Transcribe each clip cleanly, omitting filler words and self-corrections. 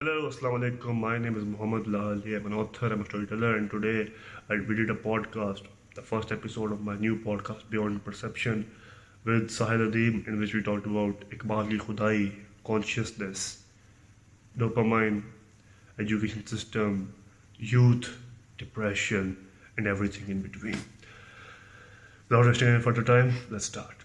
Hello, Assalamu alaikum. My name is Muhammad Lal. I'm an author, I'm a storyteller, and today we did a podcast, the first episode of my new podcast, Beyond Perception, with Sahil Adeem, in which we talked about Iqbal ki Khudai, consciousness, dopamine, education system, youth, depression, and everything in between. Without wasting any further time, let's start.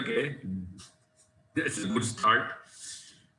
Okay, that's a good start.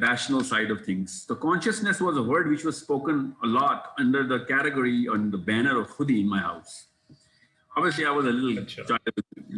rational side of things. So consciousness was a word which was spoken a lot under the category, on the banner of Khudi in my house. Obviously I was a little child,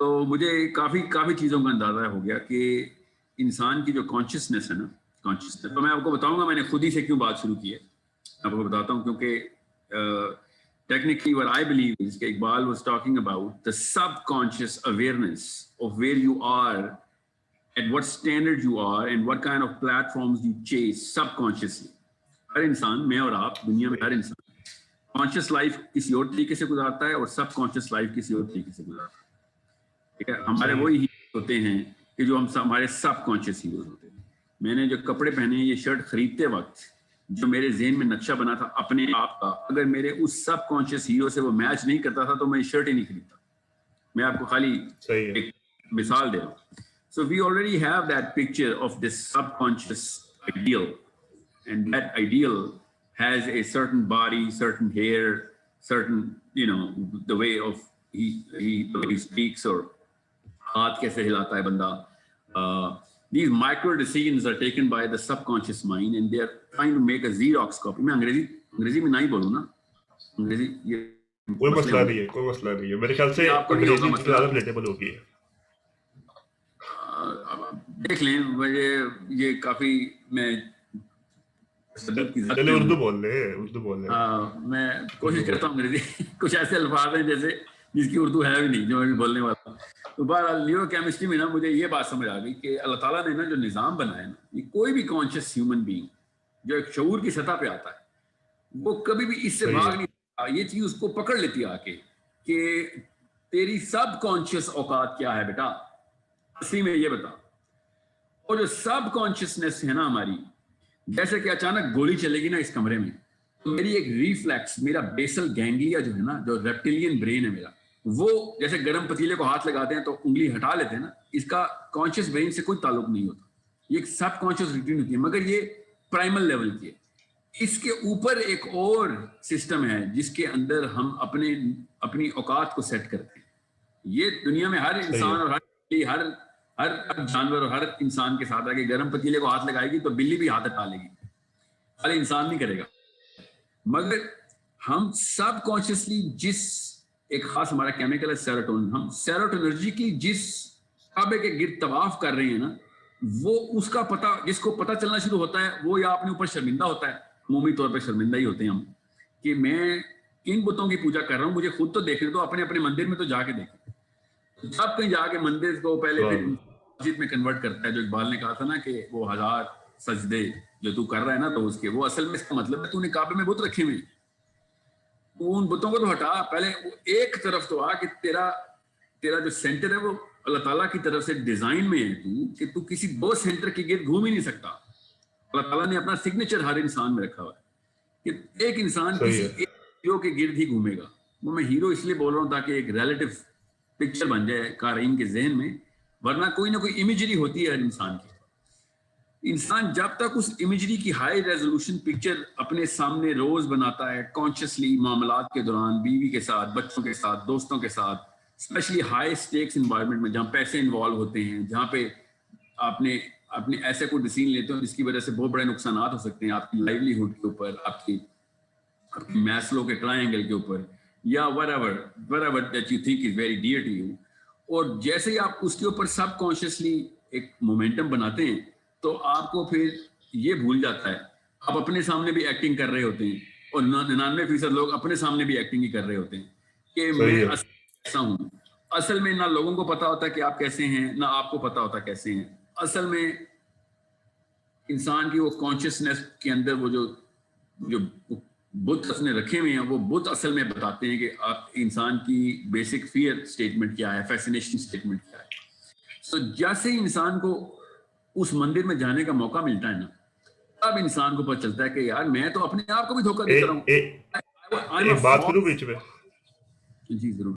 تو مجھے کافی چیزوں کا اندازہ ہو گیا کہ انسان کی جو کانشیسنیس ہے نا، کانشیسنیس، تو میں آپ کو بتاؤں گا میں نے خود ہی سے کیوں بات شروع کی ہے. آپ کو بتاتا ہوں کیونکہ technically what I believe is that Iqbal was talking about the subconscious awareness of where you are, at what standard you are, and what kind of platforms you chase subconsciously. ہر انسان، میں اور آپ، دنیا میں ہر انسان کانشیس لائف کسی اور طریقے سے گزارتا ہے اور سب کانشیس لائف کسی اور طریقے سے گزارتا ہے. ٹھیک ہے، ہمارے وہی ہیروز ہوتے ہیں کہ جو ہمارے سب کانشیس ہیروز ہوتے ہیں. میں نے جو کپڑے پہنے ہیں، یہ شرٹ خریدتے وقت جو میرے ذہن میں نقشہ بنا تھا اپنے آپ کا، اگر میرے اس سب کانشیس ہیرو سے وہ میچ نہیں کرتا تھا تو میں شرٹ ہی نہیں خریدتا. میں آپ کو خالی ایک مثال دے رہا ہوں. So we already have that picture of this subconscious ideal, and that ideal has a certain body, certain hair, certain the way of he speaks اور ہاتھ کیسے ہلاتا ہے بندہ. These micro decisions are taken by the subconscious mind and they are trying to make a Xerox copy. میں انگریزی میں نہیں بولوں نا، انگریزی یہ کوئی مسئلہ نہیں ہے میرے خیال سے انگریزی زیادہ ریلیٹیبل ہوگی. دیکھ لیں، مجھے یہ کافی میں اردو بول لیں. میں کوشش کرتا ہوں انگریزی، کچھ ایسے الفاظ ہیں جیسے جس کی اردو ہے بھی نہیں جو میں بھی بولنے والا ہوں. تو بہرحال نیورو کیمسٹری میں نا مجھے یہ بات سمجھ آ گئی کہ اللہ تعالیٰ نے نا جو نظام بنایا نا، یہ کوئی بھی کانشیس ہیومن بینگ جو ایک شعور کی سطح پہ آتا ہے وہ کبھی بھی اس سے بھاگ نہیں سکتا. یہ چیز اس کو پکڑ لیتی آ کے کہ تیری سب کانشیس اوقات کیا ہے بیٹا، اصلی میں یہ بتا. اور جو سب کانشیسنیس ہے نا ہماری، جیسے کہ اچانک گولی چلے گی نا اس کمرے میں، تو میری ایک ریفلیکس، میرا بیسل گینگلیا جو ہے نا، جو ریپٹیلین برین ہے میرا، وہ جیسے گرم پتیلے کو ہاتھ لگاتے ہیں تو انگلی ہٹا لیتے ہیں نا، اس کا کانشیس برین سے کوئی تعلق نہیں ہوتا. یہ ایک سب کانشیس روٹین ہوتی ہے، مگر یہ پرائمل لیول کی ہے. اس کے اوپر ایک اور سسٹم ہے جس کے اندر ہم اپنی اوقات کو سیٹ کرتے ہیں. یہ دنیا میں ہر انسان اور ہر جانور اور ہر انسان کے ساتھ ہے کہ گرم پتیلے کو ہاتھ لگائے گی تو بلی بھی ہاتھ ہٹا لے گی، ہر انسان نہیں کرے گا. مگر ہم سب کانشیسلی جس ایک خاص ہمارا کیمیکل ہے سیروٹونن، ہم سیروٹونرجی کی جس کعبے کے گرد طواف کر رہے ہیں نا، وہ اس کا پتہ جس کو پتہ چلنا شروع ہوتا ہے وہ یا اپنے اوپر شرمندہ ہوتا ہے. عمومی طور پہ شرمندہ ہی ہوتے ہیں ہم کہ میں کن بتوں کی پوجا کر رہا ہوں، مجھے خود تو دیکھنے دو، اپنے مندر میں تو جا کے دیکھیں. سب کہیں جا کے مندر کو پہلے پھر مسجد میں کنورٹ کرتا ہے. جو اقبال نے کہا تھا نا کہ وہ 1000 سجدے جو تو کر رہا ہے نا، تو اس کے وہ اصل میں اس کا مطلب ہے تو نے کعبے میں بت رکھے ہوئے، ان بتوں کو تو ہٹا، پہلے ایک طرف تو آ کہ تیرا جو سینٹر ہے وہ اللہ تعالیٰ کی طرف سے ڈیزائن میں ہے کہ تو کسی دو سینٹر کے گرد گھوم ہی نہیں سکتا. اللہ تعالیٰ نے اپنا سگنیچر ہر انسان میں رکھا ہوا ہے کہ ایک انسان کسی ایک ہیرو کے گرد ہی گھومے گا. وہ میں ہیرو اس لیے بول رہا ہوں تاکہ ایک ریلیٹو پکچر بن جائے قارئین کے ذہن میں، ورنہ کوئی نہ کوئی امیجری ہوتی ہے ہر انسان کی. انسان جب تک اس امیجری کی ہائی ریزولوشن پکچر اپنے سامنے روز بناتا ہے کانشیسلی، معاملات کے دوران، بیوی کے ساتھ، بچوں کے ساتھ، دوستوں کے ساتھ، اسپیشلی ہائی سٹیکس انوائرمنٹ میں جہاں پیسے انوالو ہوتے ہیں، جہاں پہ آپ نے ایسے کوئی ڈیسیژن لیتے ہو جس کی وجہ سے بہت بڑے نقصانات ہو سکتے ہیں آپ کی لائیولیہڈ کے اوپر، آپ کی میسلو کے ٹرائنگل کے اوپر، یا whatever that you think is very dear to you. اور جیسے ہی آپ اس کے اوپر سب کانشیسلی ایک مومنٹم بناتے ہیں تو آپ کو پھر یہ بھول جاتا ہے. آپ اپنے سامنے بھی ایکٹنگ کر رہے ہوتے ہیں اور 99% لوگ اپنے سامنے بھی ایکٹنگ ہی کر رہے ہوتے ہیں کہ میں ایسا ہوں. اصل میں نہ لوگوں کو پتا ہوتا کہ آپ کیسے ہیں، نہ آپ کو پتا ہوتا کیسے ہیں. اصل میں انسان کی وہ کانشیسنیس کے اندر وہ جو بت اس نے رکھے ہوئے ہیں، وہ بت اصل میں بتاتے ہیں کہ آپ انسان کی بیسک فیئر سٹیٹمنٹ کیا ہے، فیسینیشن سٹیٹمنٹ کیا ہے. سو جیسے ہی انسان کو اس مندر میں جانے کا موقع ملتا ہے نا، اب انسان کو پتہ چلتا ہے کہ یار میں تو اپنے آپ کو بھی دھوکہ دیتا ہوں. ایک بات کروں بیچ میں؟ جی ضرور.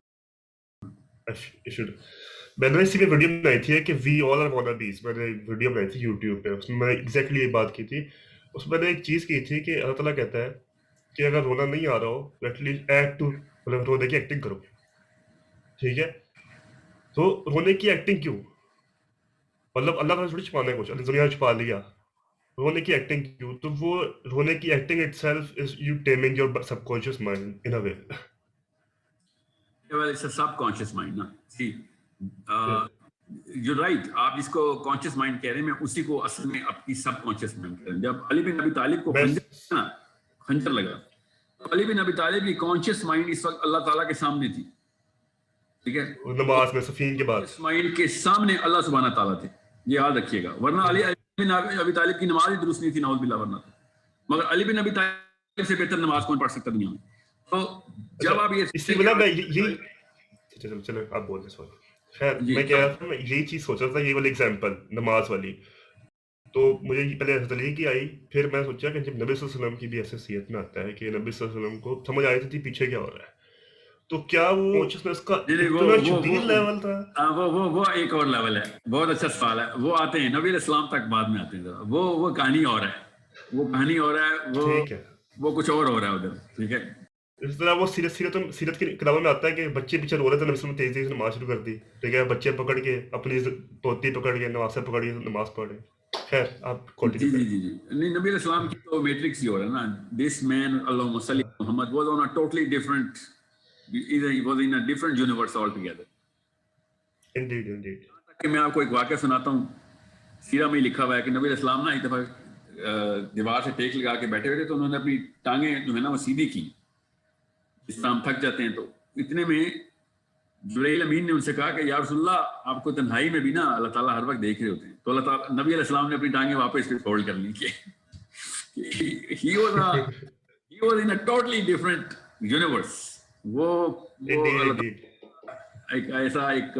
میں نے اسی پہ ویڈیو بنائی تھی کہ وی آل آر وانا بیز، میں نے ویڈیو بنائی تھی یوٹیوب پہ، اس میں میں نے ایگزیکٹلی یہ بات کی تھی. اس میں نے ایک چیز کی تھی کہ اللہ تعالیٰ کہتا ہے کہ اگر رونا نہیں آ رہا ہو ایٹ لیسٹ ایکٹ ٹو، مطلب رونے کی ایکٹنگ کرو. ٹھیک ہے، تو رونے کی ایکٹنگ کیوں؟ مطلب اللہ تعالیٰ تھوڑی چھپانا ہے کچھ، اللہ دنیا چھپا لیا. رونے کی ایکٹنگ کیوں؟ تو وہ رونے کی acting it self is you timing your sub conscious mind in a way. Well, it's a subconscious mind. See, you right, آپ جس کو کانشیس مائنڈ کہہ رہے ہیں, میں اسی کو اصل میں اپنی سب کانشیس مائنڈ کہہ رہے ہیں. جب علی بن ابی طالب کو خنجر لگا, علی بن ابی طالب کی کانشیس مائنڈ اس وقت اللہ تعالیٰ کے سامنے تھی, ٹھیک ہے, نماز میں صفین کے بعد کانشیس مائنڈ کے سامنے اللہ سبحانہ تعالیٰ تھے, یہ یاد رکھیے گا. ورنہ علی بن ابی طالب کی نماز ہی درست نہیں تھی, نعوذ باللہ, ورنہ. مگر علی بن ابی طالب سے بہتر نماز کون پڑھ سکتا دنیا میں؟ تو جب آپ یہ اس سے بنا میں یہ چلو آپ بول دیں. خیر میں کہہ رہا تھا, میں یہی چیز سوچ رہا تھا, یہ والی ایگزامپل نماز والی, تو مجھے پہلے حضرت علی کی آئی, پھر میں سوچا کہ جب نبی صلی اللہ علیہ وسلم کی بھی ایسے صحت میں آتا ہے کہ نبی صلی اللہ علیہ وسلم کو سمجھ آئی تھی پیچھے کیا ہو رہا ہے, تو کیا وہ کانشیسنس کا اتنا شدید لیول تھا؟ وہ ایک اور لیول ہے. بہت اچھا سوال ہے. وہ آتے ہیں نبی علیہ السلام تک بعد میں آتے ہیں, وہ کہانی اور ہے, وہ کہانی اور ہے, وہ کچھ اور ہو رہا ہے ادھر, ٹھیک ہے. اس طرح وہ سیرت کی کتابوں میں آتا ہے کہ بچے پیچھے رو رہے تھے, نبی صلی اللہ علیہ وسلم تیزی سے نماز شروع کر دی, ٹھیک ہے, بچے پکڑ کے اپنی پوتی پکڑ کے نواسے پکڑ کے نماز پڑھے. خیر آپ جی نہیں, نبی علیہ السلام کی تو میٹرکس ہی ہو رہا ہے نا. دس مین اللہم صلی محمد was on a totally different, he was in a different universe altogether. Indeed. کہ میں آپ کو ایک واقعہ سناتا ہوں, سیرہ میں لکھا ہوا ہے کہ نبی علیہ السلام نا ایک دفعہ دیوار سے ٹیک لگا کے بیٹھے ہوئے تھے, تو انہوں نے اپنی ٹانگیں جو ہے نا وہ سیدھی کی, جس طرح ہم تھک جاتے ہیں. تو اتنے میں جبرائیل امین نے ان سے کہا کہ یا رسول اللہ, آپ کو تنہائی میں بھی نا اللہ تعالیٰ ہر وقت دیکھ رہے ہوتے ہیں. تو اللہ تعالیٰ, نبی علیہ السلام نے اپنی ٹانگیں واپس پہ فولڈ کر لی کہ he was in a totally different universe. وہ ایک ایسا ایک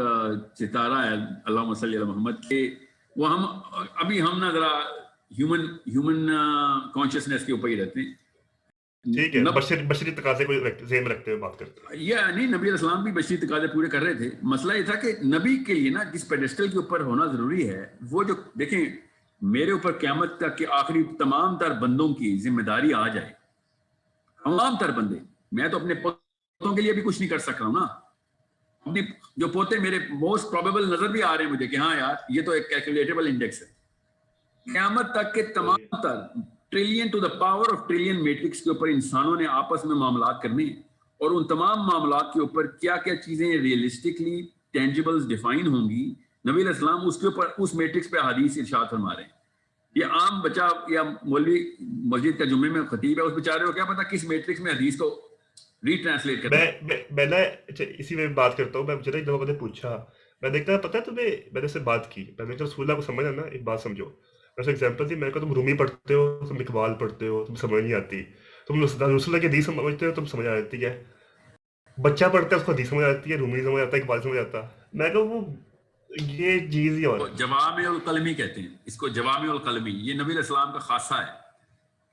ستارہ ہے اللہم صلی علی محمد کے, وہ ہم نا ذرا ہیومن کانشیسنیس کے اوپر ہی رہتے ہیں. ٹھیک ہے, بشری تقاضے کو ذہن میں رکھتے ہوئے بات کرتے ہیں. یا نہیں, نبی علیہ السلام بھی بشری تقاضے پورے کر رہے تھے. مسئلہ یہ تھا کہ نبی کے لیے نا جس پیڈسٹل کے اوپر ہونا ضروری ہے, وہ جو دیکھیں میرے اوپر قیامت تک کے آخری تمام تر بندوں کی ذمہ داری آ جائے, تمام تر بندے. میں تو اپنے پوتوں کے لیے بھی کچھ نہیں کر سک رہا ہوں نا. اپنی جو پوتے میرے موسٹ پروبیبل نظر بھی آ رہے ہیں مجھے کہ ہاں یار یہ تو ایک کیلکولیٹیبل انڈیکس ہے. قیامت تک کے تمام تر trillion to the power of trillion metrics کے اوپر انسانوں نے آپس میں معاملات کرنے, اور ان تمام معاملات کے اوپر کیا کیا چیزیں ریئلسٹکلی ٹینجیبلز ڈیفائن ہوں گی, نبی علیہ السلام اس کے اوپر اس میٹرکس پہ حدیث ارشاد فرما رہے ہیں. یہ عام بچہ یا مولوی مسجد کا جمعے میں خطیب ہے, اس بیچارے کو کیا پتا کس میٹرکس میں حدیث کو ری ٹرانسلیٹ کرنا. میں نا اسی میں بات کرتا ہوں. میں مجھے ایک دفعہ پوچھا, میں دیکھتا پتا ہے تمہیں, میں نے اس سے بات کی, میں نے رسول اللہ کو سمجھا نا, ایک بات سمجھو, ویسے ایگزامپل تھی, میں کہا تم رومی پڑھتے ہو, تم اقبال پڑھتے ہو, تم سمجھ نہیں آتی, تم رسول اللہ کی حدیث سمجھتے ہو, تم سمجھ آ جاتی ہے. بچہ پڑھتا ہے اس کو حدیث سمجھ آتی ہے, رومی سمجھ آتا ہے, اقبال سمجھ آتا. میں کہا وہ یہ چیز ہی اور جوامع القلمی کہتے ہیں اس کو, جوامع القلمی. یہ نبی علیہ السلام کا خاصہ ہے.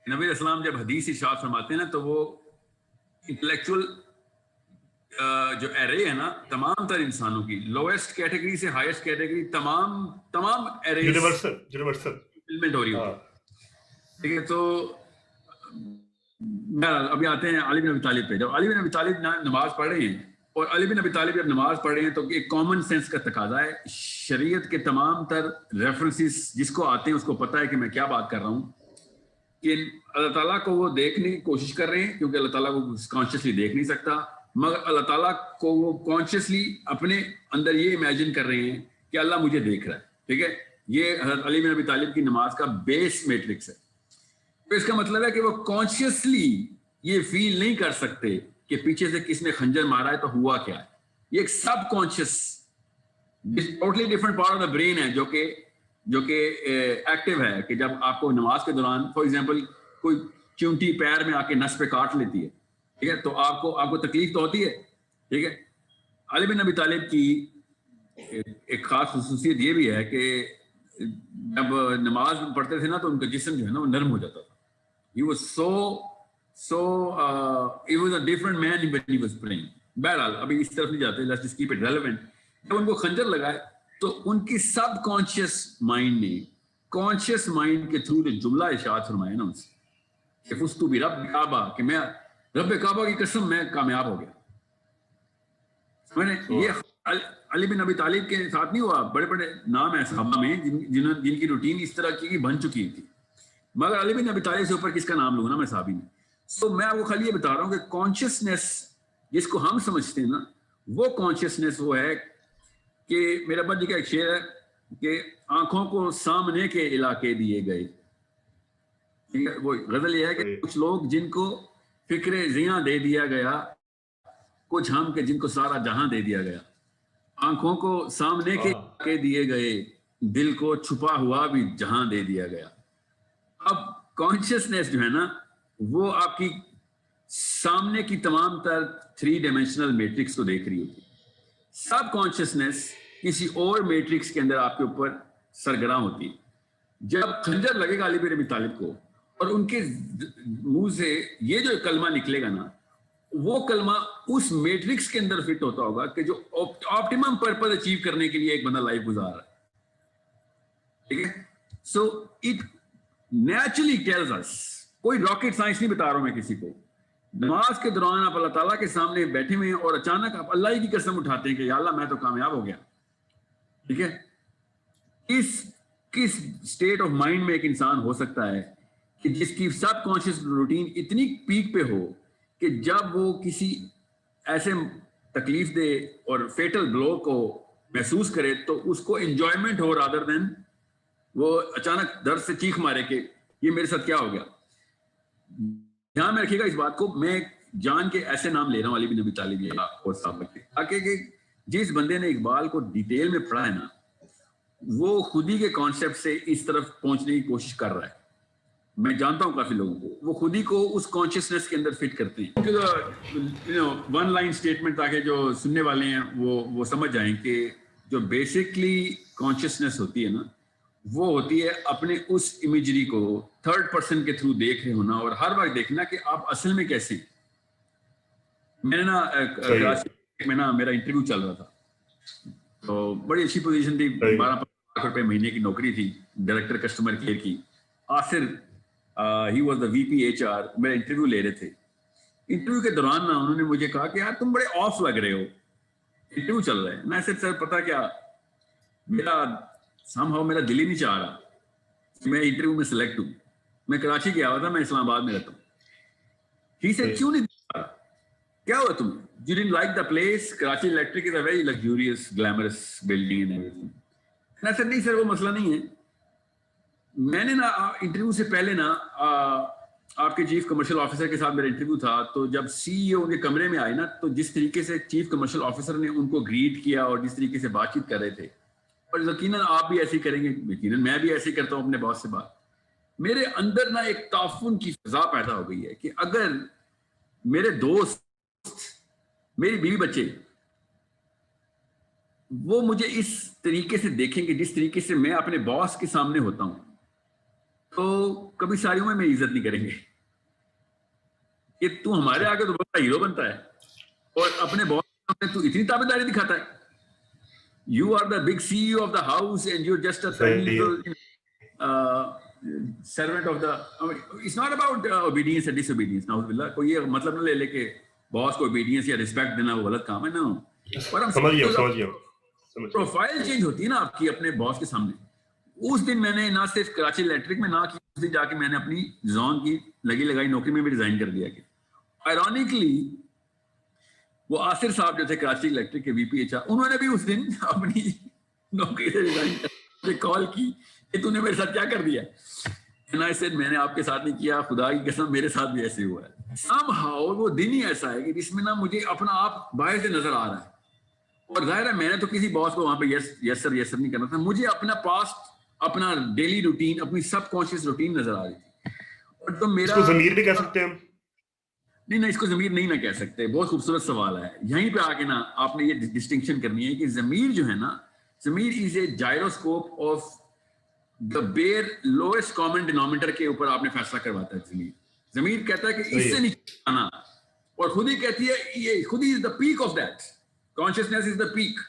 نبی علیہ السلام جب حدیث ارشاد فرماتے ہیں نا, تو وہ انٹلیکچوئل جو ایرے ہے نا تمام تر انسانوں کی, لویسٹ کیٹیگری سے ہائیسٹ کیٹیگری, تمام ایرے یونیورسل امپلیمنٹ ہو رہی ہوتی ہے, ٹھیک ہے. تو ابھی آتے ہیں علی بن ابی طالب پہ. جب علی بن ابی طالب نماز پڑھ رہے ہیں, اور علی بن ابی طالب جب نماز پڑھ رہے ہیں, تو ایک کامن سینس کا تقاضا ہے. شریعت کے تمام تر ریفرنسز جس کو آتے ہیں اس کو پتہ ہے کہ میں کیا بات کر رہا ہوں, کہ اللہ تعالیٰ کو وہ دیکھنے کی کوشش کر رہے ہیں, کیونکہ اللہ تعالیٰ کو کانشیسلی دیکھ نہیں سکتا, مگر اللہ تعالیٰ کو وہ کانشیسلی اپنے اندر یہ امیجن کر رہے ہیں کہ اللہ مجھے دیکھ رہا ہے, ٹھیک ہے. یہ حضرت علی بن ابی طالب کی نماز کا بیس میٹرکس ہے. تو اس کا مطلب ہے کہ وہ کانشیسلی یہ فیل نہیں کر سکتے کہ پیچھے سے کس نے خنجر مارا ہے تو ہوا کیا ہے. یہ ایک subconscious totally different part of the brain ہے جو کہ ایکٹیو ہے, کہ جب آپ کو نماز کے دوران فار ایگزامپل کوئی چونٹی پیر میں آ کے نس پہ کاٹ لیتی ہے, ٹھیک ہے, تو آپ کو تکلیف تو ہوتی ہے, ٹھیک ہے. علی بن ابی طالب کی ایک خاص خصوصیت یہ بھی ہے کہ جب نماز پڑھتے تھے نا, تو ان کا جسم جو ہے نا وہ نرم ہو جاتا تھا. He was he was a different man when he was praying. بہرحال ابھی اس طرف نہیں جاتے, let's just keep it relevant. جب ان کو خنجر لگائے تو ان کی سب کانشیس مائنڈ نے کانشیس مائنڈ کے تھرو جو جملہ ارشاد فرمایا نا ان سے کہ فزت برب کعبہ, کہ میں رب کعبہ کی قسم میں کامیاب ہو گیا. میں نے یہ علی بن ابی طالب کے ساتھ نہیں ہوا, بڑے بڑے نام ہیں صحابہ میں جن کی روٹین اس طرح کی بن چکی تھی, مگر علی بن ابی طالب سے اوپر کس کا نام لوں نا میں صحابی میں. سو میں آپ کو خالی یہ بتا رہا ہوں کہ کانشیسنیس جس کو ہم سمجھتے ہیں نا, وہ کانشیسنیس وہ ہے کہ میرا ابا جی کا ایک شعر ہے کہ آنکھوں کو سامنے کے علاقے دیے گئے. وہ غزل یہ ہے کہ کچھ لوگ جن کو فکر زیاں دے دیا گیا, کچھ ہم کہ جن کو سارا جہاں دے دیا گیا. آنکھوں کو سامنے کے علاقے دیے گئے, دل کو چھپا ہوا بھی جہاں دے دیا گیا. اب کانشیسنیس جو ہے نا وہ آپ کی سامنے کی تمام تر 3 ڈائمینشنل میٹرکس کو دیکھ رہی ہوتی ہے. سب کانشیسنیس کسی اور میٹرکس کے اندر آپ کے اوپر سرگراں ہوتی ہے. جب خنجر لگے گا علی بن ابی طالب کو اور ان کے منہ سے یہ جو کلمہ نکلے گا نا, وہ کلمہ اس میٹرکس کے اندر فٹ ہوتا ہوگا کہ جو آپٹیمم پرپز اچیو کرنے کے لیے ایک بندہ لائف گزار رہا ہے. ٹھیک ہے, so it naturally tells us, کوئی راکٹ سائنس نہیں بتا رہا ہوں میں کسی کو. نماز کے دوران آپ اللہ تعالیٰ کے سامنے بیٹھے ہوئے ہیں اور اچانک آپ اللہ ہی کی قسم اٹھاتے ہیں کہ یا اللہ میں تو کامیاب ہو گیا. ٹھیک ہے, کس اسٹیٹ آف مائنڈ میں ایک انسان ہو سکتا ہے کہ جس کی سب کانشیس روٹین اتنی پیک پہ ہو کہ جب وہ کسی ایسے تکلیف دے اور فیٹل بلو کو محسوس کرے تو اس کو انجوائمنٹ ہو رادر دین وہ اچانک درد سے چیخ مارے کہ یہ میرے ساتھ کیا ہو گیا. دھیان میں رکھیے گا اس بات کو, میں جان کے ایسے نام لے رہا ہوں علی بن ابی طالب اور صحابہ کے, تاکہ جس بندے نے اقبال کو ڈیٹیل میں پڑھا ہے نا وہ خود ہی کے کانسیپٹ سے اس طرف پہنچنے کی کوشش کر رہا ہے. میں جانتا ہوں کافی لوگوں کو وہ خود ہی کو اس کانشیسنیس کے اندر فٹ کرتے ہیں. ون لائن اسٹیٹمنٹ تاکہ جو سننے والے ہیں وہ سمجھ جائیں کہ جو بیسکلی کانشیسنیس ہوتی ہے نا وہ ہوتی ہے اپنے اس امیجری کو تھرڈ پرسن کے تھرو دیکھ رہے ہونا اور ہر وقت دیکھنا کہ آپ اصل میں کیسے ہیں. میں نے نا کراچی میں نا میرا انٹرویو چل رہا تھا تو بڑی اچھی پوزیشن تھی, 12 لاکھ روپے مہینے کی نوکری تھی, ڈائریکٹر کسٹمر کیئر کی. Asir he was the VP پی ایچ آر, میرا انٹرویو لے رہے تھے. انٹرویو کے دوران نا انہوں نے مجھے کہا کہ یار تم بڑے آف لگ رہے ہو, انٹرویو چل رہا ہے. میں سر پتا کیا میرا میرا دل ہی نہیں چاہ رہا کہ میں انٹرویو میں سلیکٹ ہوں. میں کراچی گیا ہوا تھا, میں اسلام آباد میں رہتا ہوں. ہی سیڈ کیوں نہیں کیا ہوا تم, you didn't like the place. Karachi Electric is a very luxurious glamorous building and everything. میں سر نہیں سر وہ مسئلہ نہیں ہے. میں نے نا انٹرویو سے پہلے نا آپ کے چیف کمرشل آفیسر کے ساتھ میرا انٹرویو تھا, تو جب سی ای او ان کے کمرے میں آئے نا تو جس طریقے سے چیف کمرشل آفیسر نے ان کو گریٹ کیا اور جس طریقے سے بات چیت کر رہے تھے, اور یقیناً آپ بھی ایسے ہی کریں گے, یقیناً میں بھی ایسے ہی کرتا ہوں اپنے باس سے بات. میرے اندر نا ایک تعفن کی فضا پیدا ہو گئی ہے کہ اگر میرے دوست, میری بیوی بچے وہ مجھے اس طریقے سے دیکھیں گے جس طریقے سے میں اپنے باس کے سامنے ہوتا ہوں, تو کبھی ساری عمر میں عزت نہیں کریں گے کہ تو ہمارے آگے تو بڑا ہیرو بنتا ہے اور اپنے باس کے سامنے تو اتنی تابعداری دکھاتا ہے. You are the big CEO of the house and you're just a servant of the. It's not about obedience and disobedience. Now, کوئی یہ مطلب نہ لے لے کہ باس کو obedience یا respect دینا وہ غلط کام ہے نا. پروفائل چینج ہوتی ہے نا آپ کی اپنے باس کے سامنے. اس دن میں نے نہ صرف کراچی الیکٹرک میں نہ کی, اس دن جا کے میں نے اپنی زون کی لگی لگائی نوکری میں بھی ریزائن کر دیا. کہ آئرونیکلی وہ آصر صاحب جو تھے کراچی الیکٹرک کے وی پی ایچ آر, انہوں نے بھی اس دن اپنی نوکری سے ریزائن کر کال کی کہ تو نے میرے ساتھ کیا کر دیا. میں نے آپ کے ساتھ نہیں کیا, خدا کی قسم میرے ساتھ بھی ایسے ہوا ہے. somehow وہ دن ہی ایسا ہے کہ جس میں نا مجھے اپنا آپ باہر سے نظر آ رہا ہے, اور ظاہر ہے میں نے تو کسی باس کو وہاں پہ یس سر نہیں کرنا تھا. مجھے اپنا پاسٹ, اپنا ڈیلی روٹین, اپنی سب کانشیس روٹین نظر آ رہی تھی. اور تو میرا ضمیر بھی کہہ سکتے ہیں ہم, نہیں اس کو ضمیر نہیں نہ کہہ سکتے. بہت خوبصورت سوال ہے. یہیں پہ آ کے نا آپ نے یہ ڈسٹنکشن کرنی ہے کہ ضمیر جو ہے نا, ضمیر is a gyroscope of the bare lowest common denominator کے اوپر آپ نے فیصلہ کرواتا ہے. ضمیر کہتا ہے کہ اس سے نیچے آنا, اور خود ہی کہتی ہے یہ خود ہی is the peak of that. Consciousness is the peak.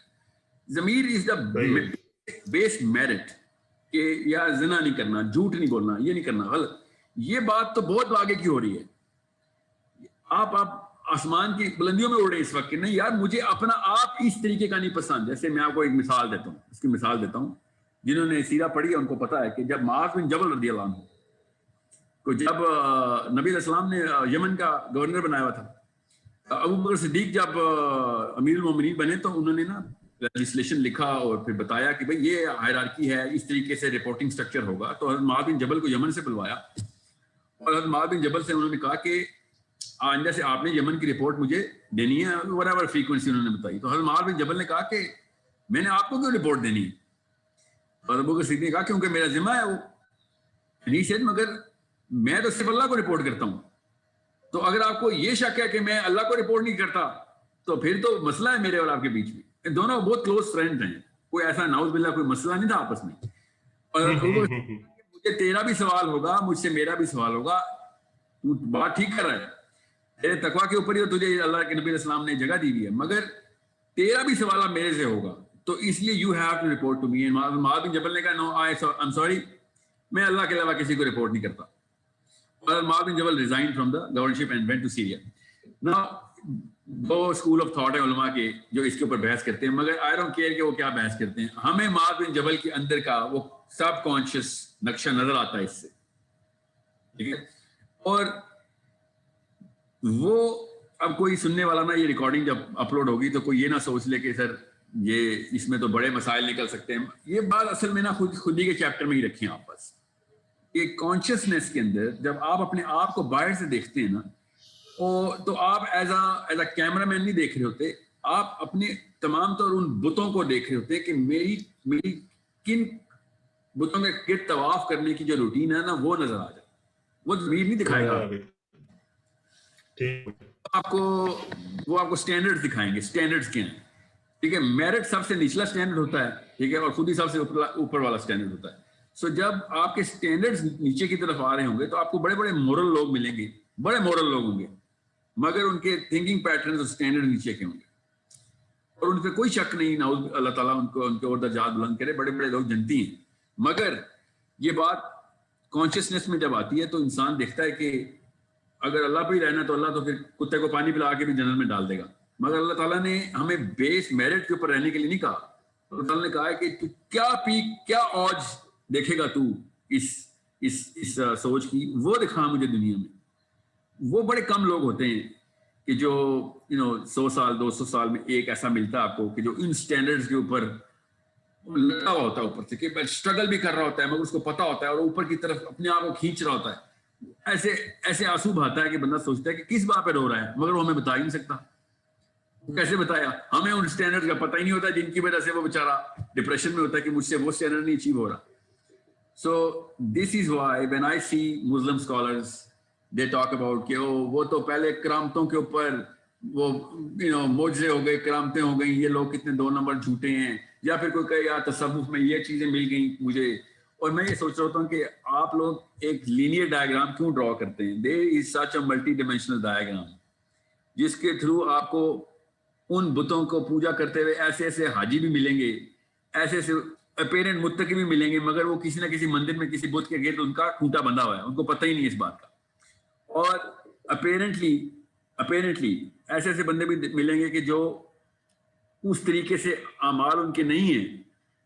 ضمیر از دا بیس میرٹ کہ یا زنا نہیں کرنا, جھوٹ نہیں بولنا, یہ نہیں کرنا, غلط. یہ بات تو بہت آگے کی ہو رہی ہے. آپ آسمان کی بلندیوں میں اڑ رہے ہیں اس وقت کہ نہیں یار مجھے اپنا آپ اس طریقے کا نہیں پسند. جیسے میں آپ کو ایک مثال دیتا ہوں, اس کی مثال دیتا ہوں. جنہوں نے سیرہ پڑھی ہے ان کو پتا ہے کہ جب معاذ بن جبل رضی اللہ عنہ کو جب نبی علیہ السلام نے یمن کا گورنر بنایا ہوا تھا, ابو بکر صدیق جب امیر المومنین بنے تو انہوں نے نا لیجسلیشن لکھا اور پھر بتایا کہ بھئی یہ ہائرارکی ہے, اس طریقے سے رپورٹنگ سٹرکچر ہوگا, تو حضرت معاذ بن جبل کو یمن سے بلوایا اور حضرت معاذ بن جبل سے انہوں نے کہا کہ آئندہ سے آپ نے یمن کی رپورٹ مجھے دینی ہے, whatever فریکوینسی انہوں نے بتائی. تو حضرت معاذ بن جبل نے کہا کہ میں نے آپ کو کیوں رپورٹ دینی ہے؟ حضرت ابوبکر صدیق نے کہا کیونکہ میرا ذمہ ہے وہ. نہیں شاید مگر میں تو صرف اللہ کو رپورٹ کرتا ہوں, تو اگر آپ کو یہ شک ہے کہ میں اللہ کو رپورٹ نہیں کرتا تو پھر تو مسئلہ ہے میرے اور آپ کے بیچ میں. دونوں بہت کلوز فرینڈ ہیں, کوئی ایسا نعوذ باللہ کوئی مسئلہ نہیں تھا آپس میں. اور مجھے تیرا بھی سوال ہوگا, مجھ سے میرا بھی سوال ہوگا, تو بات ٹھیک کر رہا ہے, تیرے تقویٰ کے اوپر ہی تو تجھے اللہ کے نبی علیہ السلام نے جگہ دی ہوئی ہے, مگر تیرا بھی سوال اب میرے سے ہوگا, تو اس لیے you have to report to me. Muaz bin Jabal نے کہا نو آئی ایم سوری, میں اللہ کے علاوہ کسی کو رپورٹ نہیں کرتا. اور Muadh bin Jabal resign from the governorship and went to Syria. نا دو اسکول آف تھاٹ ہیں علماء کے جو اس کے اوپر بحث کرتے ہیں, مگر آئی ڈونٹ کیئر کہ وہ کیا بحث کرتے ہیں. ہمیں معاذ بن جبل کے اندر کا وہ سب کانشیس نقشہ نظر آتا ہے اس سے, ٹھیک ہے. اور وہ اب کوئی سننے والا نا, یہ ریکارڈنگ جب اپلوڈ ہوگی تو کوئی یہ نہ سوچ لے کہ سر یہ اس میں تو بڑے مسائل نکل سکتے ہیں. یہ بات اصل میں نا خودی کے چیپٹر میں ہی رکھی ہیں آپ پاس. ایک کانشیسنیس کے اندر جب آپ اپنے آپ کو باہر سے دیکھتے ہیں نا, تو آپ ایز اے کیمرہ مین نہیں دیکھ رہے ہوتے, آپ اپنے تمام طور ان بتوں کو دیکھ رہے ہوتے کہ میری کن بتوں کے گرد طواف کرنے کی جو روٹین ہے نا وہ نظر آ جائے. وہ ضمیر نہیں دکھائے گا آپ کو, وہ آپ کو سٹینڈرڈ دکھائیں گے. سٹینڈرڈز کیا ہیں, ٹھیک ہے. میرٹ سب سے نچلا سٹینڈرڈ ہوتا ہے, ٹھیک ہے, اور خود ہی سب سے اوپر والا سٹینڈرڈ ہوتا ہے. سو جب آپ کے سٹینڈرڈز نیچے کی طرف آ رہے ہوں گے تو آپ کو بڑے بڑے مورل لوگ ملیں گے, بڑے مورل لوگ ہوں گے, مگر ان کے تھنکنگ پیٹرنز اور سٹینڈرڈ نیچے کے ہوں گے. اور ان پہ کوئی شک نہیں, نعوذ اللہ تعالیٰ ان کے اور درجات بلند کرے, بڑے بڑے لوگ جنتی ہیں. مگر یہ بات کانشیسنیس میں جب آتی ہے تو انسان دیکھتا ہے کہ اگر اللہ پہ ہی رہنا تو اللہ تو پھر کتے کو پانی پلا کے بھی جنت میں ڈال دے گا. مگر اللہ تعالیٰ نے ہمیں بیس میرٹ کے اوپر رہنے کے لیے نہیں کہا. اللہ تعالیٰ نے کہا ہے کہ تو کیا پیک کیا اوج دیکھے گا تو اس سوچ کی, وہ دکھا مجھے دنیا میں. وہ بڑے کم لوگ ہوتے ہیں کہ جو 100 سال 200 سال میں ایک ایسا ملتا ہے آپ کو کہ جو ان سٹینڈرڈز کے اوپر لٹا ہوا ہوتا ہے, اوپر سے کہ اسٹرگل بھی کر رہا ہوتا ہے مگر اس کو پتا ہوتا ہے اور اوپر کی طرف اپنے آپ کو کھینچ رہا ہوتا ہے. ایسے آنسو بہاتا ہے کہ بندہ سوچتا ہے کہ کس بات پہ رو رہا ہے, مگر وہ ہمیں بتا ہی نہیں سکتا. کیسے بتایا؟ ہمیں ان سٹینڈرڈ کا پتہ ہی نہیں ہوتا جن کی وجہ سے وہ بیچارہ ڈپریشن میں ہوتا ہے کہ مجھ سے وہ سٹینڈرڈ نہیں اچیو ہو رہا. So this is why when I see Muslim scholars they talk about کہ وہ تو پہلے کرامتوں کے اوپر وہ معجزے ہو گئے, کرامتیں ہو گئیں, یہ لوگ کتنے 2 نمبر جھوٹے ہیں, یا پھر کوئی کہے یار تصوف میں یہ چیزیں مل گئیں مجھے. اور میں یہ سوچ رہا ہوتا ہوں کہ آپ لوگ ایک لینئر ڈائیگرام کیوں ڈرا کرتے ہیں؟ دیر از سچ اے ملٹی ڈائمینشنل ڈائیگرام جس کے تھرو آپ کو ان بتوں کو پوجا کرتے ہوئے ایسے ایسے حاجی بھی ملیں گے, ایسے ایسے اپیرنٹ متقی بھی ملیں گے, مگر وہ کسی نہ کسی مندر میں کسی بت کے گرد ان کا کھوٹا بندھا ہوا ہے, ان کو پتہ ہی نہیں اس بات کا. اور اپیرنٹلی ایسے ایسے بندے بھی ملیں گے کہ جو اس طریقے سے اعمال ان کے نہیں ہیں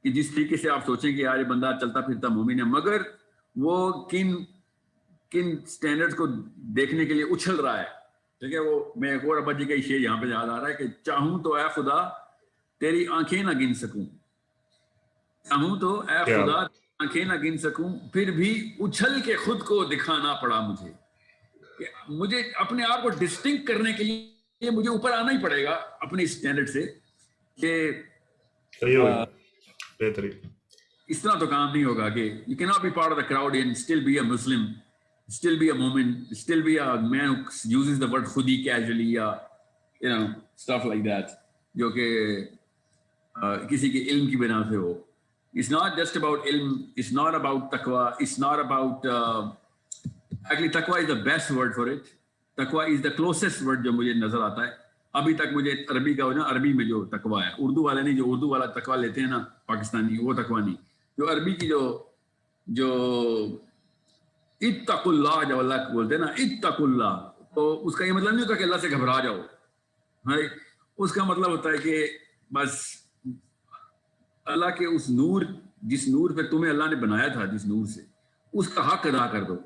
کہ جس طریقے سے آپ سوچیں کہ یار یہ بندہ چلتا پھرتا مومن ہے, مگر وہ کن سٹینڈرڈز کو دیکھنے کے لیے اچھل رہا ہے. ٹھیک ہے, وہ میں ایک اور ابا جی کا یہ شعر یہاں پہ یاد آ رہا ہے کہ چاہوں تو اے خدا تیری آنکھیں نہ گن سکوں, چاہوں تو اے خدا آنکھیں نہ گن سکوں, پھر بھی اچھل کے خود کو دکھانا پڑا مجھے. کہ مجھے اپنے آپ کو ڈسٹنکٹ کرنے کے لیے مجھے اوپر آنا ہی پڑے گا اپنے سٹینڈرڈ سے کہ اس طرح تو کام نہیں ہوگا کہ you cannot be part of the crowd and still be a Muslim, still be a Mu'min, still be a man who uses the word khudi casually یا stuff like that جو کہ کسی کے علم کی بنا سے ہو. It's not just about علم, it's not about taqwa, it's not about actually taqwa is the best word for it. Taqwa is the closest word جو مجھے نظر آتا ہے ابھی تک. مجھے عربی کا نا, عربی میں جو تقوی ہے, اردو والے نہیں, جو اردو والا تقوی لیتے ہیں نا پاکستانی, وہ تقوی نہیں. جو عربی کی جو اتقوا اللہ جو اللہ بولتے ہیں نا, اتقوا اللہ, تو اس کا یہ مطلب نہیں ہوتا کہ اللہ سے گھبرا جاؤ. اس کا مطلب ہوتا ہے کہ بس اللہ کے اس نور, جس نور پہ تمہیں اللہ نے بنایا تھا, جس نور سے, اس کا حق ادا کر دو.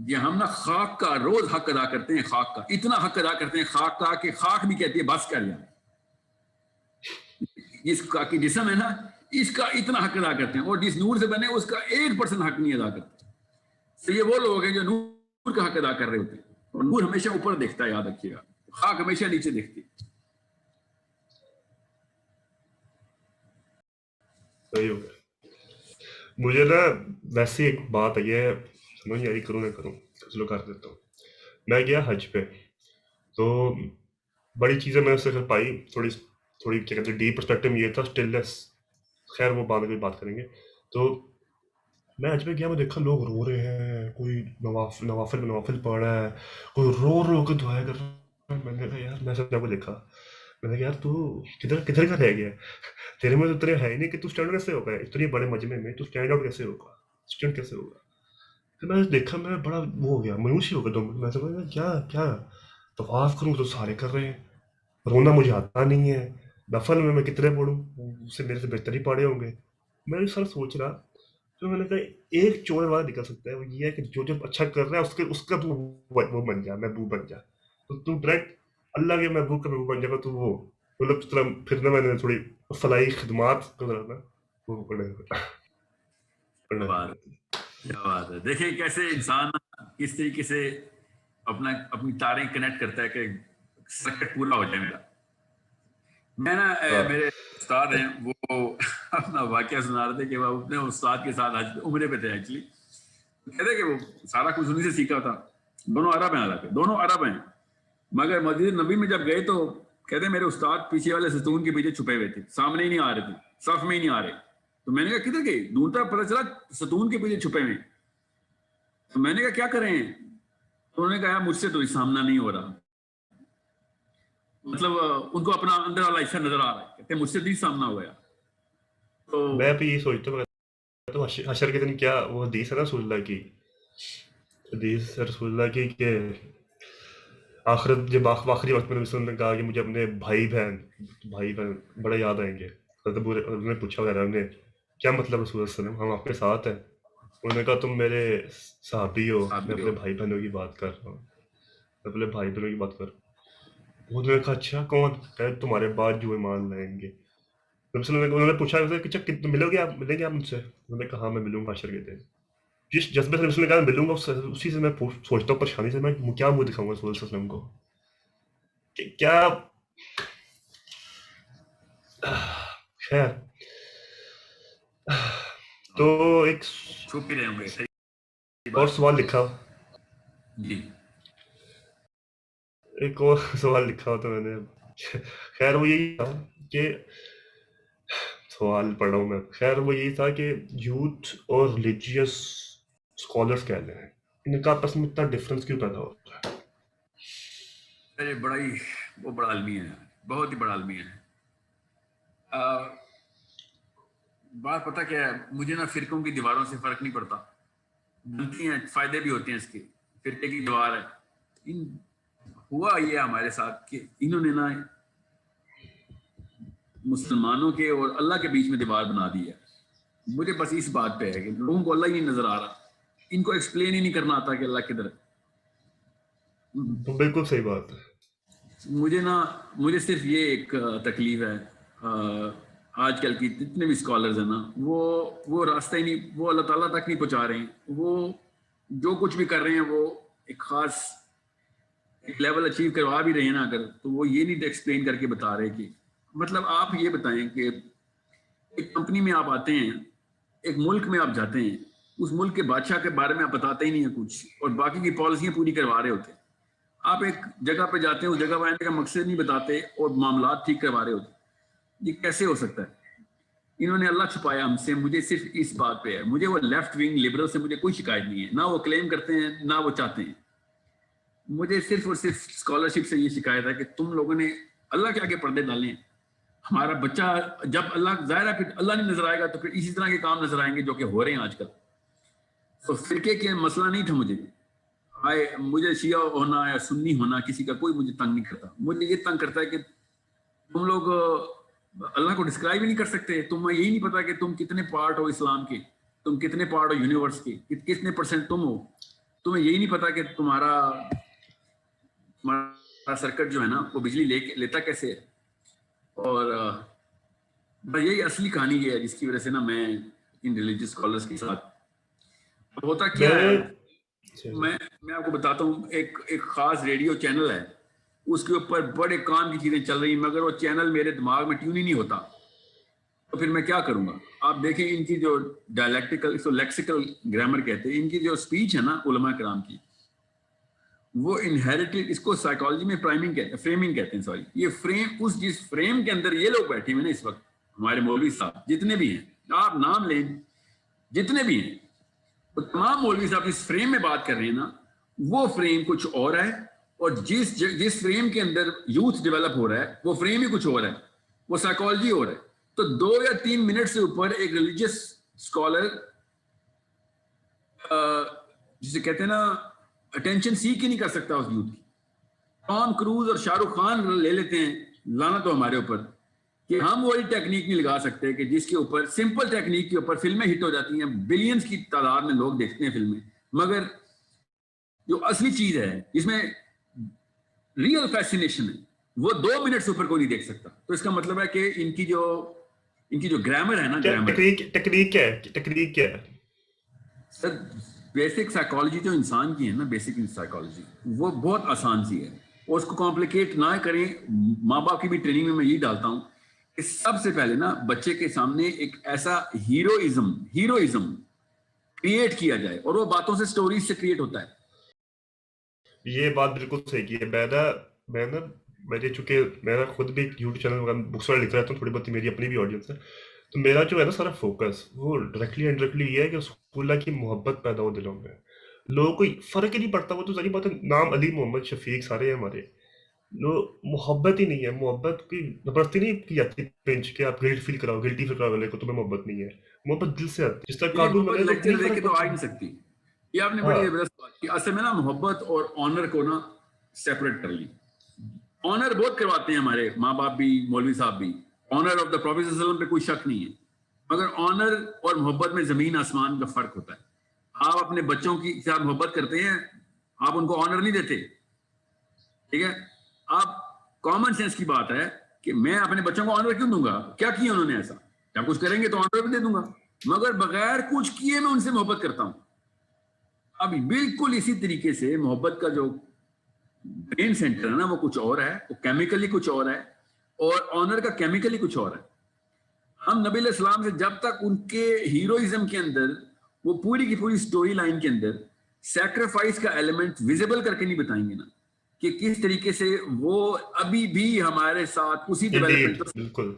یہ ہم نا خاک کا روز حق ادا کرتے ہیں, خاک کا اتنا حق ادا کرتے ہیں خاک کا کہ خاک بھی کہتی ہے بس کر یار, جس کا کہ جسم ہے نا اس کا اتنا حق ادا کرتے ہیں، اور جس نور سے بنے اس کا 1% حق نہیں ادا کرتے. تو یہ وہ لوگ ہیں جو نور کا حق ادا کر رہے ہوتے ہیں، اور نور ہمیشہ اوپر دیکھتا ہے، یاد رکھیے گا، خاک ہمیشہ نیچے دیکھتی. صحیح ہو گیا. مجھے نا ویسے ایک بات ہے، یہ سمجھ نہیں آئی کروں نہ کروں، چلو کر دیتا ہوں. میں گیا حج پہ، تو بڑی چیزیں میں نے اس سے پائی، تھوڑی کیا کہتے ہیں ڈیپ پرسپیکٹو یہ تھا، اسٹلنس. خیر وہ بعد میں بات کریں گے. تو میں حج پہ گیا، میں دیکھا لوگ رو رہے ہیں، کوئی نوافل پڑھ رہا ہے، کوئی رو رو کے دعائیں کر رہا ہے. میں نے کہا یار، میں سب کو دیکھا، میں نے کہا یار تو کدھر کا رہ گیا؟ تیرے میں تو اتنے ہے ہی نہیں کہ تو اسٹینڈ کیسے ہوگا اتنے بڑے مجمع میں، تو اسٹینڈ آؤٹ کیسے ہوگا، اسٹینڈ کیسے ہوگا؟ پھر میں نے دیکھا، میں بڑا وہ ہو گیا، مایوس ہی ہو گیا. تو میں سمجھا کیا طواف کروں تو سارے کر رہے ہیں، رونا مجھے آتا نہیں ہے، نفل میں کتنے پڑھوں، اس سے میرے سے بہتر ہی پڑھے ہوں گے. میں سر سوچ رہا، تو میں نے کہا ایک چور والا نکل سکتا ہے، وہ یہ ہے کہ جو اچھا کر رہا ہے اس کا تو وہ بن جا، محبوب بن جا. تو ڈائریکٹ اللہ کے محبوب کا محبوب بن جائے گا. تو وہ مطلب اس طرح پھر نہ میں نے تھوڑی فلاحی خدمات کو ذرا نا وہ پڑھنا کیا بات ہے. دیکھیں کیسے انسان کس طریقے سے اپنی تاریں کنیکٹ کرتا ہے کہ سرکٹ پورا ہو جائے. میں نا میرے استاد ہیں، وہ اپنا واقعہ سنا رہے تھے کہ وہ اپنے استاد کے ساتھ عمرے پہ تھے. ایکچولی کہتے کہ وہ سارا کچھ انہیں سے سیکھا تھا. دونوں عرب ہیں، حالانکہ دونوں عرب ہیں، مگر مسجد نبی میں جب گئے تو کہتے میرے استاد پیچھے والے ستون کے پیچھے چھپے ہوئے تھے، سامنے ہی نہیں آ رہے تھے، صف میں ہی نہیں آ رہے. تو میں نے کہا کدھر گئے؟ دور تک پتہ چلا ستون کے پیچھے چھپے ہوئے. تو میں نے کہا کیا کریں؟ تو انہوں نے کہا مجھ سے تو سامنا نہیں ہو رہا. مطلب ان کو اپنا اندر والا حصہ نظر آ رہا ہے، کہتے مجھ سے بھی سامنا ہوا. تو میں بھی یہی سوچتا ہوں، تو حشر کے دن کیا وہ حدیث ہے نا رسول اللہ کی، حدیث رسول اللہ کی کہ آخرت جب آخری وقت میں رسول نے کہا کہ مجھے اپنے بھائی بہن بڑے یاد آئیں گے. انہوں نے پوچھا وغیرہ نے کیا مطلب رسول اللہ علیہ وسلم، ہم آپ کے ساتھ ہیں. انہوں نے کہا تم میرے صحابی ہو، میں اپنے بھائی بہنوں کی بات کر رہا ہوں، میں اپنے بھائی بہنوں کی بات کر رہا ہوں. انہوں نے کہا اچھا کون؟ کہ تمہارے بعد جو ایمان لائیں گے. انہوں نے پوچھا ملیں گے آپ مجھ سے؟ انہوں نے کہا ہاں میں ملوں گا حشر کے دن. جس جذبے سے رسول نے کہا ملوں گا، اسی سے میں سوچتا ہوں پریشانی سے میں کیا منہ دکھاؤں گا رسول اللہ علیہ وسلم کو کہ کیا. خیر تو ایک چھپ ہی رہے ہوں گے. اور سوال لکھا، جی ایک اور سوال لکھا تو میں نے، خیر وہ یہی تھا کہ سوال پڑھ رہا ہوں میں. خیر وہ یہی تھا کہ یوتھ اور ریلیجیس اسکالرس کہہ لیں، ان کا آپس میں اتنا ڈفرینس کیوں پیدا ہوتا ہے؟ ارے وہ بڑا عالمی ہے، بہت ہی بڑا عالمی ہے. بات پتہ کیا ہے، مجھے نا فرقوں کی دیواروں سے فرق نہیں پڑتا. بنتی ہیں، فائدے بھی ہوتے ہیں اس کے. فرقے کی دیوار ہے، ہوا یہ ہمارے ساتھ کہ انہوں نے نا مسلمانوں کے اور اللہ کے بیچ میں دیوار بنا دی ہے. مجھے بس اس بات پہ ہے کہ لوگوں کو اللہ ہی نہیں نظر آ رہا، ان کو ایکسپلین ہی نہیں کرنا آتا کہ اللہ کدھر ہے. بالکل صحیح بات ہے. مجھے صرف یہ ایک تکلیف ہے، آج کل کی جتنے بھی اسکالرز ہیں نا، وہ راستہ ہی نہیں، وہ اللہ تعالیٰ تک نہیں پہنچا رہے ہیں. وہ جو کچھ بھی کر رہے ہیں وہ ایک خاص ایک لیول اچیو کروا بھی رہے ہیں نا اگر، تو وہ یہ نہیں ایکسپلین کر کے بتا رہے کہ مطلب آپ یہ بتائیں کہ ایک کمپنی میں آپ آتے ہیں، ایک ملک میں آپ جاتے ہیں، اس ملک کے بادشاہ کے بارے میں آپ بتاتے ہی نہیں ہیں کچھ، اور باقی کی پالیسیاں پوری کروا رہے ہوتے ہیں. آپ ایک جگہ پہ جاتے ہیں، اس جگہ پہ آنے کا مقصد نہیں بتاتے اور معاملات ٹھیک کروا رہے ہوتے. یہ کیسے ہو سکتا ہے؟ انہوں نے اللہ چھپایا ہم سے. مجھے صرف اس بات پہ ہے، مجھے وہ لیفٹ ونگ لبرل سے مجھے کوئی شکایت نہیں ہے، نہ وہ کلیم کرتے ہیں نہ وہ چاہتے ہیں. مجھے صرف اور صرف اسکالرشپ سے یہ شکایت ہے کہ تم لوگوں نے اللہ کے آگے پردے ڈالے ہیں. ہمارا بچہ جب اللہ ظاہر ہے پھر اللہ نہیں نظر آئے گا تو پھر اسی طرح کے کام نظر آئیں گے جو کہ ہو رہے ہیں آج کل. تو فرقے کے مسئلہ نہیں تھا مجھے شیعہ ہونا یا سنی ہونا کسی کا کوئی مجھے تنگ نہیں کرتا. مجھے یہ تنگ کرتا ہے کہ تم لوگ اللہ کو ڈسکرائب ہی نہیں کر سکتے. تمہیں یہی نہیں پتا کہ تم کتنے پارٹ ہو اسلام کے، تم کتنے پارٹ ہو یونیورس کے، کتنے پرسنٹ تم ہو. تمہیں یہی نہیں پتا کہ تمہارا سرکٹ جو ہے نا وہ بجلی لیتا کیسے ہے. اور بس یہی اصلی کہانی یہ ہے جس کی وجہ سے نا میں ان ریلیجیس اسکالرس کے ساتھ. ہوتا کیا ہے, میں آپ کو بتاتا ہوں, ایک خاص ریڈیو چینل ہے, اس کے اوپر بڑے کام کی چیزیں چل رہی ہیں, مگر وہ چینل میرے دماغ میں ٹیون ہی نہیں ہوتا, تو پھر میں کیا کروں گا. آپ دیکھیں ان کی جو ڈائلیکٹیکل, اس کو لیکسیکل گرامر کہتے ہیں, ان کی جو اسپیچ ہے نا علماء کرام کی, وہ انہیریٹڈ, اس کو سائیکالوجی میں پرائمنگ کہتے ہیں, فریمنگ کہتے ہیں, سوری. یہ فریم, اس جس فریم کے اندر یہ لوگ بیٹھے ہوئے نا اس وقت, ہمارے مولوی صاحب جتنے بھی ہیں, آپ نام لیں جتنے بھی ہیں, تو تمام مولوی صاحب اس فریم میں بات کر رہے ہیں نا, وہ فریم کچھ اور ہے, اور جس فریم کے اندر یوتھ ڈیولپ ہو رہا ہے وہ فریم ہی کچھ اور ہے, وہ سائیکالوجی اور ہے. تو 2 یا 3 منٹ سے اوپر ایک ریلیجیس اسکالر جسے کہتے ہیں نا اٹینشن سیک ہی نہیں کر سکتا اس یوتھ کی. ٹام کروز اور شاہ رخ خان لے لیتے ہیں لعنت تو ہمارے اوپر کہ ہم وہی ٹیکنیک نہیں لگا سکتے کہ جس کے اوپر, سمپل ٹیکنیک کے اوپر فلمیں ہٹ ہو جاتی ہیں, بلینز کی تعداد میں لوگ دیکھتے ہیں فلمیں, مگر جو اصلی چیز ہے جس میں ریئل فیسینیشن ہے وہ 2 منٹ سے اوپر کوئی نہیں دیکھ سکتا. تو اس کا مطلب ہے کہ ان کی جو گرامر ہے نا, گرامر ٹیکنیک کیا ہے سر, بیسک سائیکالوجی جو انسان کی ہے نا, بیسک سائیکالوجی وہ بہت آسان سی ہے, اور اس کو کمپلیکیٹ نہ کریں. ماں باپ کی بھی ٹریننگ میں یہی ڈالتا ہوں کہ سب سے پہلے نا بچے کے سامنے ایک ایسا ہیروئزم کریٹ کیا جائے, اور وہ باتوں سے, سٹوریز سے کریٹ ہوتا ہے. یہ بات بالکل صحیح کی ہے. میں چونکہ میرا خود بھی ایک یوٹیوب چینل بکس وغیرہ لکھ رہا ہوں, تھوڑی بہت میری اپنی بھی آڈینس ہے, تو میرا جو ہے نا سارا فوکس وہ ڈائریکٹلی انڈائریکٹلی یہ ہے کہ رسول اللہ کی محبت پیدا ہو دلوں میں. لوگوں کو فرق ہی نہیں پڑتا, وہ تو ظاہر بات ہے, نام علی محمد شفیق سارے ہیں ہمارے, محبت ہی نہیں ہے. محبت کی زبردستی نہیں کی جاتی پنچ کے آپ گلٹی فیل کراؤ کو تمہیں محبت نہیں ہے. محبت دل سے آتی ہے. جس طرح یہ کارٹون محبت بنے تو لیکچر نہیں دے کے فرق تو آ پڑتا. ہی نہیں سکتی. یہ آپ نے ہاں بڑی زبردست بات کی. اصل میں نا محبت اور آنر کو نا سیپریٹ کر لی. آنر بہت کرواتے ہیں ہمارے ماں باپ بھی, مولوی صاحب بھی. آنر آف دا پروفیٹ صلی اللہ علیہ وسلم پہ کوئی شک نہیں ہے, مگر آنر اور محبت میں زمین آسمان کا فرق ہوتا ہے. آپ اپنے بچوں کی ساتھ محبت کرتے ہیں, آپ ان کو آنر نہیں دیتے, ٹھیک ہے. آپ کامن سینس کی بات ہے کہ میں اپنے بچوں کو آنر کیوں دوں گا, کیا کیا انہوں نے ایسا, جب کچھ کریں گے تو آنر بھی دے دوں گا, مگر بغیر کچھ کیے میں ان سے محبت کرتا ہوں. اب بالکل اسی طریقے سے محبت کا جو برین سینٹر ہے نا وہ کچھ اور ہے, وہ کیمیکلی کچھ اور ہے, اور آنر کا کیمیکلی کچھ اور ہے. ہم نبی علیہ السلام سے جب تک ان کے ہیروئزم کے اندر, وہ پوری کی پوری سٹوری لائن کے اندر سیکریفائس کا ایلیمنٹ ویزیبل کر کے نہیں بتائیں گے نا, کہ کس طریقے سے وہ ابھی بھی ہمارے ساتھ اسی ڈیولپمنٹ, بالکل.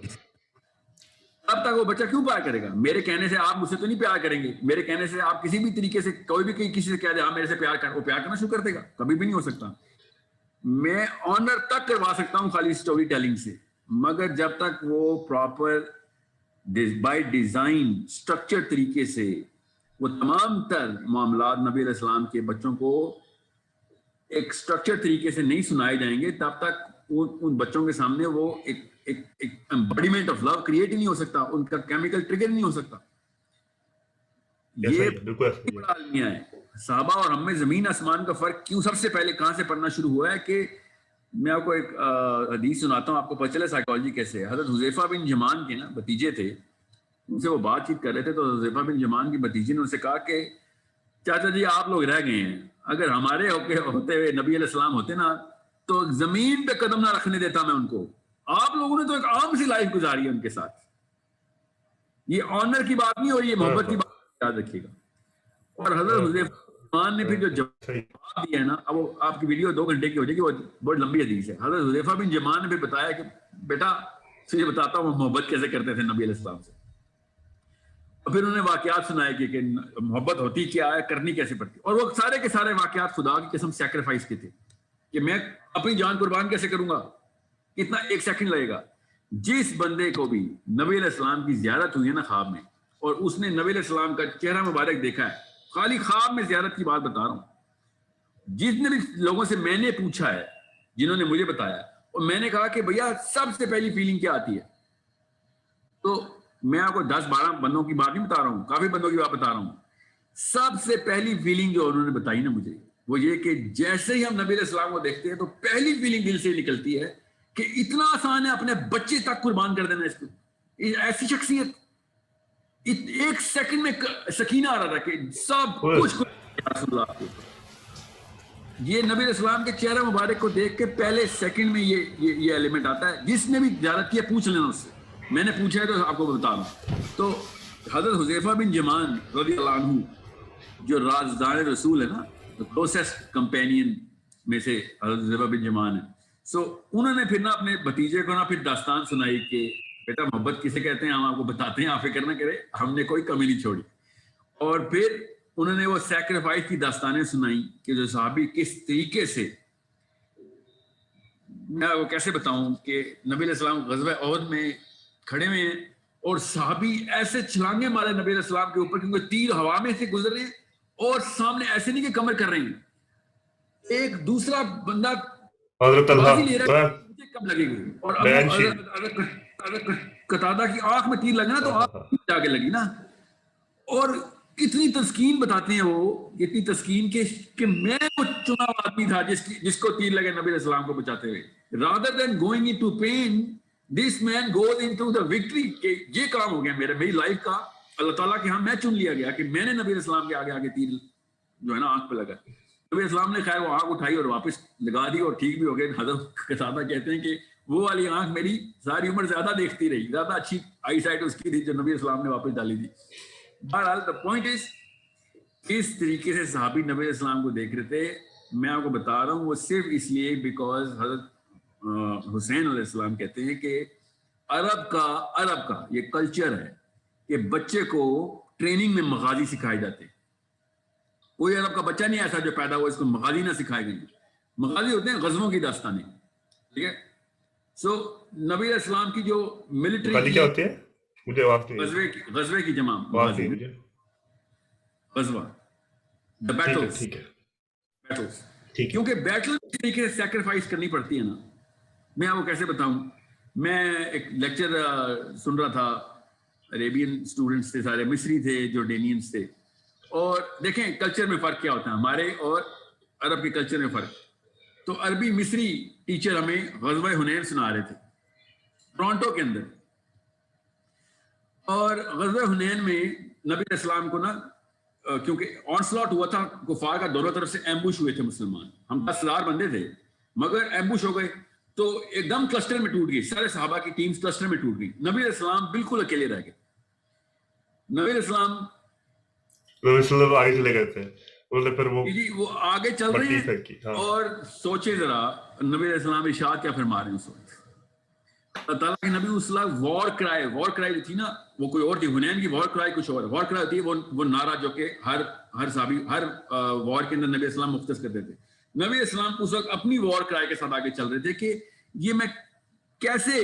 اب تک وہ بچہ کیوں پیار کرے گا. میرے کہنے سے آپ مجھ سے تو نہیں پیار کریں گے, میرے کہنے سے آپ کسی بھی طریقے سے کوئی بھی کسی سے کہہ دے ہاں میرے سے پیار کر, وہ پیار کرنا شروع کر دے گا, کبھی بھی نہیں ہو سکتا. میں آنر تک کروا سکتا ہوں خالی سٹوری ٹیلنگ سے, مگر جب تک وہ پراپر بائی ڈیزائن اسٹرکچر طریقے سے وہ تمام تر معاملات نبی علیہ السلام کے بچوں کو ایک اسٹرکچر طریقے سے نہیں سنائے جائیں گے, تب تک ان بچوں کے سامنے وہ ایک ایمبڈیمنٹ آف لو کریٹ ہی نہیں ہو سکتا, ان کا کیمیکل ٹریگر نہیں ہو سکتا. یہ بڑا المیہ ہے. صحابہ اور ہم میں زمین آسمان کا فرق کیوں سب سے پہلے کہاں سے پڑھنا شروع ہوا ہے کہ میں آپ کو ایک حدیث سناتا ہوں, آپ کو پتہ چلے سائیکالوجی کیسے ہے. حضرت حذیفہ بن یمان کے نا بھتیجے تھے, ان سے وہ بات چیت کر رہے تھے, تو حذیفہ بن یمان کی بھتیجے نے ان سے کہا کہ چاچا جی آپ لوگ رہ گئے ہیں, اگر ہمارے ہوتے ہوئے نبی علیہ السلام ہوتے نا تو زمین پہ قدم نہ رکھنے دیتا میں ان کو. آپ لوگوں نے تو ایک عام سی لائف گزاری ہے ان کے ساتھ. یہ آنر کی بات نہیں ہو رہی, یہ محبت کی بات یاد رکھیے گا. اور حضرت حذیفہ نے پھر جو جواب دیا ہے نا, اب آپ کی ویڈیو 2 گھنٹے کی ہو جائے گی, وہ بہت لمبی حدیث ہے. حضرت حذیفہ بن یمان نے پھر بتایا کہ بیٹا تجھے بتاتا ہوں محبت کیسے کرتے تھے نبی علیہ السلام سے. اور پھر انہوں نے واقعات سنائے کہ محبت ہوتی کیا ہے, کرنی کیسے پڑتی, اور وہ سارے کے سارے واقعات خدا کی قسم سیکریفائس کے تھے کہ میں اپنی جان قربان کیسے کروں گا, کتنا 1 سیکنڈ لگے گا. جس بندے کو بھی نبی علیہ السلام کی زیارت ہوئی ہے نا خواب میں, اور اس نے نبی علیہ السلام کا چہرہ مبارک دیکھا ہے, خالی خواب میں زیارت کی بات بتا رہا ہوں, جتنے بھی لوگوں سے میں نے پوچھا ہے جنہوں نے مجھے بتایا, اور میں نے کہا کہ بھیا سب سے پہلی فیلنگ کیا آتی ہے, تو میں آپ کو 10-12 بندوں کی بات نہیں بتا رہا ہوں, کافی بندوں کی بات بتا رہا ہوں. سب سے پہلی فیلنگ جو انہوں نے بتائی نا مجھے, وہ یہ کہ جیسے ہی ہم نبی علیہ السلام کو دیکھتے ہیں تو پہلی فیلنگ دل سے نکلتی ہے کہ اتنا آسان ہے اپنے بچے تک قربان کر دینا اس کو, ایسی شخصیت ایک سیکنڈ میں سکینہ آ رہا تھا کہ سب کچھ رسول اللہ کے اوپر. یہ نبی علیہ السلام کے چہرہ مبارک کو دیکھ کے پہلے سیکنڈ میں یہ ایلیمنٹ آتا ہے. جس نے بھی زیارت کی ہے پوچھ لینا اس سے, میں نے پوچھا ہے تو آپ کو بتا رہا ہوں. تو حضرت حذیفہ بن یمان رضی اللہ عنہ جو رازدار رسول ہے نا, کلوزسٹ کمپینین میں سے حضرت حذیفہ بن یمان ہے. سو انہوں نے پھر نا اپنے بھتیجے کو نا پھر داستان سنائی کہ بیٹا محبت کسے کہتے ہیں, ہم آپ کو بتاتے ہیں, آپ فکر نہ کرے, ہم نے کوئی کمی نہیں چھوڑی. اور پھر انہوں نے وہ سیکریفائس کی داستانیں سنائی کہ جو صحابی کس طریقے سے, میں وہ کیسے بتاؤں کہ نبی علیہ السلام غزوہ احد میں کھڑے ہوئے ہیں اور صحابی ایسے چھلانگے مارے نبی علیہ السلام کے اوپر کیونکہ تیر ہوا میں سے گزر رہے ہیں اور سامنے ایسے نہیں کہ کمر کر رہے ہیں, ایک دوسرا بندہ بازی لے رہا ہے مجھے کب لگے گی. اور اگر قتادہ کی آنکھ میں تیر لگا نا تو آنکھ جا کے لگی نا. اور اتنی تسکین بتاتے ہیں وہ, اتنی تسکین کہ میں وہ چنا ہوا آدمی تھا جس کو تیر لگے نبی علیہ السلام کو بچاتے ہوئے. rather than going into pain this man goes into the victory. کہ یہ کام ہو گیا میری لائف کا, اللہ تعالیٰ کے ہاں میں چن لیا گیا کہ میں نے نبی علیہ السلام کے آگے تیر جو ہے نا آنکھ پہ لگا. نبی علیہ السلام نے خیر وہ آنکھ اٹھائی اور واپس لگا دی اور ٹھیک بھی ہو گئے. حضرت قتادہ کہتے ہیں کہ وہ والی آنکھ میری ساری عمر زیادہ دیکھتی رہی, زیادہ اچھی آئی سائٹ اس کی تھی جو نبی علیہ السلام نے واپس ڈالی تھی. بہرحال دا پوائنٹ از اس طریقے سے صحابی نبی علیہ السلام کو دیکھ رہے تھے. میں آپ کو بتا رہا ہوں وہ صرف اس لیے بیکاز حضرت حسین علیہ السلام کہتے ہیں کہ عرب کا یہ کلچر ہے کہ بچے کو ٹریننگ میں مغازی سکھائے جاتے. کوئی عرب کا بچہ نہیں ایسا جو پیدا ہوا اس کو مغازی نہ سکھائے گئے. مغازی ہوتے ہیں غزووں کی داستانیں, ٹھیک ہے. سو نبی علیہ السلام کی جو ملٹری کیا ہوتی ہے مجھے غزوے کی جمع غزوہ the battles, کیونکہ بیٹل اس طریقے سے سیکریفائس کرنی پڑتی ہے نا. میں آپ کو کیسے بتاؤں, میں ایک لیکچر سن رہا تھا, عربین اسٹوڈنٹس تھے سارے, مصری تھے, جورڈینینس تھے. اور دیکھیں کلچر میں فرق کیا ہوتا ہے ہمارے اور عرب کے کلچر میں فرق. تو عربی مصری ٹیچر ہمیں غزوہ حنین سنا رہے تھے ٹورانٹو کے اندر. اور غزوہ حنین میں نبی علیہ السلام کو نا کیونکہ آن سلاٹ ہوا تھا, کفار کا دونوں طرف سے ایمبوش ہوئے تھے مسلمان, ہم 10,000 بندے تھے مگر ایمبوش ہو گئے تو ایک دم کلسٹر میں ٹوٹ گئی, سارے صحابہ کی ٹیمز کلسٹر میں ٹوٹ گئی. نبی علیہ السلام بالکل اکیلے رہ گئے. نبی علیہ السلام آگے چلے گئے تھے, وہ آگے چل رہے ہیں. اور سوچے ذرا نبی علیہ السلام ارشاد کیا فرما رہے ہیں اس وقت. اللہ تعالیٰ کے نبی اس وقت وار کرائے جو تھی نا وہ کوئی اور تھی. حنین کی وار کرائے کچھ اور, وار کرائے ہوتی ہے وہ نعرہ جو کہ ہر صحابی ہر وار کے اندر نبی السلام مختص کرتے تھے. نبی علیہ السلام اس وقت اپنی وار کرائے کے ساتھ آگے چل رہے تھے کہ یہ میں کیسے,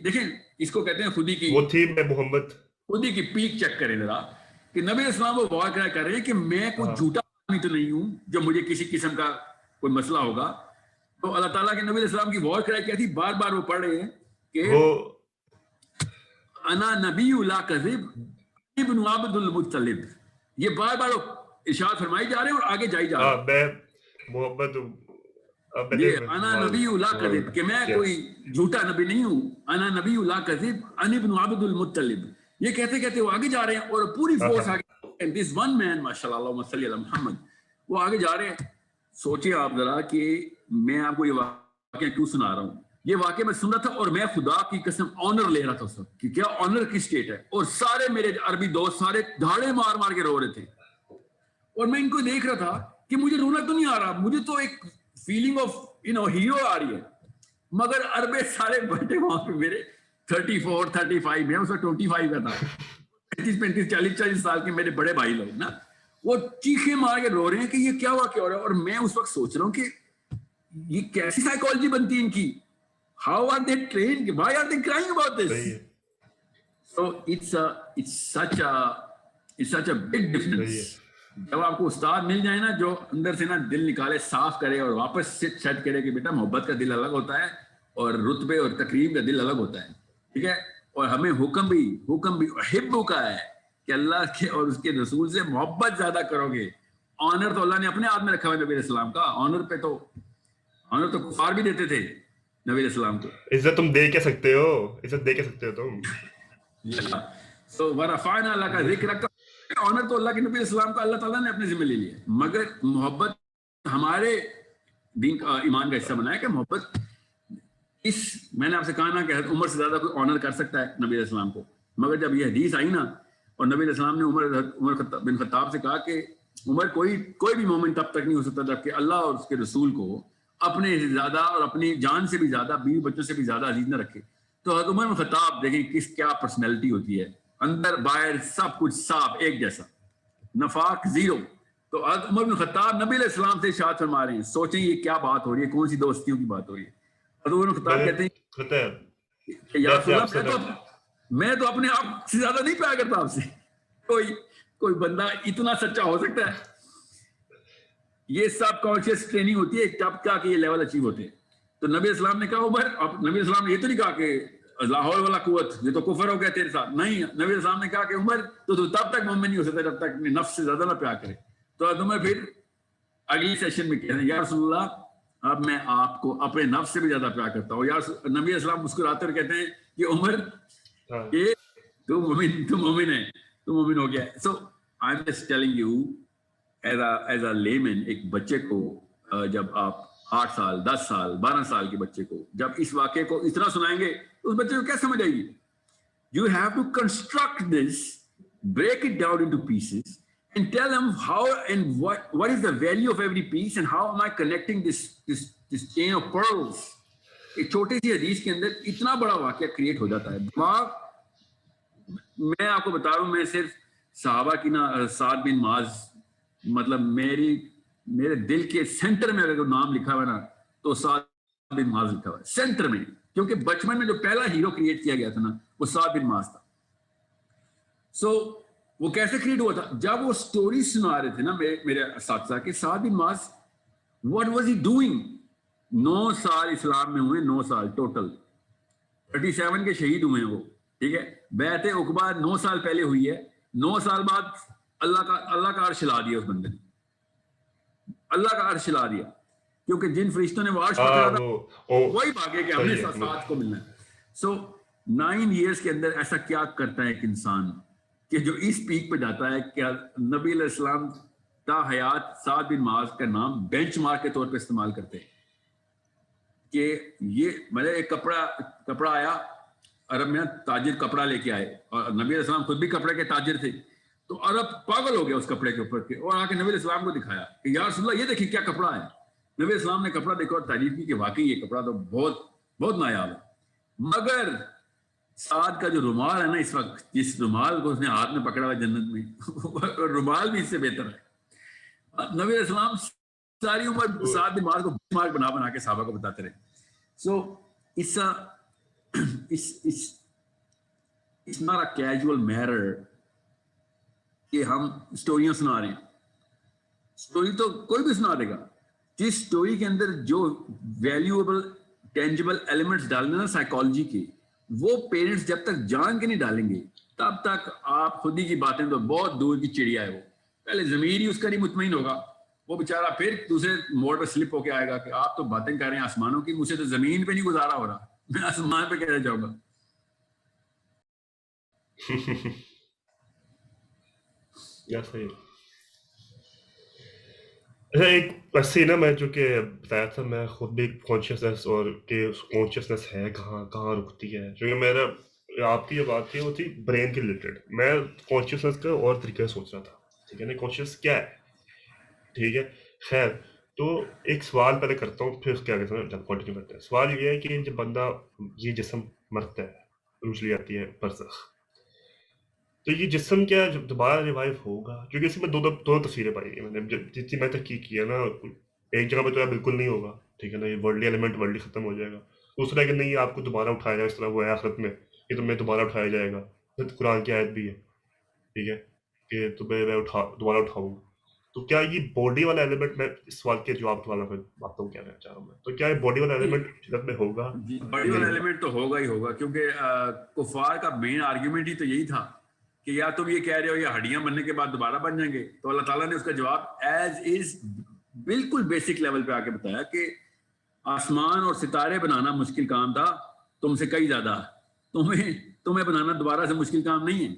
دیکھیں اس کو کہتے ہیں خودی کی, وہ تھی میں محمد خودی کی پیک چیک کریں ذرا کہ نبی علیہ السلام وہ وار کرائے کر رہے ہیں کہ میں کوئی جھوٹا آدمی تو نہیں ہوں جو مجھے کسی قسم کا کوئی مسئلہ ہوگا. تو اللہ تعالیٰ کے نبی علیہ السلام کی وار کرائے کیا تھی, بار بار وہ پڑھ رہے ہیں کہ انا نبی لا کذب ابن عبد المطلب. یہ بار بار ارشاد فرمائی جا رہے ہیں اور آگے جائی جا رہے ہیں. میں محمد یہ انا نبی لا کذب کہ میں کوئی جھوٹا نبی نہیں ہوں. انا نبی لا کذب ان ابن عبد المطلب. یہ کہتے کہتے وہ آگے جا رہے ہیں اور پوری فورس آگے, دس ون مین ماشاءاللہ اللہم صلی علی محمد, وہ آگے جا رہے ہیں. سوچیں آپ ذرا کہ میں آپ کو یہ واقعہ کیوں سنا رہا ہوں. یہ واقعہ میں سن رہا تھا اور میں خدا کی قسم آنر لے رہا تھا اس وقت کہ کیا آنر کی اسٹیٹ ہے. اور سارے میرے عربی دوست سارے دھاڑے مار مار کے رو رہے تھے اور میں ان کو دیکھ رہا تھا کہ مجھے رونا تو نہیں آ رہا, مجھے تو ایک فیلنگ آف ہیرو آ رہی ہے. مگر عربے سارے بیٹھے وہاں پہ میرے 34 35 میں اس وقت 25 کا تھا, 35 40 سال کے میرے بڑے بھائی لوگ نا, وہ چیخے مار کے رو رہے ہیں کہ یہ کیا واقعہ ہو رہا ہے. اور میں اس وقت سوچ رہا ہوں کہ یہ کیسی سائیکالوجی بنتی ہے ان کی. How are they trained? Why are they crying about this? So it's such a big difference. جب آپ کو استاد مل جائے نا جو اندر سے نا دل نکالے, صاف کرے اور واپس سیٹ کرے کہ بیٹا محبت کا دل الگ ہوتا ہے اور رتبے اور تکریم کا دل الگ ہوتا ہے, ٹھیک ہے. اور ہمیں حکم بھی حب کا ہے کہ اللہ کے اور اس کے رسول سے محبت زیادہ کرو گے. آنر تو اللہ نے اپنے ہاتھ میں رکھا ہوا ہے نبی علیہ السلام کا. آنر تو کفار بھی دیتے تھے نبی علیہ السلام کو. عزت تم دے کے سکتے ہو تم. سو ورفعنا لک ذکرک, آنر تو اللہ کے نبی اسلام کا اللہ تعالیٰ نے اپنے ذمہ لے لیا, مگر محبت ہمارے دین کا ایمان کا حصہ بنایا کہ محبت اس, میں نے آپ سے کہا نا کہ عمر سے زیادہ کوئی آنر کر سکتا ہے نبی علیہ السلام کو, مگر جب یہ حدیث آئی نا اور نبی علیہ السلام نے عمر بن خطاب سے کہا کہ عمر کوئی بھی مومن تب تک نہیں ہو سکتا جب کہ اللہ اور اس کے رسول کو اپنے سے زیادہ اور اپنی جان سے بھی زیادہ, بیوی بچوں سے بھی زیادہ عزیز نہ رکھے. تو حضرت عمر بن خطاب دیکھیں کیا پرسنالٹی ہوتی ہے, اندر باہر سب کچھ صاف ایک جیسا, نفاق زیرو. تو حضرت عمر بن خطاب نبی علیہ السلام سے ارشاد فرما رہے ہیں, سوچیں یہ کیا بات ہو رہی ہے, کون سی دوستیوں کی بات ہو رہی ہے. حضرت عمر بن خطاب کہتے ہیں کہ یا رسول اللہ میں تو اپنے آپ سے زیادہ نہیں پیار کرتا آپ سے, کوئی بندہ اتنا سچا ہو سکتا ہے؟ یہ سب کانشیس ٹریننگ ہوتی ہے تب کیا کہ یہ لیول اچیو ہوتے ہیں. تو نبی اسلام نے کہا عمر, اب نبی اسلام نے یہ تو نہیں کہا کہ لا حول ولا قوت, یہ تو کفر ہو گیا تیرے ساتھ, نہیں, نبی اسلام نے کہا کہ عمر تو تب تک مومن نہیں ہو سکتا جب تک اپنے نفس سے زیادہ نہ پیار کرے. تو عمر پھر اگلی سیشن میں کہتے ہیں یا رسول اللہ اب میں آپ کو اپنے نفس سے بھی زیادہ پیار کرتا ہوں. یا نبی اسلام مسکراتے ہوئے کہتے ہیں کہ عمر یہ تو مومن ہے, تو مومن ہو گیا. So I am just telling you as a layman, ایک بچے کو جب آپ 8 سال 10 سال 12 سال کے بچے کو جب اس واقعے کو اتنا سنائیں گے تو اس بچے کو کیا سمجھ آئے گی؟ You have to construct this, break it down into pieces and tell them how and what is the value of every piece and how am I connecting this chain of pearls. ایک چھوٹی سی حدیث کے اندر اتنا بڑا واقعہ create ہو جاتا ہے. دماغ, میں آپ کو بتا رہا ہوں, میں صرف صحابہ کی نا سعد بن معاذ, مطلب میرے دل کے سینٹر میں اگر نام لکھا ہوا نا تو سعد بن معاذ لکھا ہوا ہے سینٹر میں, کیونکہ بچپن میں جو پہلا ہیرو کریٹ کیا گیا تھا نا وہ سعد بن معاذ تھا. سو وہ کیسے کریٹ ہوا تھا؟ جب وہ سٹوری سنا رہے تھے نا میرے اساتذہ کہ سعد بن معاذ واٹ واز ہی ڈوئنگ. 9 سال اسلام میں ہوئے, 9 سال ٹوٹل, 37 کے شہید ہوئے ہیں وہ, ٹھیک ہے. بیعت عقبہ 9 سال پہلے ہوئی ہے, 9 سال بعد اللہ کا عرش ہلا دیا اس بندے نے, اللہ کا عرش ہلا دیا, کیونکہ جن فرشتوں نے وہ عرش پکڑا تھا وہی بھاگے کہ ہم نے ساتھ کو ملنا ہے. سو 9 ایئرس کے اندر ایسا کیا کرتا ہے ایک انسان کہ جو اس پیک پہ جاتا ہے کہ نبی علیہ السلام تا حیات سعد بن معاذ کا نام بینچ مارک کے طور پہ استعمال کرتے ہیں کہ یہ مطلب ایک کپڑا آیا عرب میں, تاجر کپڑا لے کے آئے اور نبی علیہ السلام خود بھی کپڑے کے تاجر تھے, تو عرب پاگل ہو گیا اس کپڑے کے اوپر کے, اور آ کے نبی علیہ السلام کو دکھایا کہ یا رسول اللہ یہ دیکھیں کیا کپڑا ہے. نبی علیہ السلام نے کپڑا دیکھا اور تعریف کی کہ واقعی یہ کپڑا تو بہت بہت نایاب ہے. مگر سعد کا جو رومال ہے نا اس وقت, جس رومال کو اس نے ہاتھ میں پکڑا ہوا جنت میں, رومال بھی اس سے بہتر ہے. نبی علیہ السلام ساری عمر سعد بن معاذ کو مارک بنا کے صحابہ کو بتاتے رہے. سو it's not a casual matter کہ ہم اسٹوریاں سنا رہے ہیں. اسٹوری تو کوئی بھی سنا دے گا, جس اسٹوری کے اندر جو ویلیویبل ٹینجیبل ایلیمنٹس ڈالنے نا سائیکالوجی کے, وہ پیرنٹس جب تک جان کے نہیں ڈالیں گے تب تک آپ خود ہی کی باتیں تو بہت دور کی چڑیا ہے. وہ پہلے ضمیر ہی اس کا نہیں مطمئن ہوگا, وہ بیچارہ پھر دوسرے موڑ پہ سلپ ہو کے آئے گا کہ آپ تو باتیں کر رہے ہیں آسمانوں کی, مجھے تو زمین پہ نہیں گزارا ہو رہا, میں آسمان پہ کیسے جاؤں گا. ایک ویسے نا میں جو کہ بتایا تھا, میں خود بھی کانشیسنیس اور کہ کانشیسنیس ہے کہاں رکتی ہے, کیونکہ میرا آپ کی جو بات تھی وہ تھی برین کے ریلیٹڈ. میں کانشیسنیس کا اور طریقے سے سوچ رہا تھا, ٹھیک ہے نا, کانشیس کیا ہے, ٹھیک ہے. خیر, تو ایک سوال پہلے کرتا ہوں پھر اس کے آگے جب کنٹینیو کرتے ہیں. سوال یہ ہے کہ جب بندہ یہ جسم مرتا ہے, روح چلی جاتی ہے برزخ, تو یہ جسم کیا جب دوبارہ ریوائیو ہوگا؟ کیونکہ اس میں دو تصویریں پائی ہیں میں نے جتنی میں تحقیق کی ہے نا. ایک جگہ پہ تو بالکل نہیں ہوگا, ٹھیک ہے نا, یہ ورلڈلی ایلیمنٹ ورلڈلی ختم ہو جائے گا. دوسرا کہ نہیں, آپ کو دوبارہ اٹھایا جائے, اس طرح وہ ہے آخرت میں کہ تمہیں دوبارہ اٹھایا جائے گا. قرآن کی آیت بھی ہے, ٹھیک ہے, کہ تمہیں میں دوبارہ اٹھاؤں. تو کیا یہ باڈی والا ایلیمنٹ, میں اس سوال کے جواب والا بات ہوں کیا چاہ رہا ہوں میں, تو کیا یہ باڈی والا ایلیمنٹ جنت میں ہوگا؟ باڈی والا ایلیمنٹ تو ہوگا ہی ہوگا, کیونکہ کفار کا مین آرگیومنٹ ہی تو یہی تھا کہ یا تم یہ کہہ رہے ہو یا ہڈیاں بننے کے بعد دوبارہ بن جائیں گے. تو اللہ تعالیٰ نے اس کا جواب ایز از بالکل بیسک لیول پہ آ کے بتایا کہ آسمان اور ستارے بنانا مشکل کام تھا, تم سے کئی زیادہ. تمہیں تمہیں بنانا دوبارہ سے مشکل کام نہیں ہے.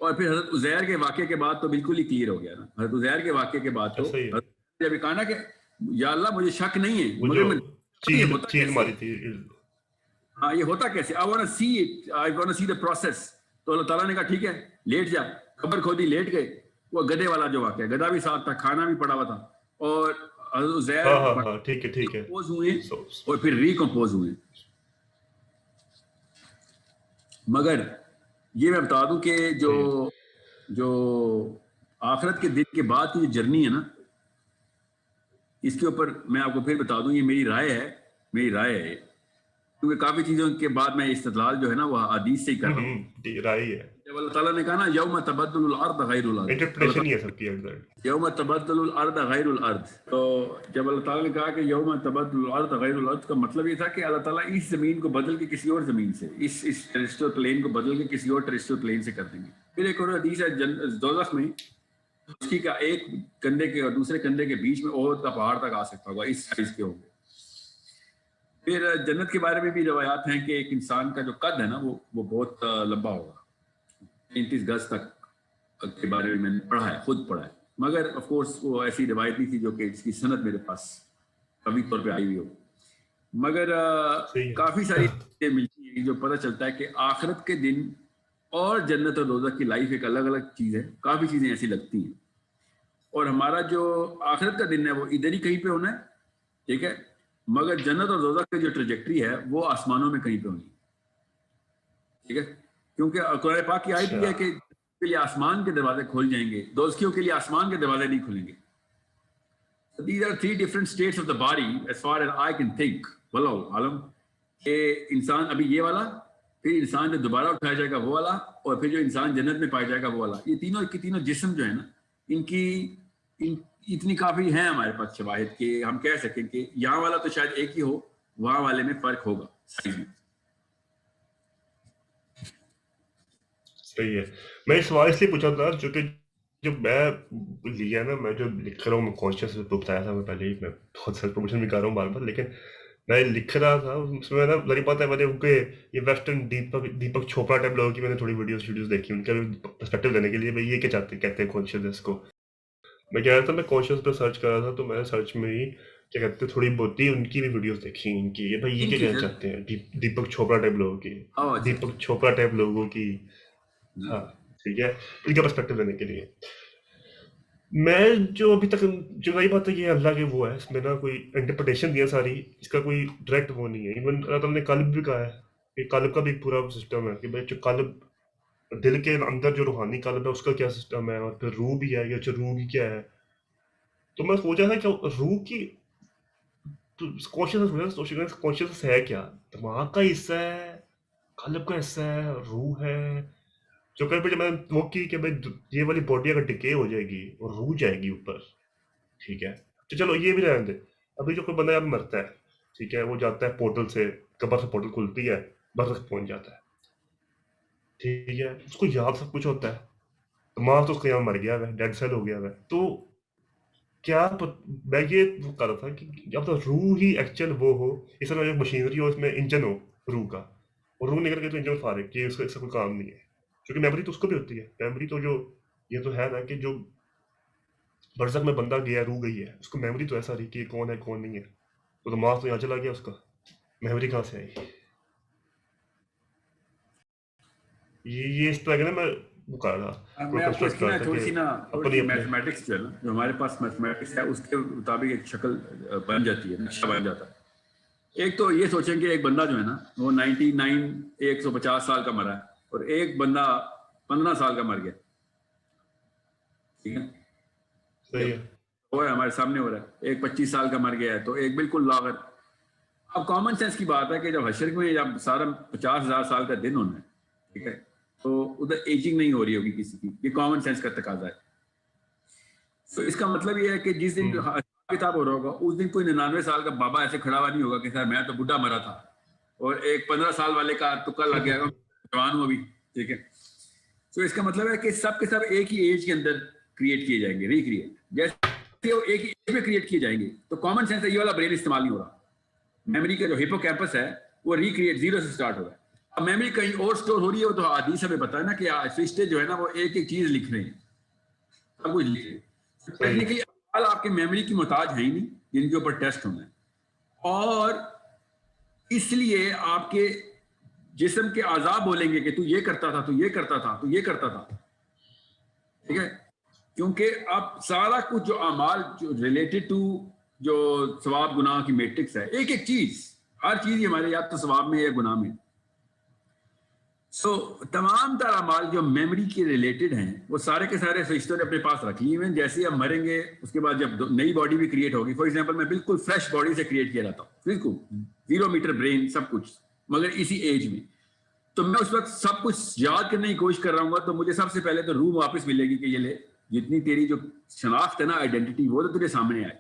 اور پھر حضرت عزیر کے واقعے کے بعد تو بالکل ہی کلیئر ہو گیا نا. حضرت عزیر کے واقعے کے بعد تو ایسا ہی ہے. جب کہا نا کہ یا اللہ مجھے شک نہیں ہے وہ مگر جو میں یہ ہوتا چیل کیسے ماری تھی. ہاں یہ ہوتا کیسے, I want to see it, I want to see the process. تو اللہ تعالیٰ نے کہا ٹھیک ہے لیٹ جا, قبر کھودی لیٹ گئے. وہ گدھے والا جو واقعہ ہے, گدھا بھی ساتھ تھا, کھانا بھی پڑا ہوا تھا, اور حضرت عزیر ہاں ٹھیک ہے کمپوز ہوئے اور پھر ریکمپوز ہوئے. مگر یہ میں بتا دوں کہ جو آخرت کے دن کے بعد کی جو جرنی ہے نا, اس کے اوپر میں آپ کو پھر بتا دوں, یہ میری رائے ہے, کیونکہ کافی چیزوں کے بعد میں استدلال جو ہے نا وہ حدیث سے ہی کر رہا ہوں. رائے ہے. جب اللہ تعالیٰ نے کہا نا یوم تبدل الارض غیر الارض, انٹرپریشن ہی ہے سب کی ایگزیکٹ. یوم تبدل الارض غیر الارض, تو جب اللہ تعالیٰ نے کہا کہ یوم تبدل الارض غیر الارض کا مطلب یہ تھا کہ اللہ تعالیٰ اس زمین کو بدل کے کسی اور زمین سے, اس ٹیریسٹریل پلین کو بدل کے کسی اور ٹیریسٹریل پلین سے کر دیں گے. پھر ایک اور حدیث ہے دوزخ میں اس کی کا ایک کندھے کے اور دوسرے کندھے کے بیچ میں احد کا پہاڑ تک آ سکتا ہوگا, اس سائز کے ہوں گے. پھر جنت کے بارے میں بھی روایات ہیں کہ ایک انسان کا جو قد ہے نا وہ بہت لمبا ہوگا, 33 گز تک کے بارے میں نے پڑھا ہے, خود پڑھا ہے. مگر آف کورس وہ ایسی روایت نہیں تھی جو کہ اس کی سند میرے پاس کبھی طور پہ آئی ہوئی ہو. مگر کافی ساری چیزیں ملتی ہیں جو پتہ چلتا ہے کہ آخرت کے دن اور جنت اور دوزخ کی لائف ایک الگ الگ چیز ہے. کافی چیزیں ایسی لگتی ہیں, اور ہمارا جو آخرت کا دن ہے وہ ادھر ہی کہیں پہ ہونا ہے, ٹھیک ہے, مگر جنت اور دوزخ کی جو ٹریجیکٹری ہے وہ آسمانوں میں کہیں پہ ہونی ہے, ٹھیک ہے. کیونکہ قرآن پاک کی آیت بھی ہے کہ کے لیے آسمان کے دروازے کھول جائیں گے, دوزخیوں کے لیے آسمان کے دروازے نہیں کھلیں گے. These are 3 different states of the body as far as I can think. واللہ عالم, کہ انسان ابھی یہ والا, پھر انسان جو دوبارہ اٹھایا جائے گا وہ والا, اور پھر جو انسان جنت میں پایا جائے گا وہ والا. یہ تینوں کے تینوں جسم جو ہے نا, ان کی اتنی کافی ہیں ہمارے پاس شواہد کہ ہم کہہ سکیں کہ یہاں والا تو شاید ایک ہی ہو, وہاں والے میں فرق ہوگا سائز میں. صحیح ہے. میں اس سوال اس لیے پوچھا تھا چونکہ جو میں لیا نا, میں جو لکھ رہا ہوں, میں کانشیس بتایا تھا میں پہلے ہی, میں بہت سارے پروموشن بھی کر رہا ہوں بار بار, لیکن میں لکھ رہا تھا اس میں نا ذریعہ پتہ ہے میں نے ان کے یہ ویسٹرن دیپک چوپڑا ٹائپ لوگوں کی میں نے تھوڑی ویڈیوز دیکھی, ان کا پرسپیکٹیو دینے کے لیے بھائی یہ کیا کہتے ہیں کانشیسنس کو. میں کہہ رہا تھا میں کانشیس پہ سرچ کر رہا تھا, تو میں سرچ میں ہی کیا کہتے ہیں تھوڑی بہت ہی ان کی بھی ویڈیوز دیکھی, ان کی یہ بھائی یہ کیا کہنا چاہتے ہیں دیپک چوپڑا ٹائپ لوگوں کی, دیپک چوپڑا ٹائپ لوگوں کی. ہاں ٹھیک ہے, ان کا پرسپیکٹیو دینے کے لیے. میں جو ابھی تک جو نئی بات ہے یہ اللہ کے وہ ہے, اس میں نا کوئی انٹرپریٹیشن دیا ساری, اس کا کوئی ڈائریکٹ وہ نہیں ہے. ایون اللہ تعالیٰ نے قلب بھی کہا ہے کہ قلب کا بھی پورا سسٹم ہے کہ بھائی جو قلب دل کے اندر جو روحانی قلب ہے اس کا کیا سسٹم ہے, اور پھر روح بھی ہے, یا روح بھی کیا ہے. تو میں سوچا تھا کہ روح کی کانشیسنس ہے کیا, دماغ کا حصہ ہے, قلب کا حصہ ہے, روح ہے. جو کہ جب میں نے وہ کی کہ بھائی یہ والی باڈی اگر ڈکے ہو جائے گی اور روح جائے گی اوپر, ٹھیک ہے, تو چلو یہ بھی رہنے دے. ابھی جو کوئی بندہ اب مرتا ہے, ٹھیک ہے, وہ جاتا ہے پورٹل سے, قبر سے پورٹل کھلتی ہے, برزخ پہنچ جاتا ہے, ٹھیک ہے, اس کو یاد سب کچھ ہوتا ہے, دماغ تو اس کا یہاں مر گیا ہے, ڈیڈ سیل ہو گیا ہے. تو کیا میں یہ کہہ رہا تھا کہ جب تو روح ہی ایکچوئل وہ ہو, اس طرح ایک مشینری ہو, اس میں انجن ہو روح کا, اور روح نکل کے تو انجن فارغ کہ اس کا کوئی کام نہیں ہے, کیونکہ میموری تو اس کو بھی ہوتی ہے. میموری تو جو یہ تو ہے نا کہ جو برزخ میں بندہ گیا, روح گئی ہے, اس کو میموری تو ایسا رہی کہ کون ہے کون نہیں ہے. تو دماغ تو یہاں چلا گیا, اس کا میموری کہاں سے آئی. یہ اس طرح نا میں وہ کر رہا, میں آپ کو اس کی نا تھوڑی سی میتھمیٹکس جو ہے نا, جو ہمارے پاس میتھمیٹکس ہے اس کے مطابق ایک شکل بن جاتی ہے, نقشہ بن جاتا ہے. ایک تو یہ سوچیں کہ ایک بندہ جو ہے نا وہ 150 سال کا مرا ہے, اور ایک بندہ 15 سال کا مر گیا, ٹھیک ہے, صحیح ہے, وہ ہمارے سامنے ہو رہا ہے. ایک 25 سال کا مر گیا ہے, تو ایک بالکل لاغر. اب کامن سینس کی بات ہے کہ جب حشر میں جب سارا 50,000 سال کا دن ہونا ہے, ٹھیک ہے, تو ادھر ایجنگ نہیں ہو رہی ہوگی کسی کی, یہ کامن سینس کا تقاضا ہے. تو اس کا مطلب یہ ہے کہ جس دن کتاب ہو رہا ہوگا اس دن کوئی 99 سال کا بابا ایسے کھڑا ہوا نہیں ہوگا کہ سر میں تو بڈھا مرا تھا, اور ایک 15 سال والے کا تکا لگ گیا جوان ہوں ابھی, ٹھیک ہے. تو اس کا مطلب ہے کہ سب کے سب ایک ہی ایج کے اندر کریٹ کیے جائیں گے, ریکریٹ, جیسے وہ ایک ہی ایج میں کریٹ کیے جائیں گے. تو کامن سینس ہے یہ والا برین استعمال نہیں ہو رہا. میموری کا جو ہپو کیمپس ہے وہ ریکریٹ زیرو سے سٹارٹ ہو رہا ہے. میموری کہیں اور اسٹور ہو رہی ہے, وہ تو حدیث ہمیں پتا ہے نا کہ فرشتے جو ہے نا وہ ایک ایک چیز لکھ رہے ہیں, سب کچھ لکھ رہے ہیں. ٹیکنیکلی آپ کے میموری کی محتاج ہے ہی نہیں جن کے اوپر ٹیسٹ ہونا ہے, اور اس لیے آپ کے جسم کے اعضاء بولیں گے کہ تو یہ کرتا تھا, تو یہ کرتا تھا, تو یہ کرتا تھا, ٹھیک ہے, کیونکہ اب سارا کچھ جو اعمال جو ریلیٹڈ ٹو جو ثواب گناہ کی میٹرکس ہے, ایک ایک چیز, ہر چیز ہمارے یا تو ثواب میں یا گناہ میں. سو تمام تر اعمال جو میموری کے ریلیٹڈ ہیں وہ سارے کے سارے فرشتوں نے اپنے پاس رکھ لیے ہیں. جیسے ہم مریں گے اس کے بعد جب نئی باڈی بھی کریٹ ہوگی, فار ایگزامپل میں بالکل فریش باڈی سے کریٹ کیا جاتا ہوں, بالکل 0 میٹر برین سب کچھ, مگر اسی ایج میں, تو میں اس وقت سب کچھ یاد کرنے کی کوشش کر رہا ہوں گا, تو مجھے سب سے پہلے تو روح واپس ملے گی کہ یہ لے, جتنی تیری جو شناخت ہے نا, آئیڈینٹی, وہ تو تیرے سامنے آئے.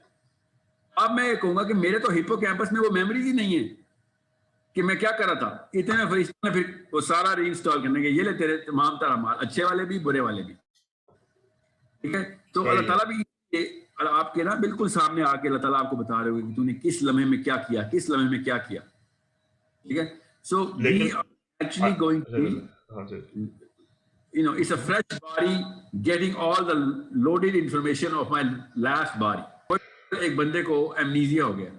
اب میں یہ کہوں گا کہ میرے تو ہپو کیمپس میں وہ میموریز ہی نہیں ہے کہ میں کیا کر رہا تھا. اتنے فرشتوں نے پھر وہ سارا ری انسٹال کرنے کے, یہ لے تیرے تمام تر اعمال, اچھے والے بھی برے والے بھی, ٹھیک ہے. تو اللہ تعالیٰ بھی آپ کے نا بالکل سامنے آ کے اللہ تعالیٰ آپ کو بتا رہے ہوئے کہ تو نے کس لمحے میں کیا کیا, کس لمحے میں کیا کیا, ٹھیک ہے. So we are actually going to, you know, it's a fresh body getting all the loaded information of my last body. ایک بندے کو ایمنیزیا ہو گیا,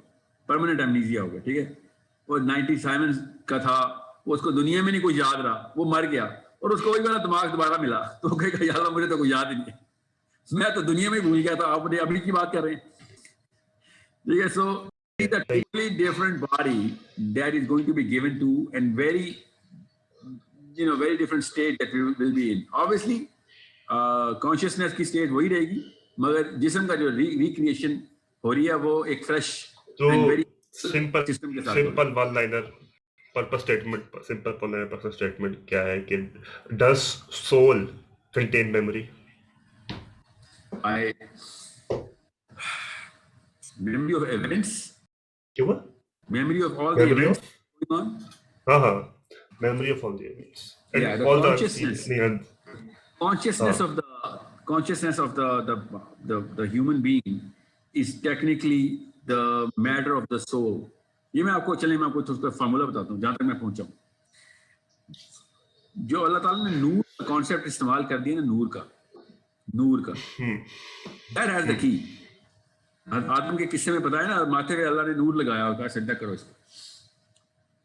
پرماننٹ ایمنیزیا ہو گیا, ٹھیک ہے, وہ 97 کا تھا, وہ اس کو دنیا میں نہیں کوئی یاد رہا, وہ مر گیا, اور اس کو وہی والا دماغ دوبارہ ملا, تو وہ کہے گا یا اللہ مجھے تو کوئی یاد ہی نہیں, میں تو دنیا میں بھول گیا تھا, آپ نے ابھی کی بات کر رہے ہیں, ٹھیک ہے. سو it's a totally different body that is going to be given to, and very, you know, very different state that we will be in. Obviously consciousness کی state وہی رہے گی, مگر جسم کا جو ریکریشن ہو رہی ہے وہ ایک fresh and very simple one liner purpose statement, simple one liner purpose statement کیا ہے کہ does soul contain memory? memory of events, کیا ہوا؟ memory of all the events going on. ہاں memory of all the events and Yeah, the all consciousness. Consciousness of the human being is technically the matter of the soul. یہ میں آپ کو اس کا formula بتاتا ہوں جہاں تک میں پہنچا ہوں. جو اللہ تعالیٰ نے نور کا کانسیپٹ استعمال کر دیا نا, نور کا that has the key. آدم کے قصے میں بتایا نا, ماتھے پہ اللہ نے نور لگایا اور کہا سجدہ کرو اس کو,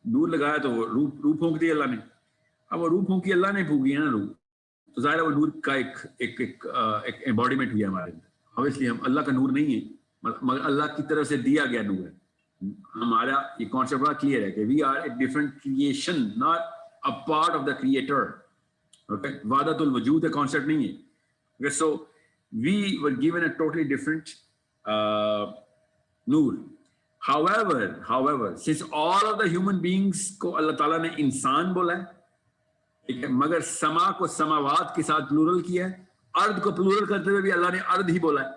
نور لگایا تو وہ روح پھونک دی اللہ نے. اب وہ روح پھونکی اللہ نے پھونکی ہے نا روح, تو ظاہر ہے وہ نور کا ایک ایمبوڈیمنٹ ہوئی ہے ہمارے اندر. obviously ہم اللہ کا نور نہیں ہے, مگر اللہ کی طرف سے دیا گیا نور ہے. ہمارا یہ کانسیپٹ بڑا کلیئر ہے کہ we are a different creation, not a part of the creator. Okay, وحدت الوجود کا کانسیپٹ نہیں ہے. So we were given a totally different نور. However, since all of the human beings کو اللہ تعالیٰ نے انسان بولا ہے, ٹھیک ہے, مگر سما کو سماوات کے ساتھ پلورل کیا ہے, ارض کو پلورل کرتے ہوئے بھی اللہ نے ارض ہی بولا ہے.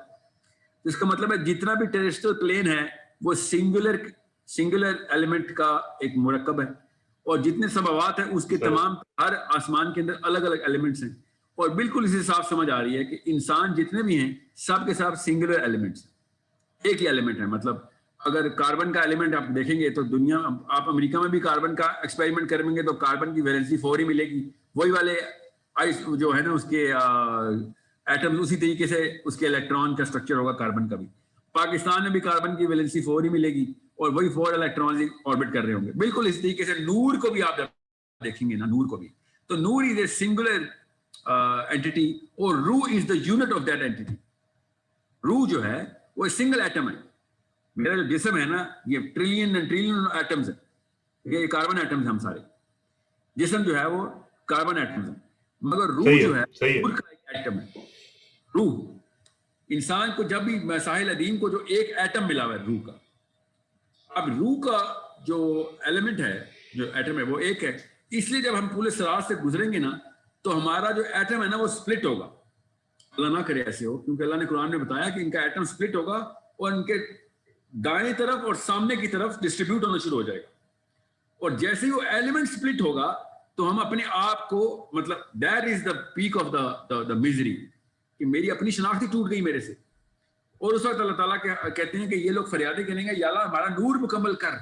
اس کا مطلب ہے جتنا بھی ٹیریسٹرل پلین ہے وہ سنگولر ایلیمنٹ کا ایک مرکب ہے, اور جتنے سماوات ہیں اس کے تمام ہر آسمان کے اندر الگ الگ ایلیمنٹس ہیں. اور بالکل اسی صاف سمجھ آ رہی ہے کہ انسان جتنے بھی ہیں سب کے ساتھ سنگولر ایلیمنٹس, ایک ہی ایلیمنٹ ہے. مطلب اگر کاربن کا ایلیمنٹ آپ دیکھیں گے تو دنیا, آپ امریکہ میں بھی کاربن کا ایکسپیریمنٹ کریں گے تو کاربن کی ویلنسی 4 ہی ملے گی, وہی والے آئس جو ہے نا اس کے ایٹم, اسی طریقے سے اس کے الیکٹران کا اسٹرکچر ہوگا کاربن کا بھی. پاکستان میں بھی کاربن کی ویلنسی 4 ہی ملے گی, اور وہی 4 الیکٹران آربٹ کر رہے ہوں گے. بالکل اس طریقے سے نور کو بھی آپ دیکھیں گے نا, نور کو بھی, تو نور از اے سنگولر اینٹی, اور روح is the unit of that entity. روح جو ہے وہ سنگل ایٹم ہے. میرا جو جسم ہے نا یہ ٹریلین ایٹمز ہے, یہ کاربن ایٹمز ہیں ہم سارے. جسم جو ہے وہ کاربن ایٹمز ہیں, مگر روح جو ہے نور کا ایک ایٹم ہے. روح انسان کو جب بھی مساحل ادیم کو جو ایک ایٹم ملا ہوا ہے روح کا, اب روح کا جو ایلیمنٹ ہے, جو ایٹم ہے وہ ایک ہے. اس لیے جب ہم پورے سراج سے گزریں گے نا تو ہمارا جو ایٹم ہے نا وہ سپلٹ ہوگا. اللہ نہ کرے ایسے ہو, کیونکہ اللہ نے قرآن میں بتایا کہ ان کا ایٹم سپلٹ ہوگا اور ان کے دائیں طرف اور سامنے کی طرف ڈسٹریبیوٹ ہونا شروع ہو جائے گا. اور جیسے ہی وہ ایلیمنٹ سپلٹ ہوگا تو ہم اپنے آپ کو, مطلب that is the peak of the میزری, کہ میری اپنی شناخت ہی ٹوٹ گئی میرے سے. اور اس وقت اللہ تعالیٰ کہتے ہیں کہ یہ لوگ فریادیں کریں گے, یا اللہ ہمارا نور مکمل کر,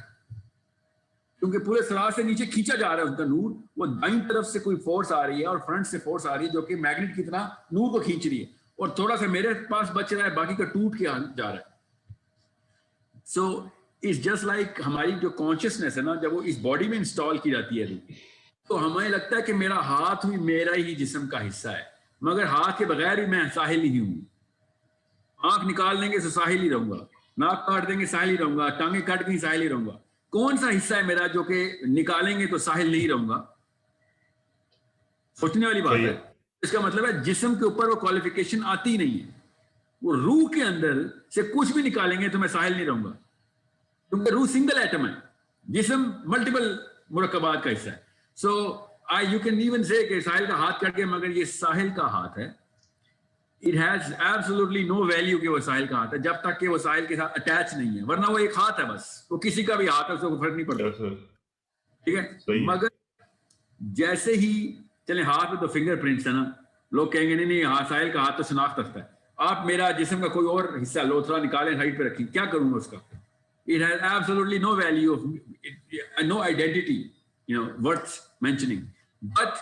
کیونکہ پورے سراج سے نیچے کھینچا جا رہا ہے اس کا نور, وہ دائیں طرف سے کوئی فورس آ رہی ہے اور فرنٹ سے فورس آ رہی ہے جو کہ میگنیٹ کی طرح نور کو کھینچ رہی ہے, اور تھوڑا سا میرے پاس بچ رہا ہے, باقی کا ٹوٹ کے جا رہا ہے. سو اٹس جسٹ لائک ہماری جو کانشیسنیس ہے نا, جب وہ اس باڈی میں انسٹال کی جاتی ہے تو ہمیں لگتا ہے کہ میرا ہاتھ بھی میرا ہی جسم کا حصہ ہے, مگر ہاتھ کے بغیر ہی میں ساحل ہی ہوں. آنکھ نکال دیں گے تو ساحل ہی رہوں گا, ناک کاٹ دیں گے ساحل ہی رہوں گا, ٹانگیں کاٹ کے ساحل ہی رہوں گا. کون سا حصہ ہے میرا جو کہ نکالیں گے تو ساحل نہیں رہوں گا؟ سوچنے والی بات ہے. اس کا مطلب ہے جسم کے اوپر وہ کوالیفیکیشن آتی ہی نہیں ہے. وہ روح کے اندر سے کچھ بھی نکالیں گے تو میں ساحل نہیں رہوں گا, کیونکہ روح سنگل ایٹم ہے, جسم ملٹیپل مرکبات کا حصہ ہے. سو یو کین ایون سے کہ ساحل کا ہاتھ کٹ گیا, مگر یہ ساحل کا ہاتھ ہے. It has absolutely no value کہ وہ ساحل کا ہاتھ ہے جب تک کہ وہ ساحل کے ساتھ اٹیچ نہیں ہے, ورنہ وہ ایک ہاتھ ہے بس, وہ کسی کا بھی ہاتھ ہے, اس کو فرق نہیں پڑتا. ٹھیک ہے, مگر جیسے ہی چلے ہاتھ میں تو فنگر پرنٹس ہے نا, لوگ کہیں گے نہیں نہیں ہاں ساحل کا ہاتھ تو شناخت رکھتا ہے. آپ میرا جسم کا کوئی اور حصہ لوتھڑا نکالیں سائڈ پہ رکھیں, کیا کروں گا اس کا؟ It has absolutely no value of no identity, worth mentioning. But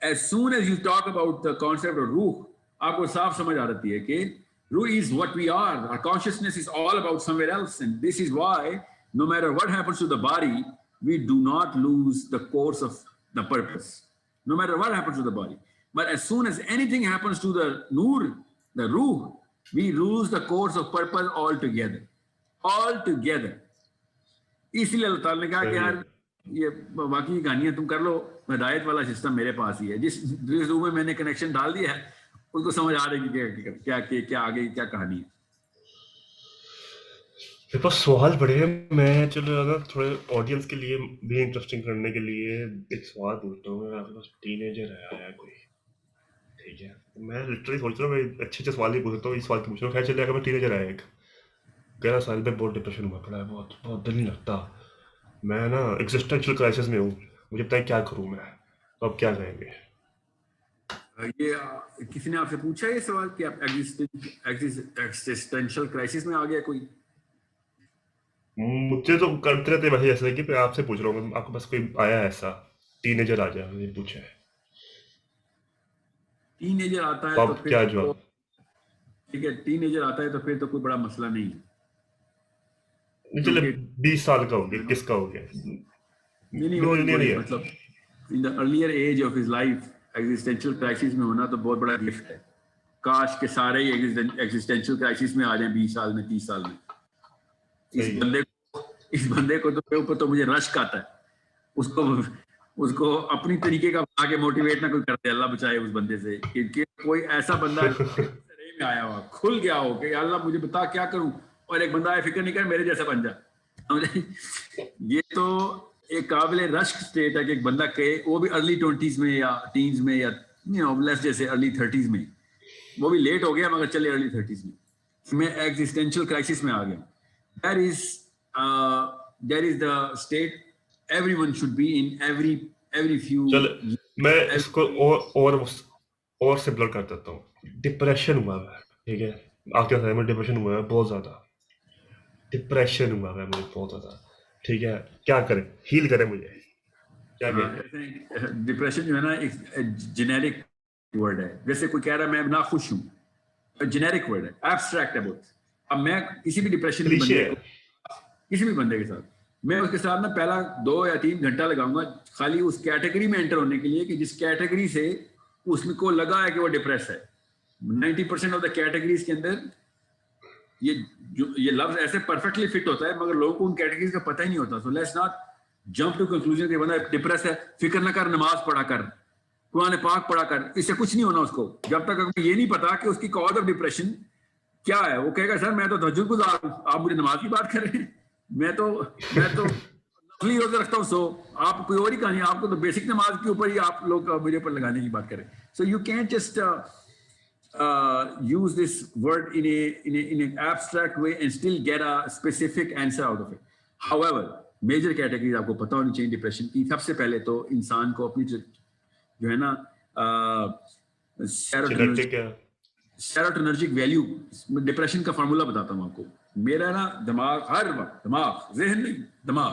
as soon as you talk about the concept of ruh, آپ کو صاف سمجھ آ رہتی ہے کہ روح is what we are. Our consciousness is all about somewhere else, and this is why no matter what happens to the body, we do not lose the course of the purpose. No matter what happens to the body. But as soon as anything happens to the nur, the ruh, we lose the course of purpose altogether. Altogether. اس لیے اللہ تعالیٰ نے کہا کہ یار یہ واقعی کہانی ہے, تم کر لو, ہدایت والا سسٹم میرے پاس ہی ہے. جس روح میں نے کنیکشن ڈال دیا ہے اس کو سمجھ آ رہی ہے کہ کیا آگے کیا کہانی ہے. میرے پاس سوال بڑے ہیں, میں چلو اگر تھوڑے آڈینس کے لیے بھی انٹرسٹنگ کرنے کے لیے ایک سوال پوچھتا ہوں. میرے آپ کے پاس ٹین ایجر آیا ہے کوئی, ٹھیک ہے, میں لٹرلی سوچ رہا ہوں میں اچھے اچھے سوال ہی پوچھتا ہوں. اس سوال پوچھ رہا ہوں, خیر چلے اگر میں ٹین ایجر آیا ایک 11 سال پہ بہت ڈپریشن ہوا پڑا ہے, بہت بہت دل نہیں لگتا, میں نا ایگزسٹینشیل کرائسس میں ہوں, مجھے بتائیں کیا کروں میں, تو آپ کیا کہیں گے؟ یہ کسی نے آپ سے پوچھا یہ سوال کہ آپ ایگزسٹینشیل کرائسس میں آ گیا کوئی؟ مجھے تو کرتے رہتے ویسے, جیسے کہ میں آپ سے پوچھ رہا ہوں, آپ کے پاس کوئی آیا ایسا ٹین ایجر آ جائے, مجھے پوچھا ہے ٹین ایجر آتا ہے تو کیا جواب؟ ٹھیک ہے, ٹین ایجر آتا ہے تو پھر تو کوئی بڑا مسئلہ نہیں ہے. چلے 20 سال کا ہو گیا, کس کا ہو گیا, نہیں مطلب in the earlier age of his life existential crisis میں ہونا تو بہت بڑا گفٹ ہے. کاش کہ سارے ہی ایگزسٹینشیل کرائسس میں آ جائیں 20 سال میں 30 سال میں. اس بندے کو تو اوپر تو مجھے رشک آتا ہے, اس کو اپنی طریقے کا بنا کے موٹیویٹ نہ کوئی کرتے, اللہ بچائے اس بندے سے کہ کوئی ایسا بندہ میں آیا ہوا کھل گیا ہو کہ اللہ مجھے بتا کیا کروں, اور ایک بندہ ہے فکر نہیں کر میرے جیسا بن جا. یہ تو ایک قابل رشک اسٹیٹ ہے کہ ایک بندہ کہے, وہ بھی ارلی 20s میں یا ٹینز میں یا لیس جیسے ارلی 30s میں, وہ بھی لیٹ ہو گیا مگر چلے ارلی 30s میں ایگزسٹینشیل کرائسس میں آ گیا. That is the state everyone should be in every few. میں اس کو اور سمپلر کر دیتا ہوں. ڈپریشن ہوا ہے, ٹھیک ہے, آپ کیا میں ڈپریشن ہوا ہے, بہت زیادہ ڈپریشن ہوا ہے مجھے, بہت زیادہ, ٹھیک ہے, کیا کریں, ہیل کریں مجھے, کیا کہیں؟ ڈپریشن جو ہے نا ایک جنیرک ورڈ ہے, جیسے کوئی کہہ رہا ہے میں ناخوش ہوں, جنیرک ورڈ ہے, ایبسٹریکٹ ہے بہت. اب میں کسی بھی ڈپریشن کے بندے کو, کسی بھی بندے کے ساتھ میں اس کے ساتھ نا پہلا 2 یا 3 گھنٹہ لگاؤں گا خالی اس کیٹیگری میں انٹر ہونے کے لیے کہ جس کیٹیگری سے اس کو لگا ہے کہ وہ ڈپریس ہے. 90% آف دا کیٹیگریز کے اندر یہ لفظ ایسے پرفیکٹلی فٹ ہوتا ہے, مگر لوگوں کو ان کیٹیگریز کا پتہ ہی نہیں ہوتا. So let's not jump to conclusion کہ بندہ ڈپریس ہے, فکر نہ کر, نماز پڑھا کر, قرآن پاک پڑھا کر, اس سے کچھ نہیں ہونا اس کو جب تک یہ نہیں پتا کہ اس کی کاز آف ڈپریشن کیا ہے. وہ کہے گا سر میں تو تہجد گزار ہوں, آپ مجھے نماز کی بات کر رہے ہیں, میں تو نفلی روزے رکھتا ہوں. سو آپ کوئی اور ہی کہانی, آپ کو تو بیسک نماز کے اوپر ہی آپ لوگ مجھے پر لگانے کی بات کریں. So you can't just use this word in an abstract way and still get a specific answer out of it. However, major categories آپ کو پتہ ہونی چاہیے ڈپریشن کی. سب سے پہلے تو انسان کو اپنی جو ہے نا سیروٹونرجک ویلیو, ڈپریشن کا فارمولا بتاتا ہوں آپ کو. میرا نا دماغ ہر وقت, دماغ ذہن نہیں, دماغ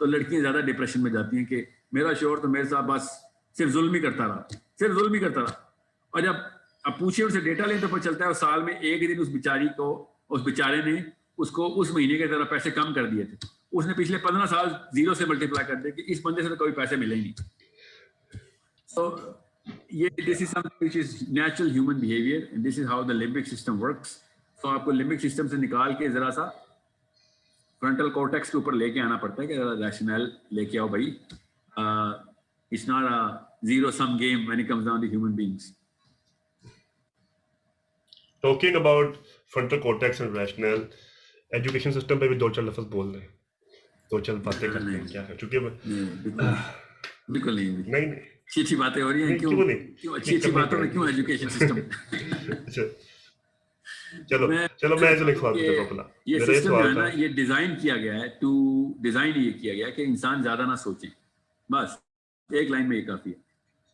تو لڑکیاں زیادہ ڈپریشن میں جاتی ہیں کہ میرا شوہر تو میرے ساتھ بس صرف ظلم ہی کرتا رہا. اور جب اب پوچھے ان سے ڈیٹا لیں تو پتہ چلتا ہے سال میں ایک دن اس بیچارے نے اس کو اس مہینے کے ذرا پیسے کم کر دیے تھے. اس نے پچھلے 15 سال 0 سے ملٹیپلائی کر دیا کہ اس بندے سے تو کوئی پیسے ملے ہی نہیں. So this is something which is natural human behavior and this is how the limbic system works. So آپ کو لمبک سسٹم سے نکال کے ذرا سا فرنٹل کورٹیکس کے اوپر لے کے آنا پڑتا ہے کہ ذرا ریشنل لے کے آؤ بھائی. It's not a zero sum game when it comes down to human beings. Talking about frontal cortex and rationale, education system پہ بھی 2-4 لفظ بول رہے ہیں, 2-4 باتیں کرتے ہیں کیا ہے, چونکہ بالکل نہیں اچھی باتیں ہو رہی ہیں. کیوں اچھی باتوں میں کیوں ایجوکیشن سسٹم؟ چلو میں ایسے لکھ پاتا ہوں اپنا. یہ سسٹم جو ہے نا یہ ڈیزائن کیا گیا ہے یہ کیا گیا کہ انسان زیادہ نہ سوچیں, بس ایک لائن میں یہ کافی ہے.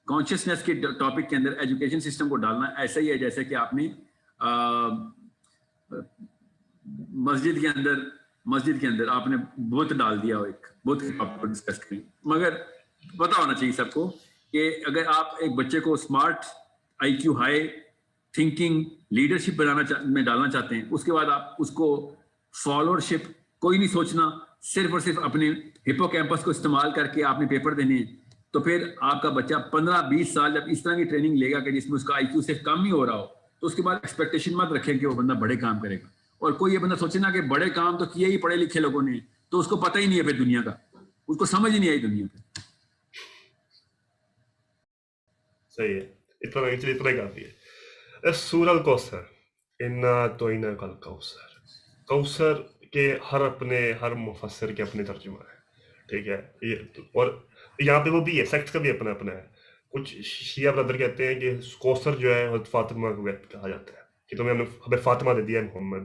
کانشیسنیس کے ٹاپک کے اندر ایجوکیشن سسٹم کو ڈالنا ایسا ہی ہے جیسے کہ آپ نے مسجد کے اندر آپ نے بت ڈال دیا ہو, ایک بت آپ ڈسکس کریں. مگر پتا ہونا چاہیے سب کو کہ اگر آپ ایک بچے کو اسمارٹ آئی کیو ہائی تھنکنگ لیڈرشپ میں ڈالنا چاہتے ہیں, اس کے بعد آپ اس کو فالوورشپ کوئی نہیں سوچنا, صرف اور صرف اپنے ہپو کیمپس کو استعمال کر کے آپ نے پیپر دینے ہیں, تو پھر آپ کا بچہ 15-20 سال جب اس طرح کی ٹریننگ لے گا کہ جس میں اس کا آئی کیو صرف کم ہی ہو رہا ہو, تو اس کے بعد ایکسپیکٹیشن مت رکھیں کہ وہ بندہ بڑے کام کرے گا. اور کوئی یہ بندہ سوچے نا کہ بڑے کام تو کیے ہی پڑھے لکھے لوگوں نے, تو اس کو پتہ ہی نہیں ہے پھر دنیا کا, اس کو سمجھ ہی نہیں آئی دنیا پہ. صحیح ہے, اتنا ہی کافی ہے. سورہ الکوثر انا اعطیناک الکوثر, کوثر کے ہر مفسر کے اپنے ترجمہ ہے, ٹھیک ہے. اور یہاں پہ وہ بھی ہے, سیکٹس کا بھی اپنا ہے. کچھ شیعہ برادر کہتے ہیں کہ کوثر جو ہے حضرت فاطمہ کو کہا جاتا ہے کہ تمہیں ہمیں فاطمہ دے دیا ہے محمد,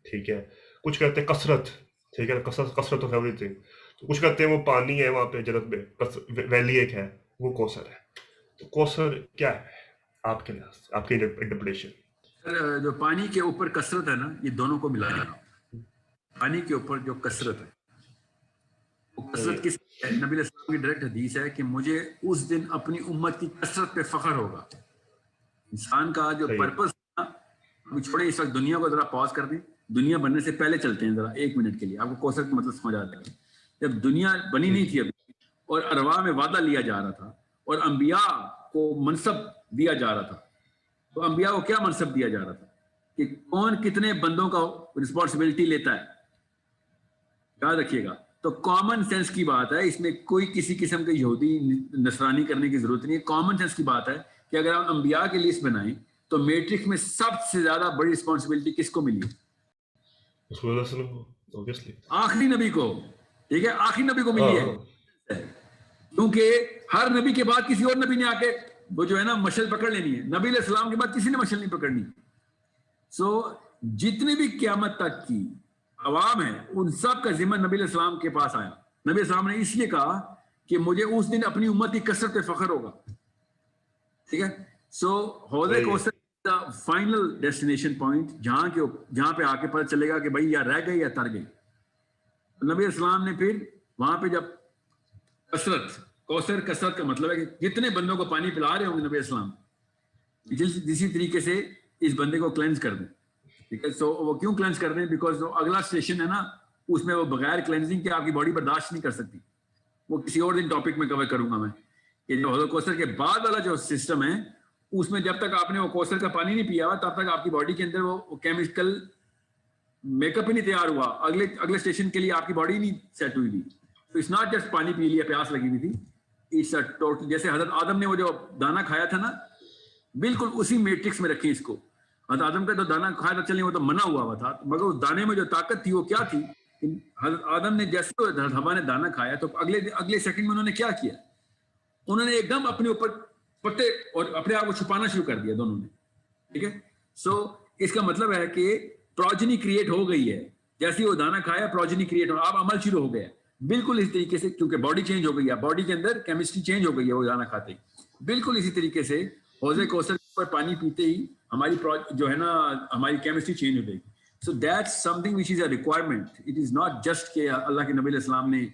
ٹھیک ہے. کچھ کہتے ہیں کثرت, ٹھیک ہے, کثرت آف ایوری تھنگ. تو کچھ کہتے ہیں وہ پانی ہے وہاں پہ جنت میں, ویلی ایک ہے, وہ کوثر ہے. تو کوثر کیا ہے آپ کے لحاظ سے, آپ کی انٹرپریٹیشن؟ جو پانی کے اوپر کثرت ہے نا, یہ دونوں کو ملانا. پانی کے اوپر جو کثرت ہے, وہ کثرت کس ہے؟ نبی علیہ السلام کی ڈائریکٹ حدیث ہے کہ مجھے اس دن اپنی امت کی کثرت پہ فخر ہوگا. انسان کا جو پرپس چھوڑے, اس وقت دنیا کو ذرا پاز کر دیں, دنیا بننے سے پہلے چلتے ہیں ذرا 1 منٹ کے لیے, آپ کو کوثر کا مطلب سمجھ آتا ہے. جب دنیا بنی نہیں تھی ابھی اور ارواح میں وعدہ لیا جا رہا تھا اور انبیاء کو منصب دیا جا رہا تھا, تو انبیاء کو کیا منصب دیا جا رہا تھا کہ کون کتنے بندوں کا رسپانسبلٹی لیتا ہے, یاد رکھیے گا. تو کامن سینس کی بات ہے, اس میں کوئی کسی قسم کے یہودی نصرانی کرنے کی ضرورت نہیں ہے. کامن سینس کی بات ہے کہ اگر ہم انبیاء کی لسٹ بنائیں تو میٹرک میں سب سے زیادہ بڑی رسپانسبلٹی کس کو ملی ہے؟ آخری نبی کو, ٹھیک ہے, آخری نبی کو ملی ہے. کیونکہ ہر نبی کے بعد کسی اور نبی نے آ کے وہ جو ہے نا مشل پکڑ لینی ہے. نبی علیہ السلام کے بعد کسی نے مشل نہیں پکڑنی. سو جتنی بھی قیامت تک کی عوام ہے ان سب کا ذمہ نبی علیہ السلام کے پاس آیا. نبی علیہ السلام نے اس لیے کہا کہ مجھے اس دن اپنی امت کی کثرت پہ فخر ہوگا, ٹھیک ہے. سو حوض کوثر فائنل ڈیسٹینیشن پوائنٹ جہاں پہ آ کے پتہ چلے گا کہ بھائی یا رہ گئے یا تر گئے. نبی علیہ السلام نے پھر وہاں پہ جب کوثر کثرت کا مطلب ہے کہ کتنے بندوں کو پانی پلا رہے ہوں گے نبی علیہ السلام, اسی طریقے سے اس بندے کو کلینز کر دیں, ٹھیک ہے. سو وہ کیوں کلینز کر دیں؟ بیکاز جو اگلا اسٹیشن ہے نا, اس میں وہ بغیر کلینزنگ کے آپ کی باڈی برداشت نہیں کر سکتی. وہ کسی اور دن ٹاپک میں کور کروں گا میں کہ جو حوض کوثر کے بعد والا جو سسٹم ہے, اس میں جب تک آپ نے وہ کوثر کا پانی نہیں پیا ہوا تب تک آپ کی باڈی کے اندر وہ کیمیکل میک اپ ہی نہیں تیار ہوا, اگلے اسٹیشن کے لیے آپ کی باڈی نہیں سیٹ ہوئی تھی. تو اٹس ناٹ جسٹ پانی پی لیا, پیاس لگی ہوئی تھی. اٹس اے ٹوٹل, جیسے حضرت آدم نے وہ جو دانا کھایا تھا نا, بالکل اسی میٹرکس میں رکھیں اس کو. حضرت آدم کا تو دانا کھایا تھا, چلیں وہ تو منع ہوا ہوا تھا, مگر اس دانے میں جو طاقت تھی وہ کیا تھی؟ حضرت آدم نے جیسے حضرت حوا نے دانا کھایا تو اگلے سیکنڈ میں انہوں نے کیا کیا, انہوں نے ایک دم اپنے اوپر پٹے اور اپنے آپ کو چھپانا شروع کر دیا دونوں نے, ٹھیک ہے. سو اس کا مطلب ہے کہ پروجنی کریٹ ہو گئی ہے. جیسے وہ دانا کھایا پروجنی کریٹ ہو, اب عمل شروع ہو گیا. بالکل اس طریقے سے, کیونکہ باڈی چینج ہو گئی ہے, باڈی کے اندر کیمسٹری چینج ہو گئی ہے وہ دانا کھاتے ہی. بالکل اسی طریقے سے حوض کوثر پر پانی پیتے ہی ہماری جو ہے نا ہماری کیمسٹری چینج ہو جائے گی. So that's some thing which is a requirement. It is not just کہ اللہ کے نبی علیہ السلام نے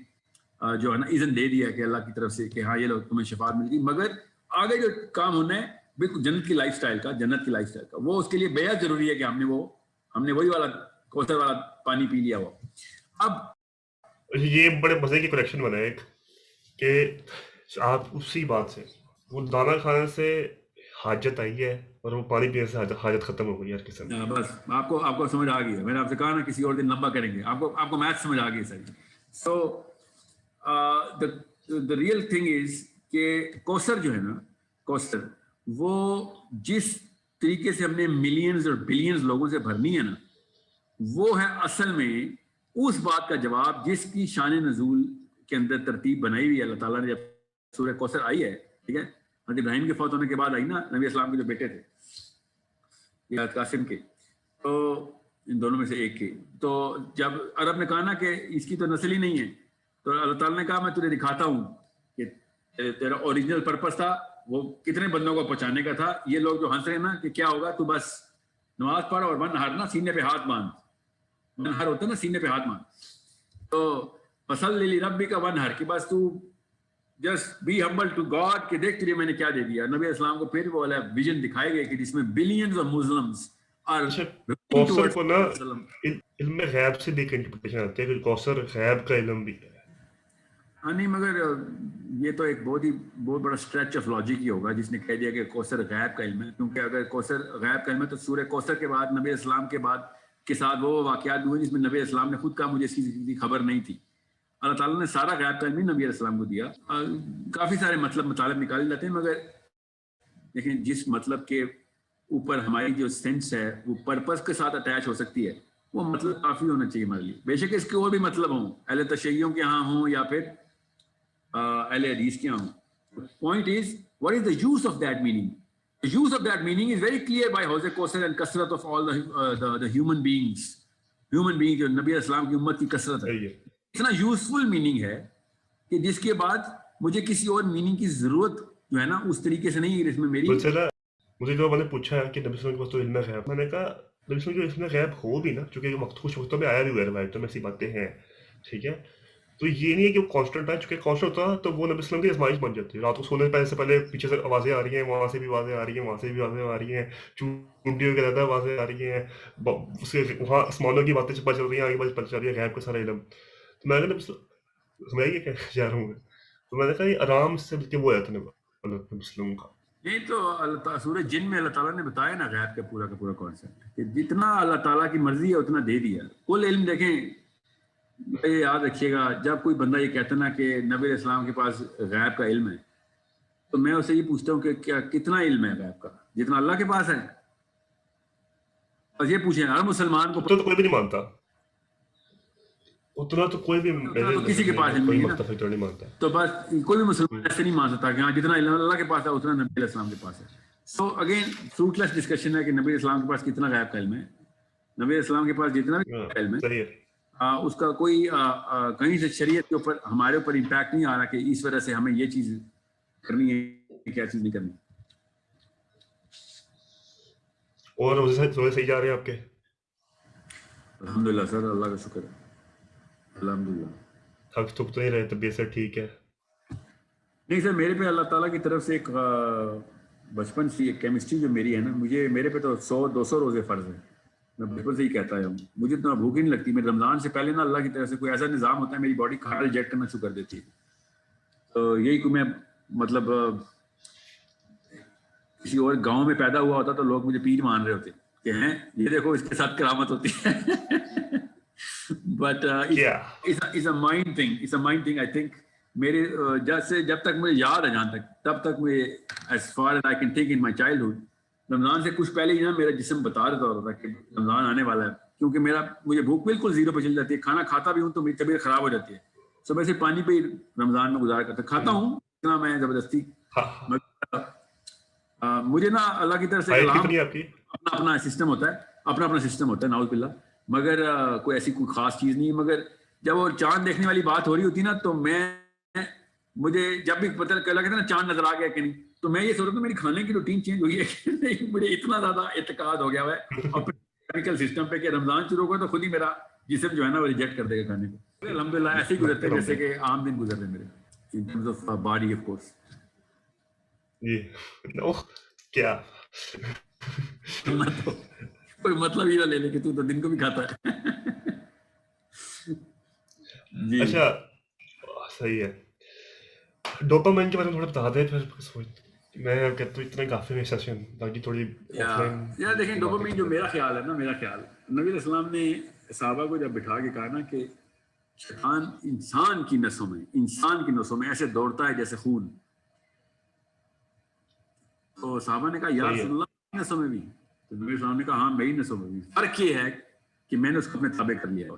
جو ہے نا اذن دے دیا کہ اللہ کی طرف سے کہ ہاں یہ لو تمہیں شفاعت مل گئی, مگر آگے جو کام ہونا ہے بالکل جنت کی لائف سٹائل کا, وہ اس کے لیے بے حد ضروری ہے کہ ہم نے وہی والا کوثر والا پانی پی لیا ہوا. اب یہ بڑے مزے کی کریکشن بنا ہے ایک کہ آپ اسی بات سے وہ دانا کھانے سے حاجت آئی ہے اور وہ پانی پینے سے حاجت ختم ہو گئی ہر قسم کی. بس آپ کو سمجھ آ گئی ہے. میں نے آپ سے کہا نا کسی اور دن لمبا کریں گے, آپ کو میتھ سمجھ آ گئی سر. سو the real thing is کہ کوثر جو ہے نا, کوثر وہ جس طریقے سے ہم نے ملینز اور بلینز لوگوں سے بھرنی ہے نا, وہ ہے اصل میں اس بات کا جواب جس کی شان نزول کے اندر ترتیب بنائی ہوئی ہے اللہ تعالیٰ نے. جب سورہ کوثر آئی ہے, ٹھیک ہے, حضرت ابراہیم کے فوت ہونے کے بعد آئی نا, نبی اسلام کے جو بیٹے تھے یا قاسم کے, تو ان دونوں میں سے ایک کے, تو جب عرب نے کہا نا کہ اس کی تو نسل ہی نہیں ہے, تو اللہ تعالیٰ نے کہا میں تجھے دکھاتا ہوں کہ تیرا اوریجنل پرپس تھا وہ کتنے بندوں کو پہنچانے کا تھا. یہ لوگ جو ہنس رہے ہیں نا کہ کیا ہوگا, تو بس نماز پڑھ اور ون ہر نا سینے پہ ہاتھ باندھ, ون ہر ہوتا ہے نا سینے پہ ہاتھ باندھ, تو فصل لے لی ربی کا ون ہر, کہ بس تو just be humble to God کہ دیکھ تجھے میں نے کیا دے دیا. نبی اسلام کو پھر وہ والا ویژن دکھائے گئے کہ جس میں بلینز آف مسلمز اور کوثر کو نا علم غیب سے بھی انٹرپریٹیشن آتی ہے کہ کوثر غیب کا علم بھی ہے. ہاں نہیں, مگر یہ تو ایک بہت بڑا اسٹریچ آف لاجک ہی ہوگا جس نے کہہ دیا کہ کوثر غیب کا علم ہے, کیونکہ اگر کوثر غیب کا علم ہے تو سورہ کوثر کے بعد نبی اسلام کے بعد کے ساتھ وہ واقعات ہوئے جس میں نبی اسلام نے خود کہا مجھے اس کی خبر نہیں تھی. اللہ تعالیٰ نے سارا غیب کا علم ہی نبی اسلام کو دیا. کافی سارے مطالب نکالے جاتے ہیں, مگر لیکن جس مطلب کے اوپر ہماری جو سینس ہے وہ پرپس کے ساتھ اٹیچ ہو سکتی ہے, وہ مطلب کافی ہونا چاہیے ہمارے لیے. بے شک اس کے اور بھی مطلب ہوں, اہل تشیعوں کے ہاں ہوں یا پھر اہل حدیث کے ہاں. Point is, what is the use of that meaning? The use of that meaning is very clear by Hawz Kausar and kasrat of all the human beings. Human beings جو نبی اسلام کی امت کی کثرت ہے. اتنا یوزفل میننگ ہے کہ جس کے بعد مجھے کسی اور میننگ کی ضرورت جو ہے نا اس طریقے سے نہیں ہے. اس میں میری مجھے جو میں نے پوچھا کہ نبی صلی اللہ علیہ وسلم کو تو علم غیب, میں نے کہا نبی صلی اللہ علیہ وسلم جو علم غیب ہو بھی نا, چونکہ کچھ وقتوں میں آیا بھی ہوا ہے روایتوں میں ایسی باتیں ہیں, ٹھیک ہے, تو یہ نہیں ہے کہ وہ کانسٹنٹ ہے. چونکہ کانسٹنٹ ہوتا تو وہ نبی صلی اللہ علیہ وسلم کی آزمائش بن جاتی ہے. رات کو سونے سے پہلے پیچھے سے آوازیں آ رہی ہیں, وہاں سے بھی آوازیں آ رہی ہیں, وہاں سے بھی آوازیں آ رہی ہیں, چونٹیوں کے زیادہ آوازیں آ رہی ہیں, اس کے وہاں آسمانوں کی باتیں پتہ چل رہی ہیں, آگے باتیں پتہ چل رہی ہے, غیب کا سارا علم. تو میں نے میں یہ کہنا چاہ رہا ہوں, تو میں نے کہا یہ آرام سے وہ آیا تھا نبی وسلم کا. نہیں تو اللہ سورہ جن میں اللہ تعالیٰ نے بتایا نا غیب کا پورا کانسیپٹ کہ جتنا اللہ تعالیٰ کی مرضی ہے اتنا دے دیا. کل علم دیکھیں, یہ یاد رکھیے گا, جب کوئی بندہ یہ کہتا نا کہ نبی علیہ السلام کے پاس غیب کا علم ہے, تو میں اسے یہ پوچھتا ہوں کہ کیا کتنا علم ہے غیب کا جتنا اللہ کے پاس ہے. بس یہ پوچھیں ہر مسلمان کو. تو کوئی بھی نہیں مانتا اتنا, تو کوئی بھی کسی کے پاس نہیں مانتا. تو بس کوئی بھی مسلمان ایسے نہیں مان سکتا کہ ہاں جتنا علم اللہ کے پاس ہے اتنا نبی علیہ السلام کے پاس ہے. سو اگین فروٹ لیس ڈسکشن ہے کہ نبی اسلام کے پاس کتنا غیب کا علم ہے. نبی اسلام کے پاس جتنا بھی علم ہے اس کا کوئی کہیں سے شریعت کے اوپر ہمارے اوپر امپیکٹ نہیں آ رہا کہ اس وجہ سے ہمیں یہ چیز کرنی ہے کیا چیز نہیں کرنی. اور روزے صحیح جا رہے ہیں آپ کے؟ الحمدللہ سر, اللہ کا شکر ہے, الحمدللہ. تھک تو نہیں رہے, طبیعت سے ٹھیک ہے؟ نہیں سر, میرے پہ اللہ تعالیٰ کی طرف سے ایک بچپن سے ایک کیمسٹری جو میری ہے نا, میرے پہ تو 100-200 روزے فرض ہیں. میں بچپن سے ہی کہتا ہوں, مجھے اتنا بھوک ہی نہیں لگتی. میں رمضان سے پہلے نا اللہ کی طرف سے کوئی ایسا نظام ہوتا ہے میری باڈی کھانا ریجیکٹ کرنا شروع کر دیتی ہے. تو یہی کو میں مطلب کسی اور گاؤں میں پیدا ہوا ہوتا تو لوگ مجھے پیر مان رہے ہوتے کہ ہیں یہ دیکھو اس کے ساتھ کرامت ہوتی ہے. But it's a mind thing I think. میرے جب تک مجھے یاد ہے جہاں تک, تب تک مجھے as far as I can think in my childhood, رمضان سے کچھ پہلے ہی نا میرا جسم بتا رہا ہوتا تھا کہ رمضان آنے والا ہے, کیونکہ مجھے بھوک بالکل زیرو پہ چل جاتی ہے. کھانا کھاتا بھی ہوں تو میری طبیعت خراب ہو جاتی ہے. صبح سے پانی پہ رمضان میں گزارا کرتا, کھاتا ہوں اتنا میں زبردستی. مجھے نا اللہ کی طرف سے اپنا سسٹم ہوتا ہے نعوذ باللہ, مگر کوئی ایسی کوئی خاص چیز نہیں ہے. مگر جب وہ چاند دیکھنے والی بات ہو رہی ہوتی نا, تو مجھے جب بھی پتہ لگا نا چاند نظر آ گیا کہ نہیں, تو میں یہ سوچ رہا ہوں میری کھانے کی روٹین چینج ہوئی ہے کہ نہیں. مجھے اتنا زیادہ اعتقاد ہو گیا ہے اور سسٹم پہ کہ رمضان شروع ہوا تو خود ہی میرا جسم جو ہے نا وہ ریجیکٹ کر دے گا کھانے کو. الحمدللہ ایسے ہی گزرتے ہیں جیسے کہ عام دن گزر رہے ہیں میرے, in terms of body of course. جی نو کیا کوئی مطلب ہی نہ لے لے کہ تو دن کو بھی کھاتا ہے. جی اچھا صحیح ہے. ڈوپامین کے بارے میں تھوڑا بتا دیں پھر میں کہتا ہوں اتنا کافی ہے سیشن باقی تھوڑی آف لائن. یار دیکھیں ڈوپامین جو میرا خیال ہے نا, میرا خیال نبی علیہ السلام نے صحابہ کو جب بٹھا کے کہا نا کہ شیطان انسان کی نسوں میں ایسے دوڑتا ہے جیسے خون, تو صحابہ نے کہا یا رسول اللہ نسوں میں بھی, تو نبی علیہ السلام نے کہا ہاں میری نسوں میں بھی, فرق یہ ہے کہ میں نے اس کو اپنے تابع کر لیا ہے.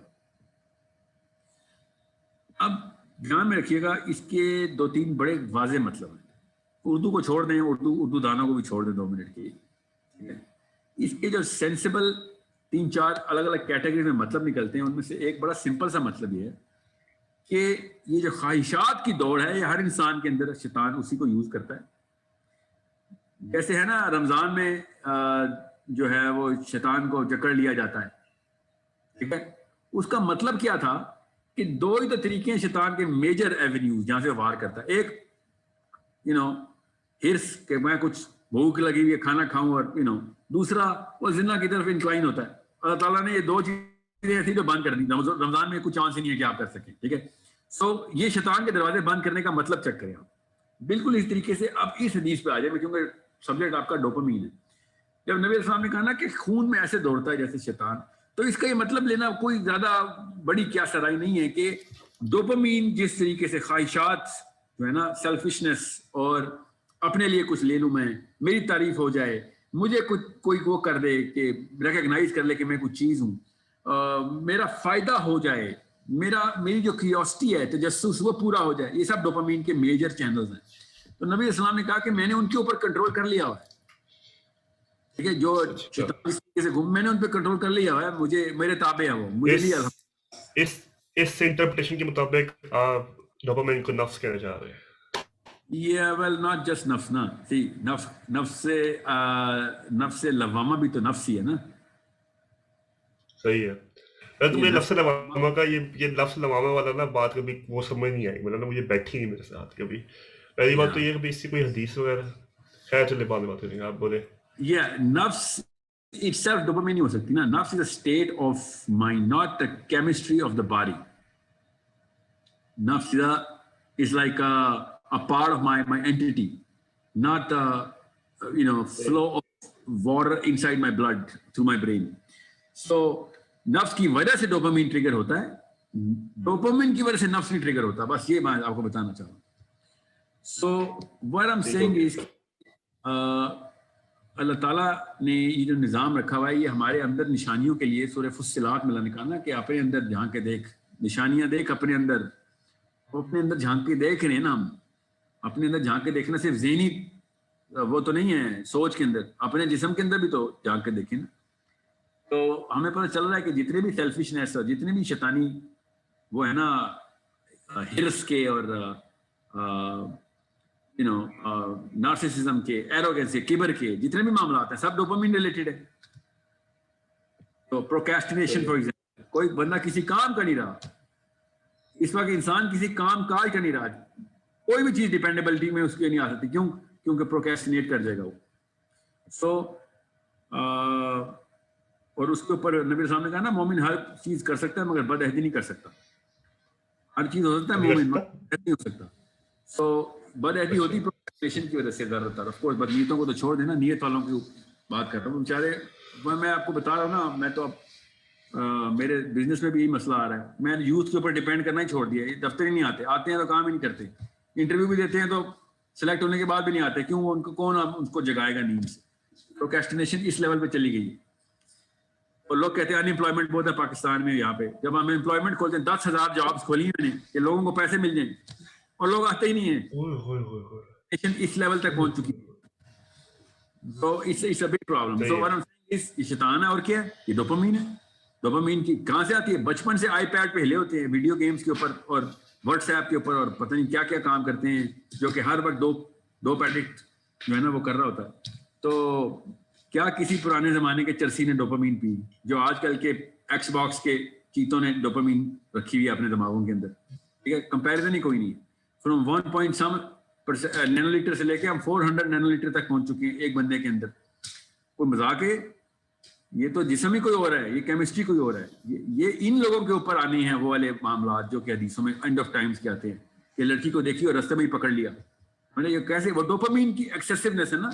اب دھیان میں رکھیے گا اس کے 2-3 بڑے واضح مطلب ہیں. اردو کو چھوڑ دیں, اردو دانوں کو بھی چھوڑ دیں 2 منٹ کے لیے. اس کے جو سینسیبل 3-4 الگ الگ کیٹیگری میں مطلب نکلتے ہیں, ان میں سے ایک بڑا سمپل سا مطلب یہ ہے کہ یہ جو خواہشات کی دوڑ ہے یہ ہر انسان کے اندر شیطان اسی کو یوز کرتا ہے. جیسے ہے نا رمضان میں جو ہے وہ شیطان کو جکڑ لیا جاتا ہے, ٹھیک ہے. اس کا مطلب کیا تھا کہ 2 ہی تو طریقے ہیں شیطان کے میجر ایونیوز جہاں سے وار کرتا ہے. ایک ہرس کہ میں کچھ بھوک لگی ہوئی ہے کھانا کھاؤں, اور دوسرا وہ زنا کی طرف انکلائن ہوتا ہے. اللہ تعالیٰ نے یہ 2 چیزیں ایسی جو بند کر دی. رمضان میں کوئی چانس ہی نہیں ہے کہ آپ کر سکیں, ٹھیک ہے. سو یہ شیطان کے دروازے بند کرنے کا مطلب چیک کریں آپ. بالکل اس طریقے سے اب اس حدیث پہ آ جائیں, کیونکہ سبجیکٹ آپ کا ڈوپامین ہے. جب نبی السلام نے کہا نا کہ خون میں ایسے دوڑتا ہے جیسے شیطان, تو اس کا یہ مطلب لینا کوئی زیادہ بڑی کیا سرائی نہیں ہے کہ ڈوپامین جس طریقے سے خواہشات جو ہے نا, سیلفشنس اور اپنے لیے کچھ لے لوں, میں میری تعریف ہو جائے, مجھے کوئی وہ کر دے کہ ریکگنائز کر لے کہ میں کچھ چیز ہوں, میرا فائدہ ہو جائے, میری جو کیوریوسٹی ہے تجسس وہ پورا ہو جائے, یہ سب ڈوپامین کے میجر چینلز ہیں. تو نبی السلام نے کہا کہ میں نے ان کے اوپر کنٹرول کر لیا ہوا ہے, ٹھیک ہے. جو شیطان اس طریقے سے میں نے ان پہ کنٹرول کر لیا ہوا ہے, مجھے میرے تابع ہے وہ, مجھے لیا. اس انٹرپریٹیشن کے مطابق آپ ڈوپامین کو نفس کہنا چاہ رہے ہیں. well not just نفس نا, نفس سے لوامہ بھی تو نفس ہی ہے نا. صحیح ہے. تمہیں لفظ لوامہ کا یہ لفظ لوامہ والا نا بات کبھی وہ سمجھ نہیں آئی, مطلب مجھے بیٹھی نہیں میرے ساتھ کبھی. پہلی بات تو یہ کہ اس کی کوئی حدیث وغیرہ, خیر چلے بعد میں بات کریں گے, آپ بولے. نفس itself ڈوپامین نہیں ہو سکتی نا. نفس is a state of mind, not the chemistry of the body. نفس is like a part of my entity, not flow of water inside my blood through my brain. So نفس کی وجہ سے dopamine trigger ہوتا ہے, dopamine کی وجہ سے نفس نہیں ٹریگر ہوتا. بس یہ میں آپ کو بتانا چاہوں. So what I'm saying is اللہ تعالیٰ نے یہ جو نظام رکھا ہوا ہے یہ ہمارے اندر نشانیوں کے لیے. سورہ فصلات میں اللہ نے کہا نا کہ اپنے اندر جھانک کے دیکھ, نشانیاں دیکھ اپنے اندر. وہ اپنے اندر جھانک کے دیکھ رہے ہیں نا, ہم اپنے اندر جھانک کے دیکھنا صرف ذہنی وہ تو نہیں ہے سوچ کے اندر, اپنے جسم کے اندر بھی تو جھانک کے دیکھیں نا. تو ہمیں پتہ چل رہا ہے کہ جتنے بھی سیلفشنیس اور جتنے بھی شیطانی وہ ہے نا ہرس کے اور نارسسزم کے, ایروگنس کے, کبر کے جتنے بھی معاملات ہیں سب ڈوپامین ریلیٹڈ ہے. تو پروکیسٹینیشن فار ایگزامپل, کوئی بندہ کسی کام کا نہیں رہا اس وقت, انسان کسی کام کاج کا نہیں رہا, کوئی بھی چیز ڈیپینڈیبلٹی میں اس کے نہیں آ سکتی. کیوں؟ کیونکہ پروکیسٹینیٹ کر جائے گا وہ. سو اور اس کے اوپر نبی صاحب نے کہا نا مومن ہر چیز کر سکتا ہے مگر بدعہدی نہیں کر سکتا. ہر چیز ہو سکتا ہے, مومن بدعہدی نہیں ہو سکتا. سو بدعہدی ہوتی پروکیسٹینیشن کی وجہ سے زیادہ تر. آف کورس بدنیتوں کو تو چھوڑ دینا, نیت والوں کی بات کر رہا ہوں. بیچارے میں آپ کو بتا رہا ہوں نا, میں تو اب میرے بزنس میں بھی یہی مسئلہ آ رہا ہے. میں یوتھ کے اوپر ڈیپینڈ کرنا ہی چھوڑ دیا. یہ دفتر ہی نہیں آتے ہیں تو کام ہی نہیں کرتے, انٹرویو بھی دیتے ہیں تو سلیکٹ ہونے کے بعد بھی نہیں آتے. کیوں؟ ان کو کون ان کو جگائے گا نیند سے. پروکیسٹینیشن اس لیول پہ چلی گئی ہے. اور لوگ کہتے ہیں ان امپلائمنٹ بہت ہے پاکستان میں. یہاں پہ جب ہم امپلائمنٹ کھولتے ہیں 10,000 جابس کھولی ہیں میں نے کہ لوگوں کو پیسے مل جائیں, اور لوگ آتے ہی نہیں ہیں. اس لیول تک پہنچ چکی ہے. تو اٹس اے بگ پرابلم. سو یہ شیطان ہے اور کیا ہے, یہ ڈوپامین ہے. ڈوپامین کی کہاں سے آتی ہے؟ بچپن سے آئی پیڈ پہ ہلے ہوتے ہیں, ویڈیو گیمز کے اوپر اور واٹس ایپ کے اوپر, اور پتہ نہیں کیا کیا کام کرتے ہیں جو کہ ہر وقت دو پیڈکٹ جو ہے نا وہ کر رہا ہوتا ہے. تو کیا کسی پرانے زمانے کے چرسی نے ڈوپامین پی جو آج کل کے ایکس باکس کے چیتوں نے ڈوپامین رکھی ہوئی ہے اپنے دماغوں کے اندر, ٹھیک ہے, کمپیریزن ہی کوئی نہیں ہے. فرام 1 نینو لیٹر سے لے کے ہم 400 نینو لیٹر تک پہنچ چکے ہیں ایک بندے کے اندر. کوئی مذاق ہے؟ یہ تو جسم ہی کوئی اور ہے, یہ کیمسٹری کوئی اور ہے. یہ ان لوگوں کے اوپر آنے ہیں وہ والے معاملات جو کہ حدیثوں میں اینڈ آف ٹائمز کے آتے ہیں کہ لڑکی کو دیکھی اور رستے میں ہی پکڑ لیا. میں نے یہ کیسے, وہ ڈوپامین کی ایکسیسونیس ہے نا.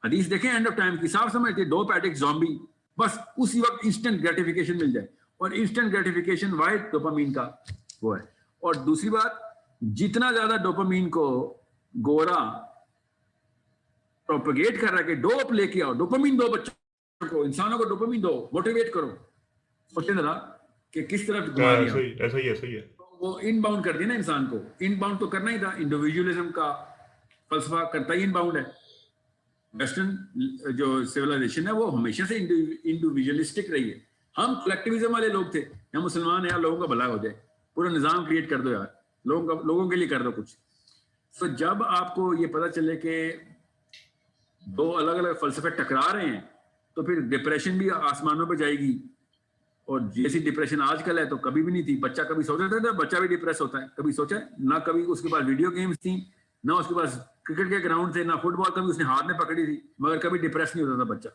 حدیث دیکھیں اینڈ آف ٹائم کی, صاف سمجھتے ڈوپ ایڈکٹ زومبی, بس اسی وقت انسٹنٹ گریٹیفیکیشن مل جائے, اور انسٹنٹ گریٹیفیکیشن وائٹ ڈوپامین کا وہ ہے. اور دوسری بات, جتنا زیادہ ڈوپامین کو گورا پروپیگیٹ کر رہا ہے کہ ڈوپ لے کے آؤ, ڈوپامین دو بچوں کو, انسانوں کو ڈوپامین دو, موٹیویٹ کرو, سوچیں ذرا کہ کس طرف گھما دیا. ایسا ہی ہے. وہ ان باؤنڈ کر دیا نا انسان کو. ان باؤنڈ تو کرنا ہی تھا. انڈیویجولزم کا فلسفہ کرتا ہی ان باؤنڈ ہے. ویسٹرن جو سویلائزیشن ہے وہ ہمیشہ سے انڈیویجولسٹک رہی ہے. ہم کلیکٹیوزم والے لوگ تھے, ہم مسلمان ہیں, لوگوں کا بھلا ہو جائے, پورا نظام کریٹ کر دو یار, لوگوں کے لیے کر دو کچھ. تو جب آپ کو یہ پتہ چلے کہ دو الگ الگ فلسفے ٹکرا رہے ہیں تو پھر ڈپریشن بھی آسمانوں پہ جائے گی. اور جیسی ڈپریشن آج کل ہے تو کبھی بھی نہیں تھی. بچہ کبھی سوچا تھا بچہ بھی ڈپریس ہوتا ہے, کبھی سوچا نہ, کبھی اس کے پاس ویڈیو گیمز تھیں, نہ اس کے پاس کرکٹ کے گراؤنڈ تھے, نہ فٹ بال کبھی اس نے ہاتھ میں پکڑی تھی, مگر کبھی ڈپریس نہیں ہوتا تھا بچہ.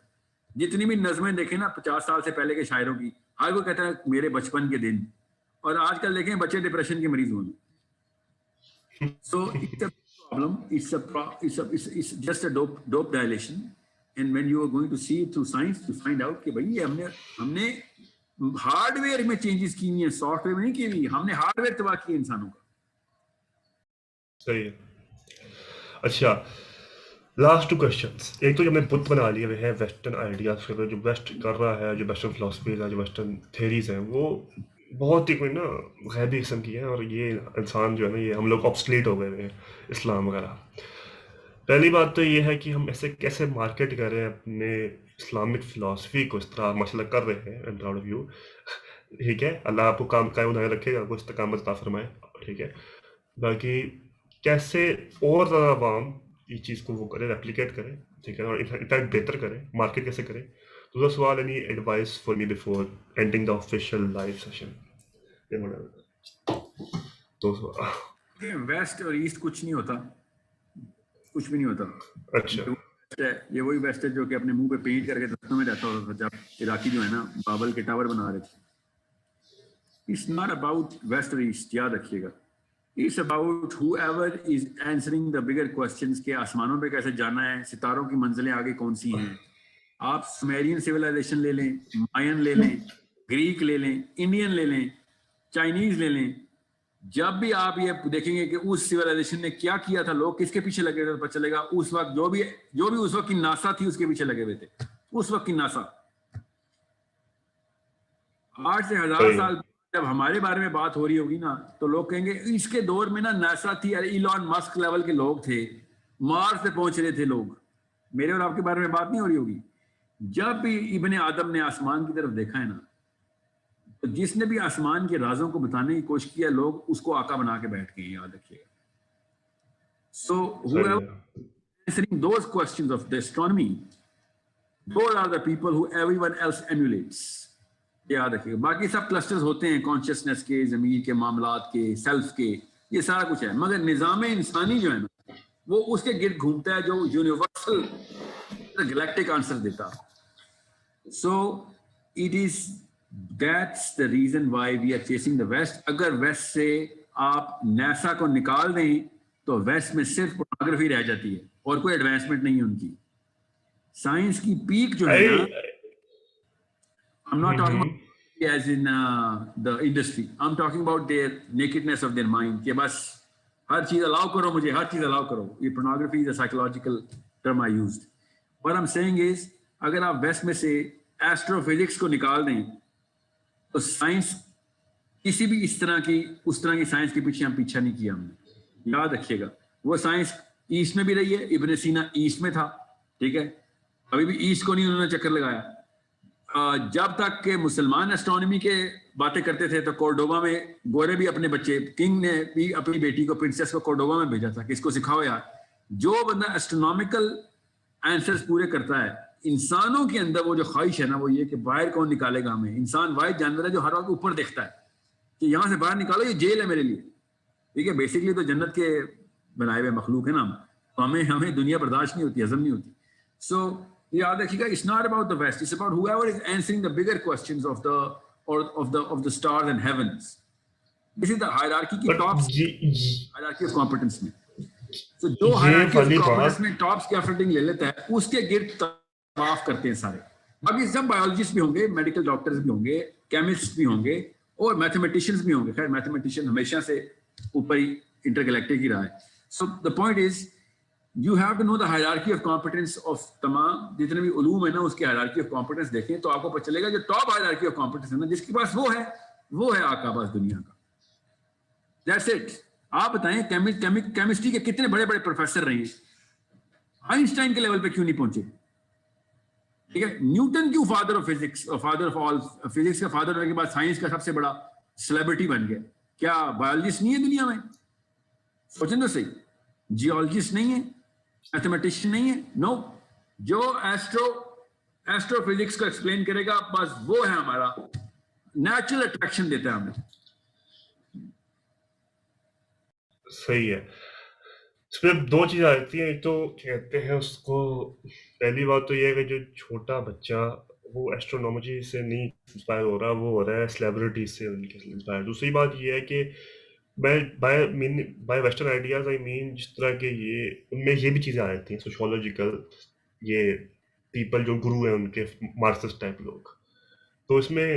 جتنی بھی نظمیں دیکھیں نا 50 سال سے پہلے کے شاعروں کی, ہر کوئی کہتا ہے میرے بچپن کے دن, اور آج کل دیکھیں بچے ڈپریشن کے مریض ہوئے. So it's a problem, it's just a dope dilation. And when you are going to see it through science, you find out کہ بھائی ہم نے ہارڈ ویئر میں چینجز کی ہیں, سافٹ ویئر میں نہیں کی ہوئی. ہم نے ہارڈ ویئر تباہ کیا انسانوں کا. صحیح ہے. اچھا, لاسٹ 2 questions. ایک تو جو ہم نے بت بنا لیے ہوئے ہیں ویسٹرن آئیڈیاز کے, جو ویسٹ کر رہا ہے, جو ویسٹرن فلاسفیز ہیں, جو ویسٹرن تھیریز ہیں, وہ بہت ہی کوئی نا غیبی قسم کی ہیں, اور یہ انسان جو ہے نا, یہ ہم لوگ آبسلیٹ ہو گئے ہوئے ہیں, اسلام وغیرہ. پہلی بات تو یہ ہے کہ ہم ایسے کیسے مارکیٹ کریں اپنے اسلامک فلاسفی کو, اس طرح مسئلہ کر رہے ہیں. I'm proud of you. ٹھیک ہے, اللہ آپ کو کام قائم بنائے رکھے گا, آپ کو استقامت عطا فرمائے. ٹھیک ہے, باقی کیسے اور زیادہ عوام اس چیز کو وہ کرے, ریپلیکیٹ کرے, ٹھیک ہے, اور امپیکٹ بہتر کرے, مارکیٹ کیسے کرے. دوسرا سوال, any advice for me before ending the official live session. دو سوال. ویسٹ اور ایسٹ کچھ نہیں ہوتا, کچھ بھی نہیں ہوتا. اچھا, یہ وہی ویسٹ ہے جو کہ اپنے منہ پہ پینٹ کر کے دستوں میں رہتا ہوتا تھا جب عراقی جو ہے نا بابل کے ٹاور بنا رہے تھے. It's not about West or East, یاد رکھیے گا. It's about whoever is answering the bigger questions کہ آسمانوں پہ کیسے جانا ہے, ستاروں کی منزلیں آگے کون سی ہیں. آپ سمیرین سویلائزیشن لے لیں, ماین لے لیں, گریک لے لیں, انڈین لے لیں, چائنیز لے لیں, جب بھی آپ یہ دیکھیں گے کہ اس سویلائزیشن نے کیا کیا تھا, لوگ کس کے پیچھے لگے تھے, پتہ چلے گا اس وقت جو بھی اس وقت کی ناسا تھی اس کے پیچھے لگے ہوئے تھے. اس وقت کی ناسا 8 سے 1000 سال جب ہمارے بارے میں بات ہو رہی ہوگی نا تو لوگ کہیں گے اس کے دور میں نا ناسا تھی, ایلون مسک لیول کے لوگ تھے, مارس پہ پہنچ رہے تھے لوگ. میرے اور آپ کے بارے میں بات نہیں ہو رہی ہوگی. جب بھی ابن آدم نے آسمان کی طرف دیکھا ہے نا, تو جس نے بھی آسمان کے رازوں کو بتانے کی کوشش کیا, لوگ اس کو آقا بنا کے بیٹھ گئے, یاد رکھیے گا. So whoever answering those questions of the astronomy, those are the people who everyone else emulates. یاد رکھیے گا. باقی سب کلسٹرز ہوتے ہیں, کانشیسنس کے, ضمیر کے, معاملات کے, سیلف کے, یہ سارا کچھ ہے, مگر نظام انسانی جو ہے نا وہ اس کے گرد گھومتا ہے جو یونیورسل گلیکٹک آنسر دیتا. So it is that's the reason why we are chasing the west. اگر ویسٹ سے آپ ناسا کو نکال دیں تو ویسٹ میں صرف پورنوگرافی رہ جاتی ہے اور کوئی ایڈوانسمنٹ نہیں ہے ان کی. سائنس کی پیک جو ہے نا, I'm not talking about as in the industry. I'm talking about their nakedness of their mind. کہ بس ہر چیز الاؤ کرو, مجھے ہر چیز الاؤ کرو. یہ pornography is a psychological term I used. What I'm saying is اگر آپ ویسٹ میں سے ایسٹرو فزکس کو نکال دیں تو سائنس کسی بھی اس طرح کی سائنس کے پیچھے ہم پیچھا نہیں کیا ہم نے. یاد رکھیے گا, وہ سائنس ایسٹ میں بھی رہی ہے. ابن سینا ایسٹ میں تھا, ٹھیک ہے, ابھی بھی ایسٹ کو نہیں انہوں نے چکر لگایا. جب تک کہ مسلمان اسٹرانومی کے باتیں کرتے تھے تو کورڈوبا میں گورے بھی اپنے بچے, کنگ نے بھی اپنی بیٹی کو, پرنسس کو کورڈوبا میں بھیجا تھا کہ اس کو سکھاؤ یار. جو بندہ اسٹرونومیکل آنسرز پورے کرتا ہے انسانوں کے اندر وہ جو خواہش ہے نا وہ یہ کہ باہر کون نکالے گا ہمیں. انسان واحد جانور ہے جو ہر وقت اوپر دیکھتا ہے کہ یہاں سے باہر نکالو, یہ جیل ہے میرے لیے. ٹھیک ہے, بیسکلی تو جنت کے بنائے ہوئے مخلوق ہے نا ہم, تو ہمیں دنیا برداشت نہیں ہوتی, ہضم نہیں ہوتی. سو یاد رکھیے گا, it's not about the West, it's about whoever is answering the bigger questions of the stars and heavens. This is the hierarchy کی ٹاپس, hierarchy of competence میں. So جو hierarchy of competence میں ٹاپس کی افرٹنگ لے لیتا ہے اس کے گرد طواف کرتے ہیں سارے. باقی سب بایولوجسٹ بھی ہوں گے, میڈیکل ڈاکٹرز بھی ہوں گے, کیمسٹ بھی ہوں گے, اور میتھمیٹیشینز بھی ہوں گے. خیر میتھمیٹیشین ہمیشہ سے اوپر ہی انٹر گلیکٹک ہی رہا ہے. So the point is you have to know the hierarchy of competence of تمام جتنے بھی علوم ہے نا اس کی hierarchy of competence دیکھیں تو آپ کو پتہ چلے گا جو ٹاپ hierarchy of competence ہے نا جس کے پاس وہ ہے آقا بس دنیا کا. That's it. آپ بتائیں کیمسٹری کے کتنے بڑے بڑے پروفیسر رہے ہیں, آئنسٹائن کے لیول پہ کیوں نہیں پہنچے؟ ٹھیک ہے, نیوٹن کیوں father of physics, father of all physics کا فادر ہونے کے بعد سائنس کا سب سے بڑا سیلیبریٹی بن گیا؟ کیا بایولوجسٹ نہیں ہے دنیا میں؟ سوچیں تو صحیح, جیولوجسٹ نہیں ہے, میتھمیٹیشین نہیں ہے, نو. جو ایسٹرو فزکس کو ایکسپلین کرے گا بس وہ ہے ہمارا نیچرل اٹریکشن دیتا ہے ہمیں. صحیح ہے. اس میں دو چیزیں آتی ہیں. ایک تو کہتے ہیں اس کو, پہلی بات تو یہ ہے کہ جو چھوٹا بچہ وہ ایسٹرونومجی سے نہیں انسپائر ہو رہا, وہ ہو رہا ہے سیلیبریٹی سے ان کے انسپائر. دوسری بات یہ ہے کہ بائی ویسٹرن آئیڈیاز آئی مین جس طرح کہ یہ ان میں یہ بھی چیزیں آ جاتی ہیں سوشولوجیکل, یہ پیپل جو گرو ہیں ان کے مارکسسٹ ٹائپ لوگ. تو اس میں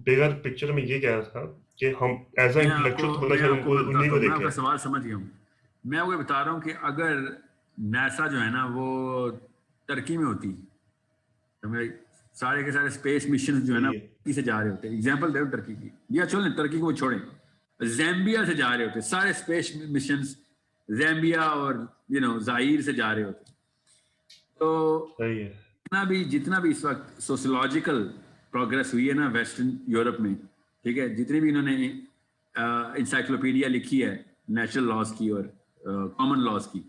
بگر پکچر میں یہ کہہ رہا تھا کہ ہم ایز اے انٹلیکچوئل تو بندہ شاید ان کو انہیں کو دیکھیں. میں آپ کا سوال سمجھ گیا ہوں. میں آپ کو بتا رہا ہوں کہ اگر ناسا جو ہے نا وہ ترکی میں ہوتی, سارے کے سارے اسپیس مشن جو ہے نا ترکی سے جا رہے ہوتے, ایگزامپل دے ترکی کی, یا چلیں ترکی کو وہ چھوڑیں, زیمبیا سے جا رہے ہوتے سارے اسپیس مشنز, زیمبیا اور زائر سے جا رہے ہوتے. تو جتنا بھی اس وقت سوشولوجیکل پروگرس ہوئی ہے نا ویسٹرن یورپ میں, ٹھیک ہے, جتنے بھی انہوں نے انسائکلوپیڈیا لکھی ہے نیچرل لاز کی اور کامن لاز کی,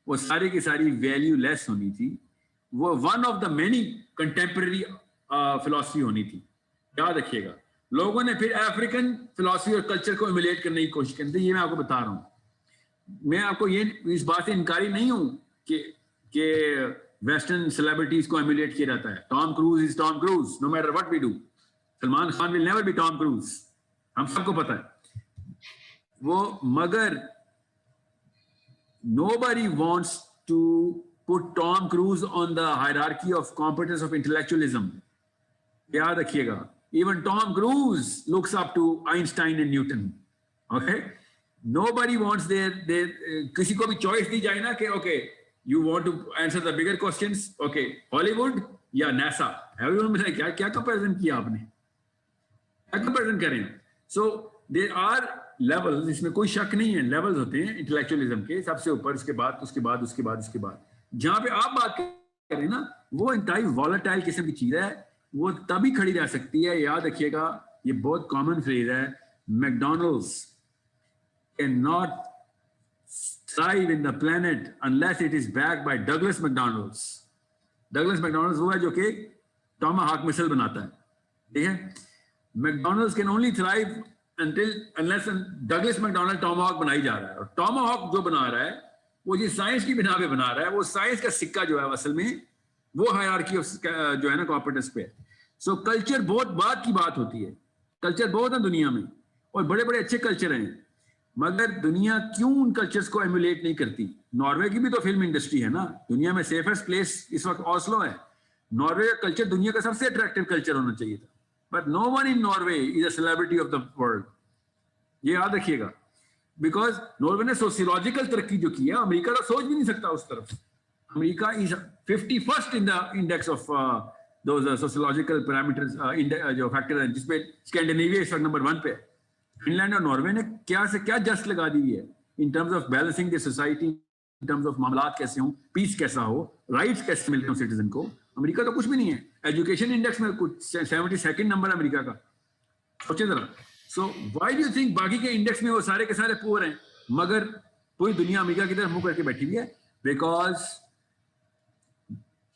وہ ساری کی ساری ویلیو لیس ہونی تھی. وہ one of the many contemporary philosophy ہونی تھی. یاد رکھیے گا, لوگوں نے پھر افریقن فلاسفی اور کلچر کو ایمولیٹ کرنے کی کوشش کی. یہ میں آپ کو بتا رہا ہوں, میں آپ کو یہ اس بات سے انکاری نہیں ہوں کہ ویسٹرن سیلیبریٹیز کو ایمولیٹ کیا جاتا ہے. Tom Cruise is Tom Cruise no matter what we do. Salman Khan will never be Tom Cruise, ہم سب کو پتا ہے وہ. مگر nobody wants to put Tom Cruise on the hierarchy of competence of intellectualism. یاد رکھیے گا, even Tom Cruise looks up to Einstein and Newton. Okay, nobody wants their کسی کو بھی چوائس دی جائے نا کہ okay you want to answer the bigger questions, okay Hollywood یا NASA, everyone میں کیا comparison کیا آپ نے, کیا comparison کریں. So there are لیولز, اس میں کوئی شک نہیں ہے, لیولز ہوتے ہیں انٹلیکچولیزم کے, سب سے اوپر, اس کے بعد اس کے بعد اس کے بعد اس کے بعد. جہاں پہ آپ بات کریں نا وہ انتہائی والیٹائل قسم کی چیز ہے, وہ تبھی کھڑی رہ سکتی ہے. یاد رکھیے گا یہ بہت کامن فریز ہے, McDonald's can not thrive in the planet unless it is backed by Douglas McDonald's. Douglas McDonald's وہ ہے جو کہ ٹاماہاک مسل بناتا ہے, ٹھیک ہے. McDonald's can only thrive unless Douglas McDonald Tomahawk بنائی جا رہا ہے, اور ٹاماہاک جو بنا رہا ہے وہ یہ سائنس کی بنا پہ بنا رہا ہے. وہ سائنس کا سکہ جو ہے اصل میں وہ ہائرارکی جو ہے نا کمپیٹنس پہ. سو کلچر بہت بات کی بات ہوتی ہے, کلچر بہت ہیں دنیا میں اور بڑے بڑے اچھے کلچر ہیں, مگر دنیا کیوں ان کلچرز کو ایمولیٹ نہیں کرتی؟ ناروے کی بھی تو فلم انڈسٹری ہے نا, دنیا میں سیفسٹ پلیس اس وقت اوسلو ہے. ناروے کا کلچر دنیا کا سب سے اٹریکٹیو کلچر ہونا چاہیے تھا, but no one in Norway is a celebrity of the world. یہ یاد رکھیے گا, بیکاز ناروے نے سوسیولوجیکل ترقی جو کی ہے, امریکہ تو سوچ بھی نہیں سکتا اس طرف. امریکہ از 51st in the index of those sociological parameters جو فیکٹر ہیں جس پہ اسکینڈینیویا اس وقت نمبر 1 پہ. فن لینڈ اور ناروے نے کیا سے کیا جسٹ لگا دی ہے ان terms of balancing the society, in terms of معاملات کیسے ہوں, پیس کیسا ہو, رائٹس کیسے ملتے ہوں سٹیزن کو. امریکہ تو کچھ بھی نہیں ہے. ایجوکیشن انڈیکس میں کچھ 72nd نمبر امریکہ کا, سوچیں ذرا. So why do you think باقی کے انڈیکس میں وہ سارے کے سارے پور ہیں مگر پوری دنیا امریکہ کی طرف منہ کر کے بیٹھی ہوئی ہے؟ Because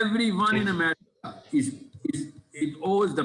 Everyone in America it owes the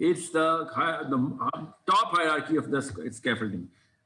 It's the top hierarchy of the scaffolding.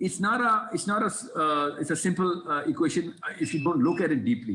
it's a simple equation if you don't look at it deeply.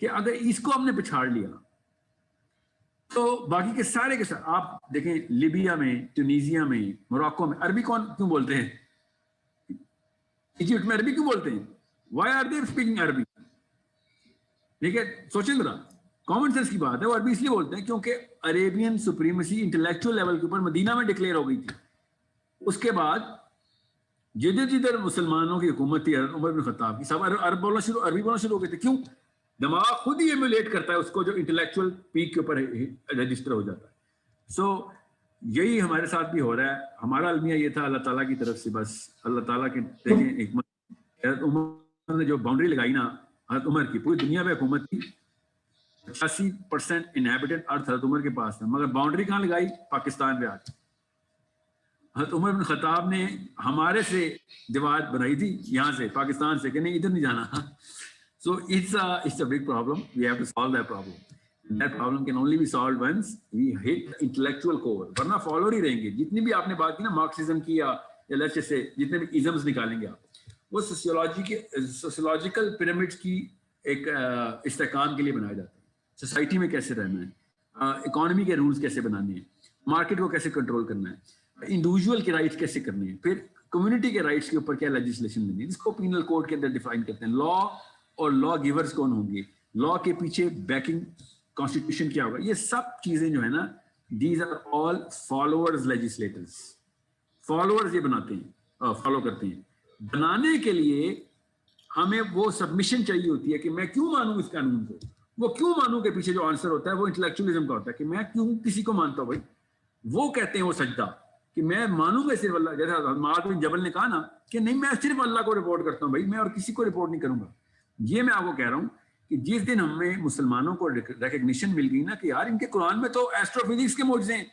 کہ اگر اس کو ہم نے پچھاڑ لیا تو باقی کے سارے آپ دیکھیں لیبیا میں، ٹونیزیا میں، موراکو میں عربی کیوں بولتے ہیں؟ ایجپٹ میں عربی کیوں بولتے ہیں؟ وائی آر دے اسپیکنگ عربی؟ ٹھیک ہے، سوچیں ذرا، کامن سینس کی بات ہے، وہ عربی اس لیے بولتے ہیں کیونکہ عربین سپریمیسی انٹلیکچوئل لیول کے اوپر مدینہ میں ڈکلیئر ہو گئی تھی. اس کے بعد جدھر جدھر مسلمانوں کی حکومت تھی عمر بن خطاب کی، سب عربی بولنا شروع ہو گئے تھے. کیوں؟ دماغ خود ہی ایمولیٹ کرتا ہے اس کو جو انٹلیکچوئل پیک کے اوپر رجسٹر ہو جاتا ہے. سو یہی ہمارے ساتھ بھی ہو رہا ہے. ہمارا المیہ یہ تھا اللہ تعالیٰ کی طرف سے، بس اللہ تعالیٰ کے دیکھیں حکمت. حضرت عمر نے جو باؤنڈری لگائی نا، حضرت عمر کی پوری دنیا میں حکومت تھی، 85% انہیبیٹنٹ ارتھ حضرت عمر کے پاس تھا، مگر باؤنڈری کہاں لگائی؟ پاکستان پہ آ کے. حضرت عمر بن خطاب نے ہمارے سے دیوار بنائی تھی یہاں سے پاکستان سے کہ نہیں ادھر نہیں جانا. So it's a big problem. We have to solve that problem. And that problem can only be solved once we hit the intellectual core. ورنہ فالوور ہی رہیں گے. جتنی بھی آپ نے بات کی نا مارکسزم کی یا لیٹس سے جتنے بھی ازمز نکالیں گے آپ، وہ سوسیولوجیکل پیرامڈس کی ایک استحکام کے لیے بنایا جاتا ہے. سوسائٹی میں کیسے رہنا ہے، اکانومی کے رولز کیسے بنانے ہیں، مارکیٹ کو کیسے کنٹرول کرنا ہے، انڈیویجول کے رائٹس کیسے کرنے ہیں، پھر کمیونٹی کے رائٹس کے اوپر کیا لیجسلیشن لینی ہے، جس کو پینل کوڈ کے اندر ڈیفائن کرتے ہیں. لا اور لا گیورز کون ہوں گے، لا کے پیچھے بیکنگ کانسٹیٹیوشن کیا ہوگا، یہ سب چیزیں جو ہے نا these are all followers legislators. Followers یہ بناتے ہیں، فالو کرتے ہیں. بنانے کے لیے ہمیں وہ سبمیشن چاہیے ہوتی ہے کہ میں کیوں مانوں اس قانون کو. وہ کیوں مانوں کے پیچھے جو آنسر ہوتا ہے وہ انٹلیکچولیزم کا ہوتا ہے کہ میں کیوں کسی کو مانتا ہوں. بھائی وہ کہتے ہیں وہ سجدہ کہ میں مانوں گا صرف اللہ. جیسے معاذ بن جبل نے کہا نا کہ نہیں میں صرف اللہ کو رپورٹ کرتا ہوں، بھائی میں اور کسی کو رپورٹ نہیں کروں گا. یہ میں آپ کو کہہ رہا ہوں کہ جس دن ہمیں مسلمانوں کو ریکگنیشن مل گئی نا کہ یار ان کے قرآن میں تو ایسٹرو فزکس کے معجزے ہیں،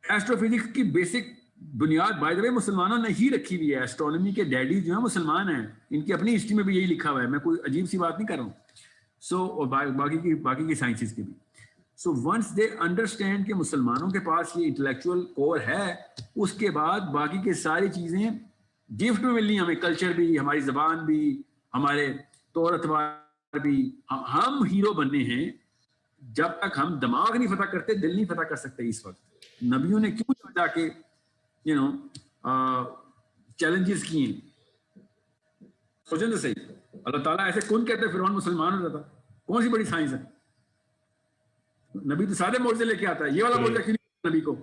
ایسٹرو فزکس کی بیسک بنیاد بائی دا وے مسلمانوں نے ہی رکھی ہوئی ہے. ایسٹرونومی کے ڈیڈی جو ہیں مسلمان ہیں، ان کی اپنی ہسٹری میں بھی یہی لکھا ہوا ہے. میں کوئی عجیب سی بات نہیں کر رہا ہوں. سو اور باقی کی سائنسز کی بھی. سو ونس دے انڈرسٹینڈ کہ مسلمانوں کے پاس یہ انٹلیکچوئل کور ہے، اس کے بعد باقی کے ساری چیزیں گفٹ میں ملنی. ہمیں کلچر بھی، ہماری زبان بھی، ہمارے طور اتوار بھی. ہم ہیرو بننے ہیں. جب تک ہم دماغ نہیں فتح کرتے دل نہیں فتح کر سکتے. اس وقت نبیوں نے کیوں جا کے چیلنجز کیے ہیں؟ سوچیں تو صحیح. اللہ تعالیٰ ایسے کون کہتے فرعون مسلمان ہو جاتا؟ کون سی بڑی سائنس ہے؟ نبی تو سارے معجزے لے کے آتا ہے. یہ والا معجزہ کیوں نہیں نبی کو؟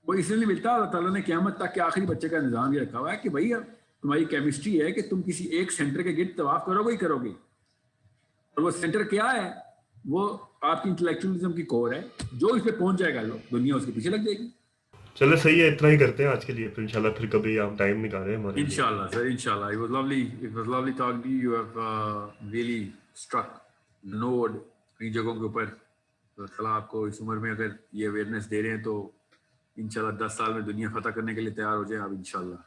وہ اس لیے نہیں ملتا. اللہ تعالیٰ نے قیامت تک کے آخری بچے کا نظام یہ رکھا ہوا ہے کہ بھائی تمہاری کیمسٹری ہے کہ تم کسی ایک سینٹر کے گرد طواف کرو گے ہی کرو گے. اور وہ سینٹر کیا ہے؟ وہ آپ کی انٹلیکچولیزم کی کور ہے. جو اس پہ پہنچ جائے گا دنیا اس کے پیچھے لگ جائے گی. چلے صحیح ہے، اتنا ہی کرتے ہیں آج کے لیے. پھر انشاءاللہ پھر کبھی آپ ٹائم نکالیں ہمارے لیے. انشاءاللہ سر، انشاءاللہ. It was lovely talking to you. You have really struck the node کئی جگہوں کے اوپر. اللہ تعالیٰ آپ کو اس عمر میں اگر یہ اویئرنیس دے رہے ہیں تو انشاءاللہ 10 سال میں دنیا فتح کرنے کے لیے تیار ہو جائیں آپ. انشاءاللہ.